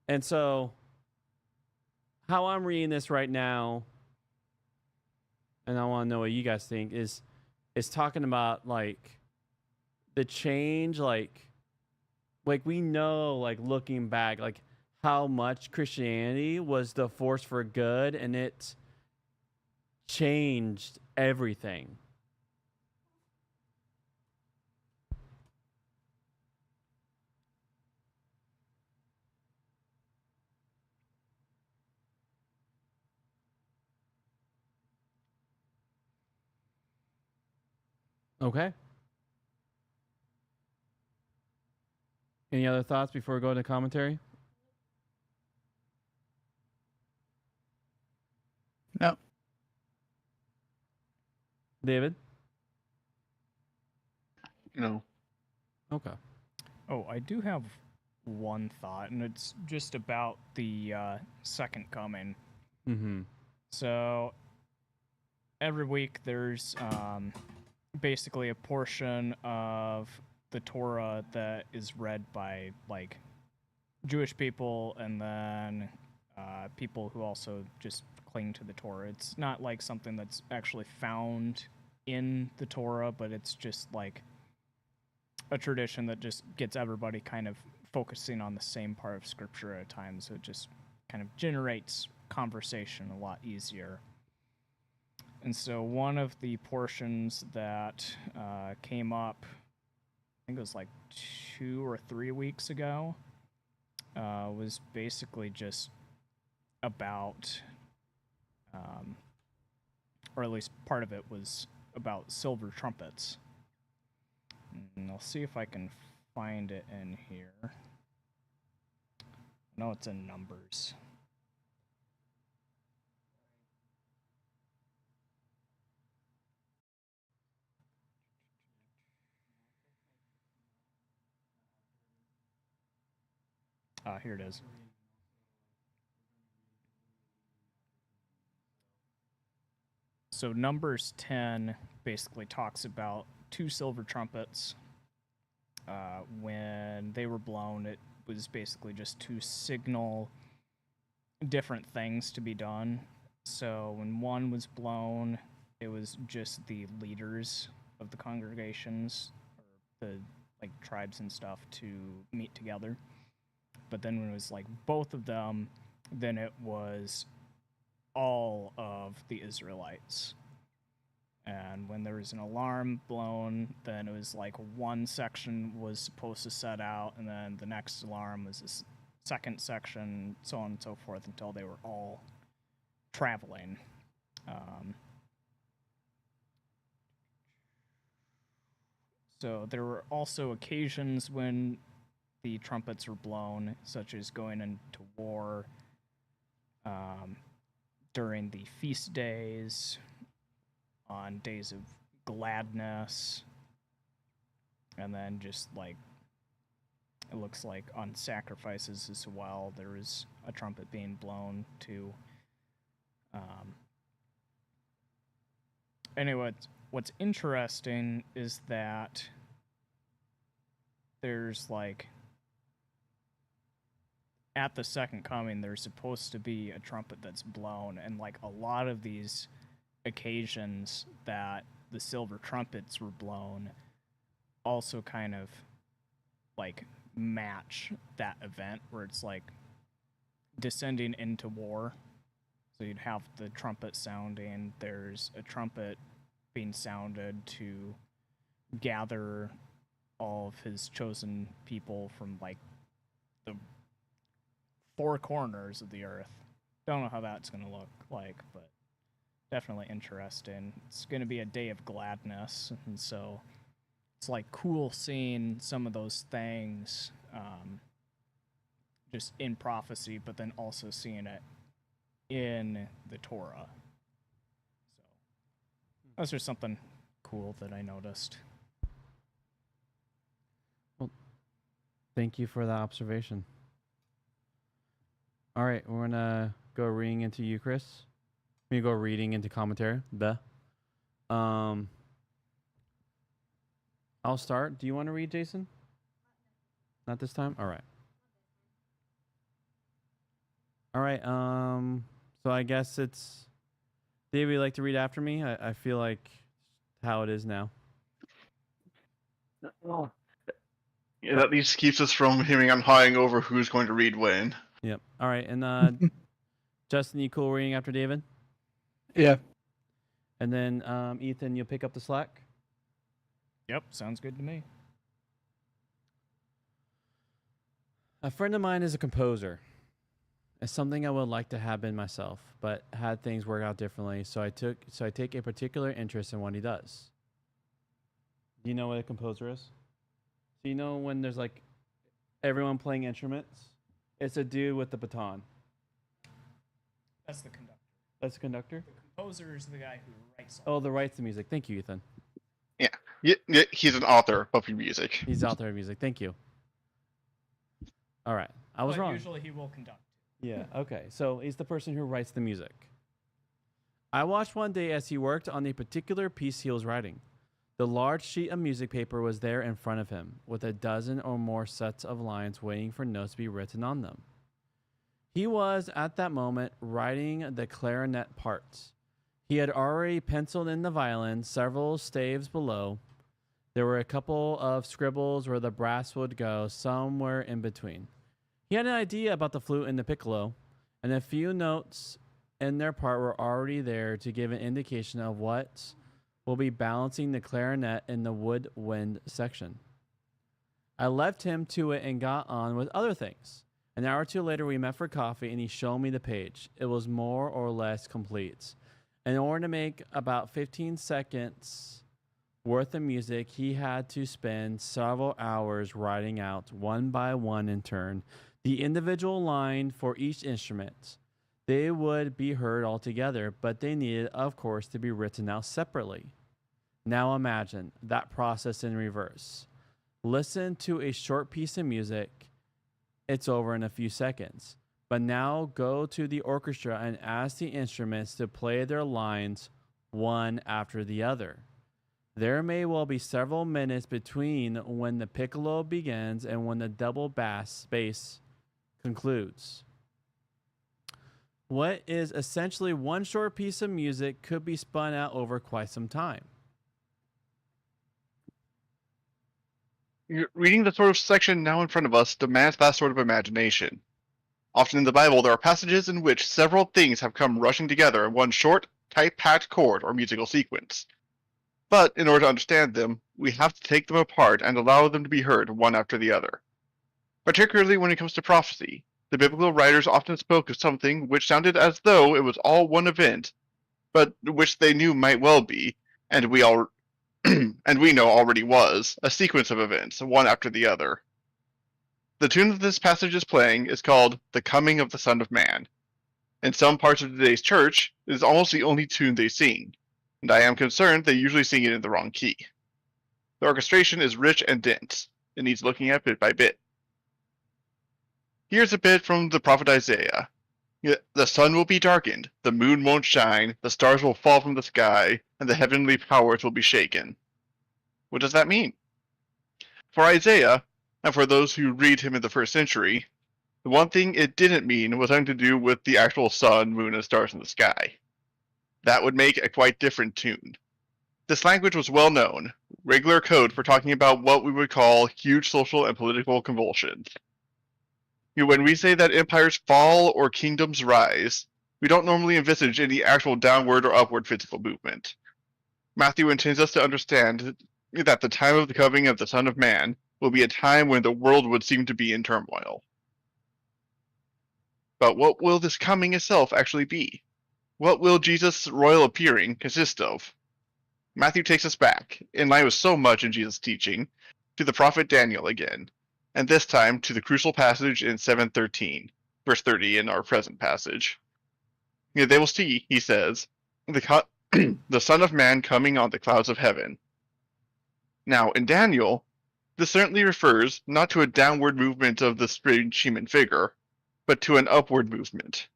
And so, how I'm reading this right now, and I want to know what you guys think, is talking about like the change, like we know, like looking back, like how much Christianity was the force for good, and it changed everything. Okay. Any other thoughts before we go into commentary? No. David? No. Okay. Oh, I do have one thought, and it's just about the second coming. Mm-hmm. So every week there's basically a portion of the Torah that is read by like Jewish people and then people who also just cling to the Torah. It's not like something that's actually found in the Torah, but it's just like a tradition that just gets everybody kind of focusing on the same part of scripture at a time, so it just kind of generates conversation a lot easier. And so one of the portions that came up, I think it was like 2 or 3 weeks ago, was basically just about, or at least part of it was about silver trumpets. And I'll see if I can find it in here. I know it's in Numbers. Here it is. So Numbers 10 basically talks about 2 silver trumpets. When they were blown, it was basically just to signal different things to be done. So when one was blown, it was just the leaders of the congregations, or the like tribes and stuff, to meet together. But then when it was like both of them, then it was all of the Israelites. And when there was an alarm blown, then it was like one section was supposed to set out, and then the next alarm was this second section, so on and so forth, until they were all traveling. So there were also occasions when the trumpets were blown, such as going into war, during the feast days, on days of gladness, and then just like, it looks like on sacrifices as well, there was a trumpet being blown too. Anyway, what's interesting is that there's like, at the second coming, there's supposed to be a trumpet that's blown, and like a lot of these occasions that the silver trumpets were blown also kind of like match that event where it's like descending into war. So you'd have the trumpet sounding, there's a trumpet being sounded to gather all of his chosen people from like the 4 corners of the earth. Don't know how that's going to look like, but definitely interesting. It's going to be a day of gladness, and so it's like cool seeing some of those things just in prophecy, but then also seeing it in the Torah. So that's just something cool that I noticed. Well, thank you for that observation. All right, we're gonna go reading into Eucharist. We're gonna go reading into commentary. I'll start. Do you want to read, Jason? Not this time? All right. All right. So I guess it's... Dave, would you like to read after me? I feel like how it is now. Yeah, that at least keeps us from hearing I'm hawing over who's going to read when. Yep. All right. And Justin, you cool reading after David? Yeah. And then Ethan, you'll pick up the slack? Yep, sounds good to me. A friend of mine is a composer. It's something I would like to have been myself, but had things work out differently, so I take a particular interest in what he does. Do you know what a composer is? So you know when there's like everyone playing instruments? It's a dude with the baton. That's the conductor. That's the conductor? The composer is the guy who writes. Oh, the writes the music. Thank you, Ethan. Yeah, he's an author of music. He's the author of music. Thank you. All right. I was wrong. Usually he will conduct. Yeah, okay. So he's the person who writes the music. I watched one day as he worked on a particular piece he was writing. The large sheet of music paper was there in front of him, with a dozen or more sets of lines waiting for notes to be written on them. He was, at that moment, writing the clarinet parts. He had already penciled in the violin, several staves below. There were a couple of scribbles where the brass would go, somewhere in between. He had an idea about the flute and the piccolo, and a few notes in their part were already there to give an indication of what will be balancing the clarinet in the woodwind section. I left him to it and got on with other things. An hour or two later, we met for coffee, and he showed me the page. It was more or less complete. In order to make about 15 seconds worth of music, he had to spend several hours writing out, one by one in turn, the individual line for each instrument. They would be heard all together, but they needed, of course, to be written out separately. Now imagine that process in reverse. Listen to a short piece of music. It's over in a few seconds. But now go to the orchestra and ask the instruments to play their lines one after the other. There may well be several minutes between when the piccolo begins and when the double bass concludes. What is essentially one short piece of music could be spun out over quite some time. Reading the sort of section now in front of us demands that sort of imagination. Often in the Bible, there are passages in which several things have come rushing together in one short, tight-packed chord or musical sequence. But in order to understand them, we have to take them apart and allow them to be heard one after the other. Particularly when it comes to prophecy, the biblical writers often spoke of something which sounded as though it was all one event, but which they knew might well be, and we know already was, a sequence of events, one after the other. The tune that this passage is playing is called The Coming of the Son of Man. In some parts of today's church, it is almost the only tune they sing, and I am concerned they usually sing it in the wrong key. The orchestration is rich and dense. It needs looking at bit by bit. Here's a bit from the prophet Isaiah. The sun will be darkened, the moon won't shine, the stars will fall from the sky, and the heavenly powers will be shaken. What does that mean? For Isaiah, and for those who read him in the first century, the one thing it didn't mean was something to do with the actual sun, moon, and stars in the sky. That would make a quite different tune. This language was well known, regular code for talking about what we would call huge social and political convulsions. When we say that empires fall or kingdoms rise, we don't normally envisage any actual downward or upward physical movement. Matthew intends us to understand that the time of the coming of the Son of Man will be a time when the world would seem to be in turmoil. But what will this coming itself actually be? What will Jesus' royal appearing consist of? Matthew takes us back, in line with so much in Jesus' teaching, to the prophet Daniel again, and this time to the crucial passage in 7:13, verse 30 in our present passage. They will see, he says, the Son of Man coming on the clouds of heaven. Now, in Daniel, this certainly refers not to a downward movement of the strange human figure, but to an upward movement.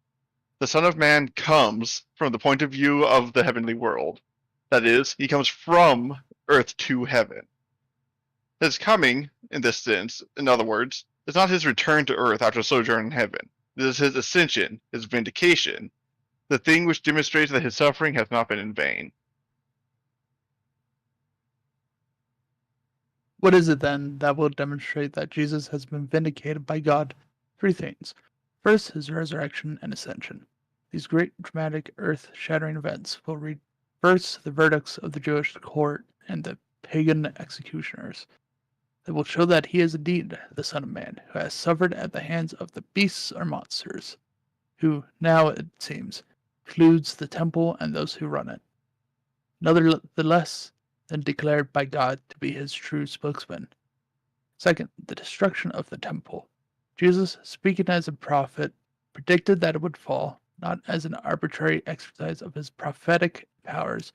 The Son of Man comes from the point of view of the heavenly world. That is, he comes from earth to heaven. His coming, in this sense. In other words, it's not his return to earth after sojourn in heaven. It is his ascension, his vindication, the thing which demonstrates that his suffering has not been in vain. What is it then that will demonstrate that Jesus has been vindicated by God? 3 things. First, his resurrection and ascension. These great, dramatic, earth-shattering events will reverse the verdicts of the Jewish court and the pagan executioners. They will show that he is indeed the Son of Man, who has suffered at the hands of the beasts or monsters, who now, it seems, includes the temple and those who run it. Nevertheless, than declared by God to be his true spokesman. Second, the destruction of the temple. Jesus, speaking as a prophet, predicted that it would fall, not as an arbitrary exercise of his prophetic powers,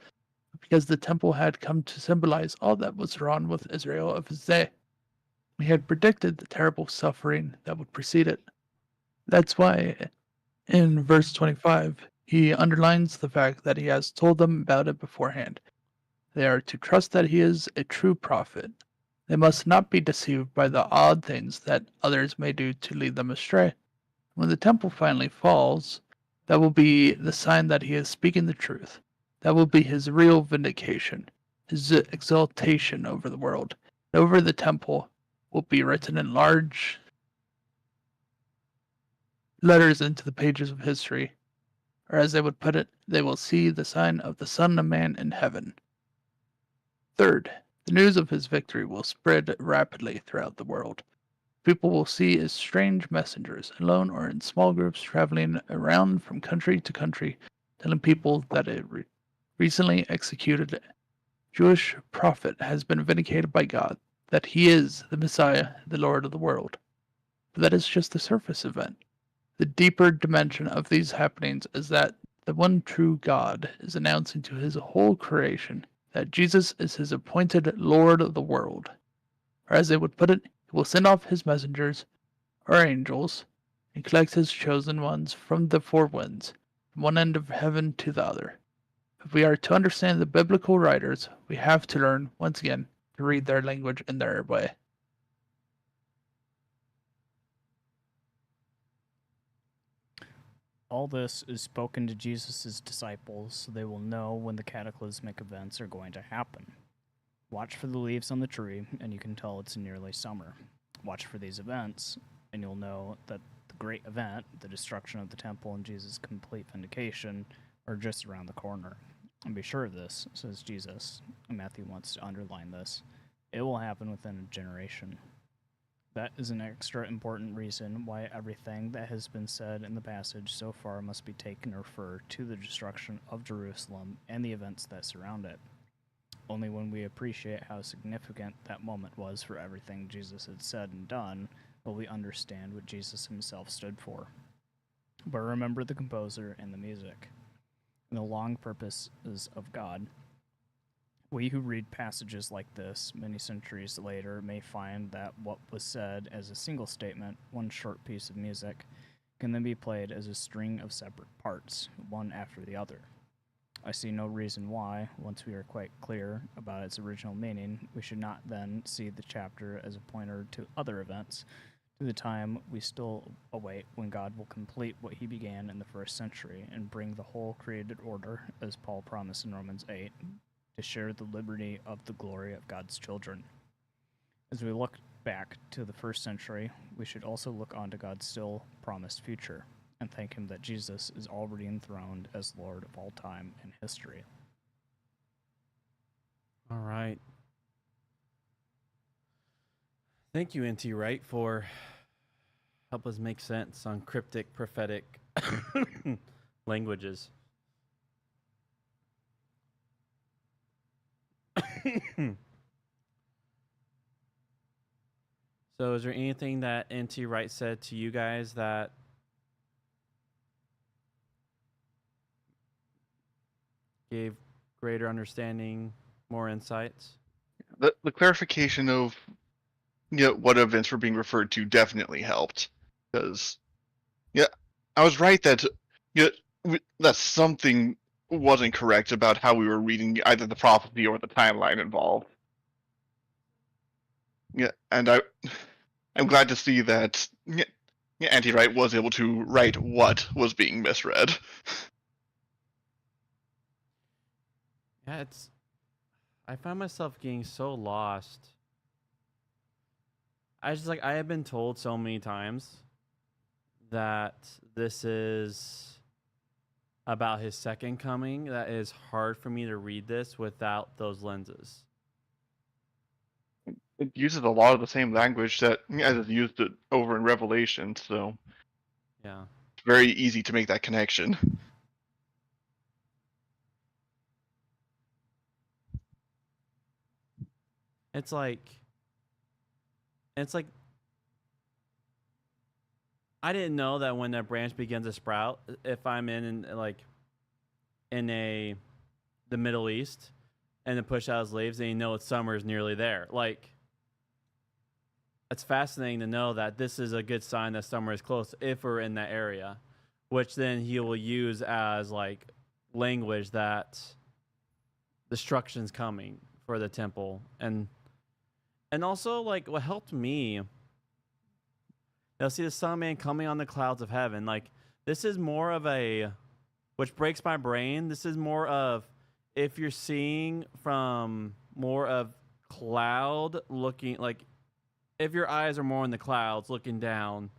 but because the temple had come to symbolize all that was wrong with Israel of his day. He had predicted the terrible suffering that would precede it. That's why, in verse 25, he underlines the fact that he has told them about it beforehand. They are to trust that he is a true prophet. They must not be deceived by the odd things that others may do to lead them astray. When the temple finally falls, that will be the sign that he is speaking the truth. That will be his real vindication, his exaltation over the world. And over the temple will be written in large letters into the pages of history. Or as they would put it, they will see the sign of the Son of Man in heaven. Third, the news of his victory will spread rapidly throughout the world. People will see as strange messengers, alone or in small groups traveling around from country to country, telling people that a recently executed Jewish prophet has been vindicated by God, that he is the Messiah, the Lord of the world. But that is just the surface event. The deeper dimension of these happenings is that the one true God is announcing to his whole creation that Jesus is his appointed Lord of the world. Or as they would put it, he will send off his messengers, or angels, and collect his chosen ones from the 4 winds, from one end of heaven to the other. If we are to understand the biblical writers, we have to learn, once again, to read their language in their way. All this is spoken to Jesus' disciples, so they will know when the cataclysmic events are going to happen. Watch for the leaves on the tree, and you can tell it's nearly summer. Watch for these events, and you'll know that the great event, the destruction of the temple and Jesus' complete vindication, are just around the corner. And be sure of this, says Jesus, and Matthew wants to underline this. It will happen within a generation. That is an extra important reason why everything that has been said in the passage so far must be taken or referred to the destruction of Jerusalem and the events that surround it. Only when we appreciate how significant that moment was for everything Jesus had said and done will we understand what Jesus himself stood for. But remember the composer and the music, and the long purposes of God. We who read passages like this many centuries later may find that what was said as a single statement, one short piece of music, can then be played as a string of separate parts, one after the other. I see no reason why, once we are quite clear about its original meaning, we should not then see the chapter as a pointer to other events, to the time we still await when God will complete what he began in the 1st century and bring the whole created order, as Paul promised in Romans 8, to share the liberty of the glory of God's children. As we look back to the 1st century, we should also look on to God's still promised future, and thank him that Jesus is already enthroned as Lord of all time and history. All right. Thank you, N.T. Wright, for help us make sense on cryptic prophetic languages. So is there anything that N.T. Wright said to you guys that gave greater understanding, more insights? The clarification of what events were being referred to definitely helped, because I was right that that something wasn't correct about how we were reading either the prophecy or the timeline involved. Yeah, and I'm glad to see that Anti-Wright was able to write what was being misread. Yeah, I find myself getting so lost. I have been told so many times that this is about his second coming that it is hard for me to read this without those lenses. It uses a lot of the same language that as is used it over in Revelation, so Yeah. it's very easy to make that connection. It's like I didn't know that when that branch begins to sprout, if I'm in the Middle East and to push out slaves, then you know summer is nearly there. Like, it's fascinating to know that this is a good sign that summer is close if we're in that area, which then he will use as like language that destruction's coming for the temple. And also, like, what helped me, see the Son of Man coming on the clouds of heaven. Like, this is more of a, which breaks my brain. This is more of, if you're seeing from more of cloud looking, like, if your eyes are more in the clouds looking down,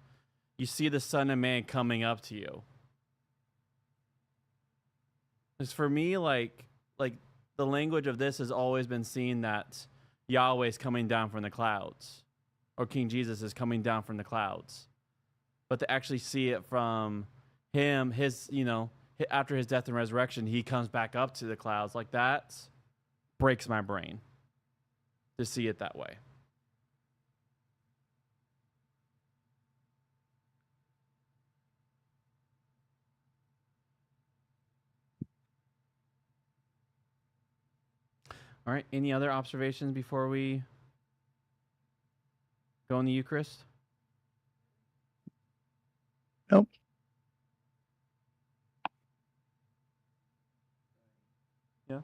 you see the Son of Man coming up to you. Because for me, like the language of this has always been seen that Yahweh's coming down from the clouds, or King Jesus is coming down from the clouds. But to actually see it from him, after his death and resurrection, he comes back up to the clouds, like, that breaks my brain to see it that way. All right, any other observations before we go in the Eucharist? Nope. Yeah.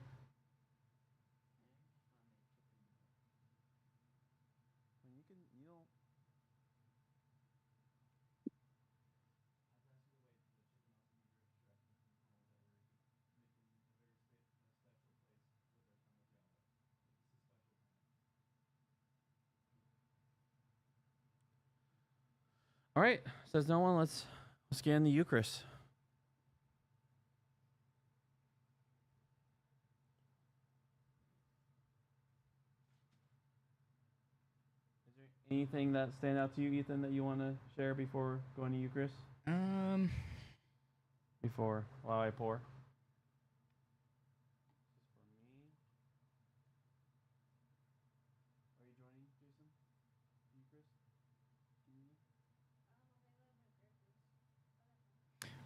All right, says no one. Let's get in the Eucharist. Is there anything that stand out to you, Ethan, that you want to share before going to Eucharist? While I pour.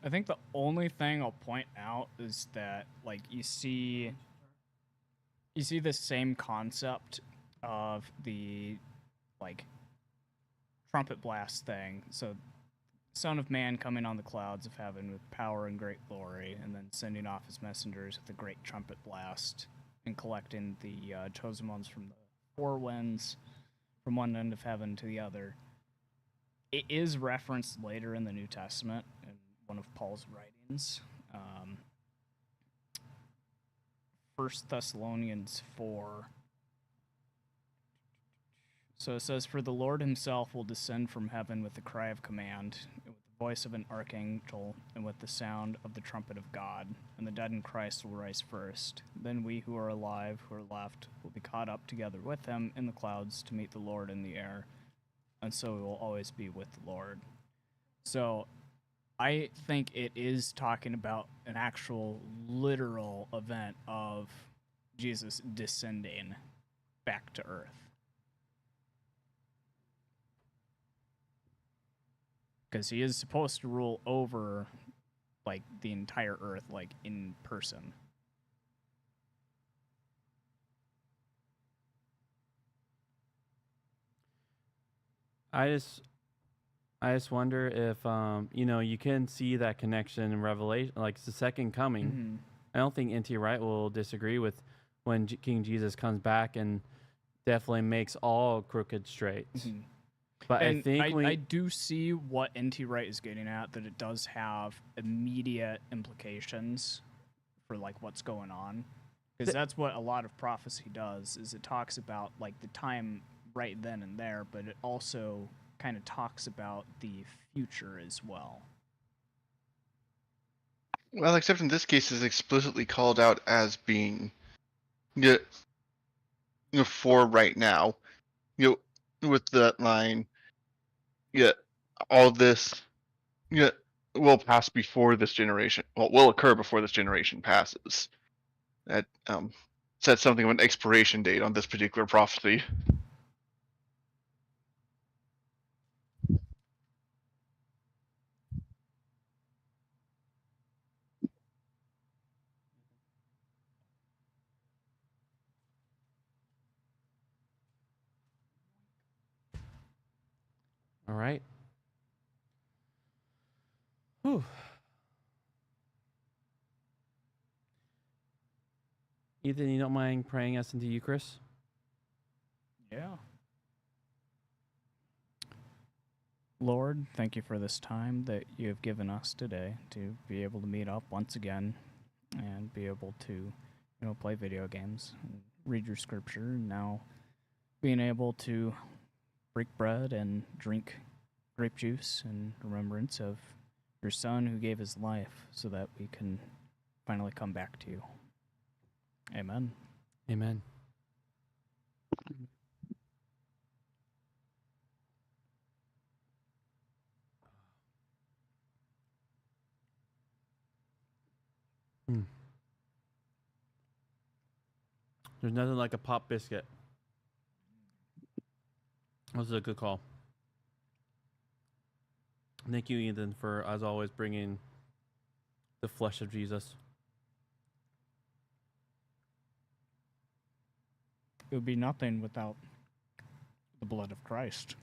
I think the only thing I'll point out is that, like, you see the same concept of the, like, trumpet blast thing. So, Son of Man coming on the clouds of heaven with power and great glory, and then sending off his messengers with a great trumpet blast and collecting the chosen ones from the four winds from one end of heaven to the other. It is referenced later in the New Testament in one of Paul's writings. 1 Thessalonians 4. So it says, "For the Lord himself will descend from heaven with the cry of command, with the voice of an archangel, and with the sound of the trumpet of God. And the dead in Christ will rise first. Then we who are alive, who are left, will be caught up together with him in the clouds to meet the Lord in the air. And so we will always be with the Lord." So I think it is talking about an actual literal event of Jesus descending back to earth. Because he is supposed to rule over, like, the entire earth, like, in person. I just wonder if you can see that connection in Revelation, like, it's the second coming. Mm-hmm. I don't think N.T. Wright will disagree with when King Jesus comes back and definitely makes all crooked straight. But And I think I do see what NT Wright is getting at, that it does have immediate implications for like what's going on, because that's what a lot of prophecy does. Is it talks about like the time right then and there, but it also kind of talks about the future as well. Well, except in this case, it's explicitly called out as being, for right now. With that line, all this, will pass before this generation. Well, will occur before this generation passes. That said something of an expiration date on this particular prophecy. all right. Whew. Ethan, you don't mind praying us into Eucharist? Yeah. Lord, thank you for this time that you have given us today to be able to meet up once again and be able to, play video games, and read your scripture, and now being able to break bread and drink grape juice in remembrance of your Son who gave his life so that we can finally come back to you. Amen. Amen. There's nothing like a pop biscuit. This is a good call. Thank you, Ethan, for, as always, bringing the flesh of Jesus. It would be nothing without the blood of Christ.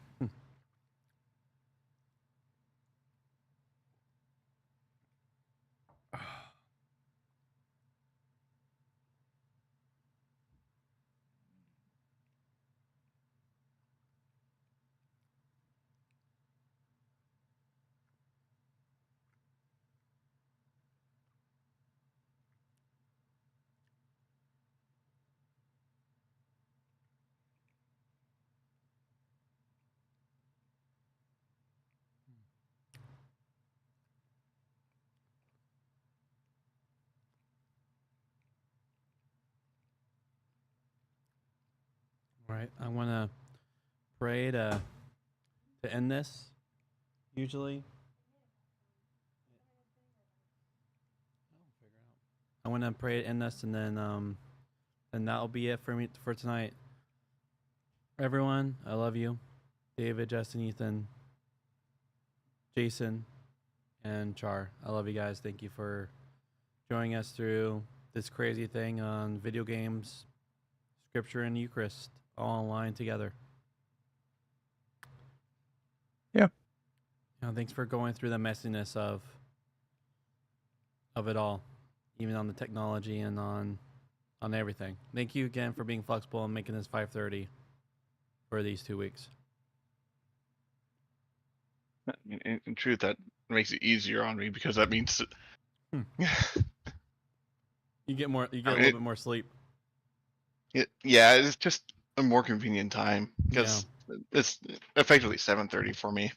All right, I want to pray to end this. Usually, I want to pray to end this, and then that'll be it for me for tonight. Everyone, I love you. David, Justin, Ethan, Jason, and Char. I love you guys. Thank you for joining us through this crazy thing on video games, Scripture, and Eucharist all online together. Yeah. Thanks for going through the messiness of it all, even on the technology and on everything. Thank you again for being flexible and making this 5:30 for these 2 weeks. In truth, that makes it easier on me because that means You get a little bit more sleep. Yeah, it's just a more convenient time because it's effectively 7:30 for me.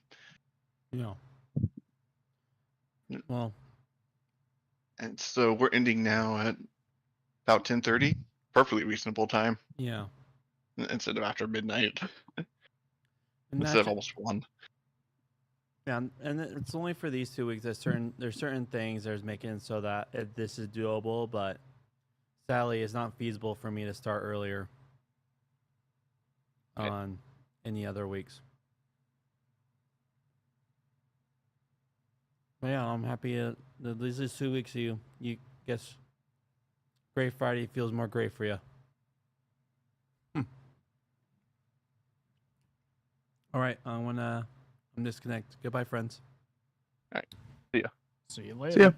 Yeah. Well, and so we're ending now at about 10:30. Perfectly reasonable time. Yeah. Instead of after midnight. And Instead of almost 1. Yeah, and it's only for these 2 weeks. There's certain things that's making it so that this is doable, but sadly, it's not feasible for me to start earlier on any other weeks. But yeah, I'm happy that these are 2 weeks. You guess Great Friday feels more great for you. All right, I'm disconnect. Goodbye, friends. All right, see ya. See you later. See ya.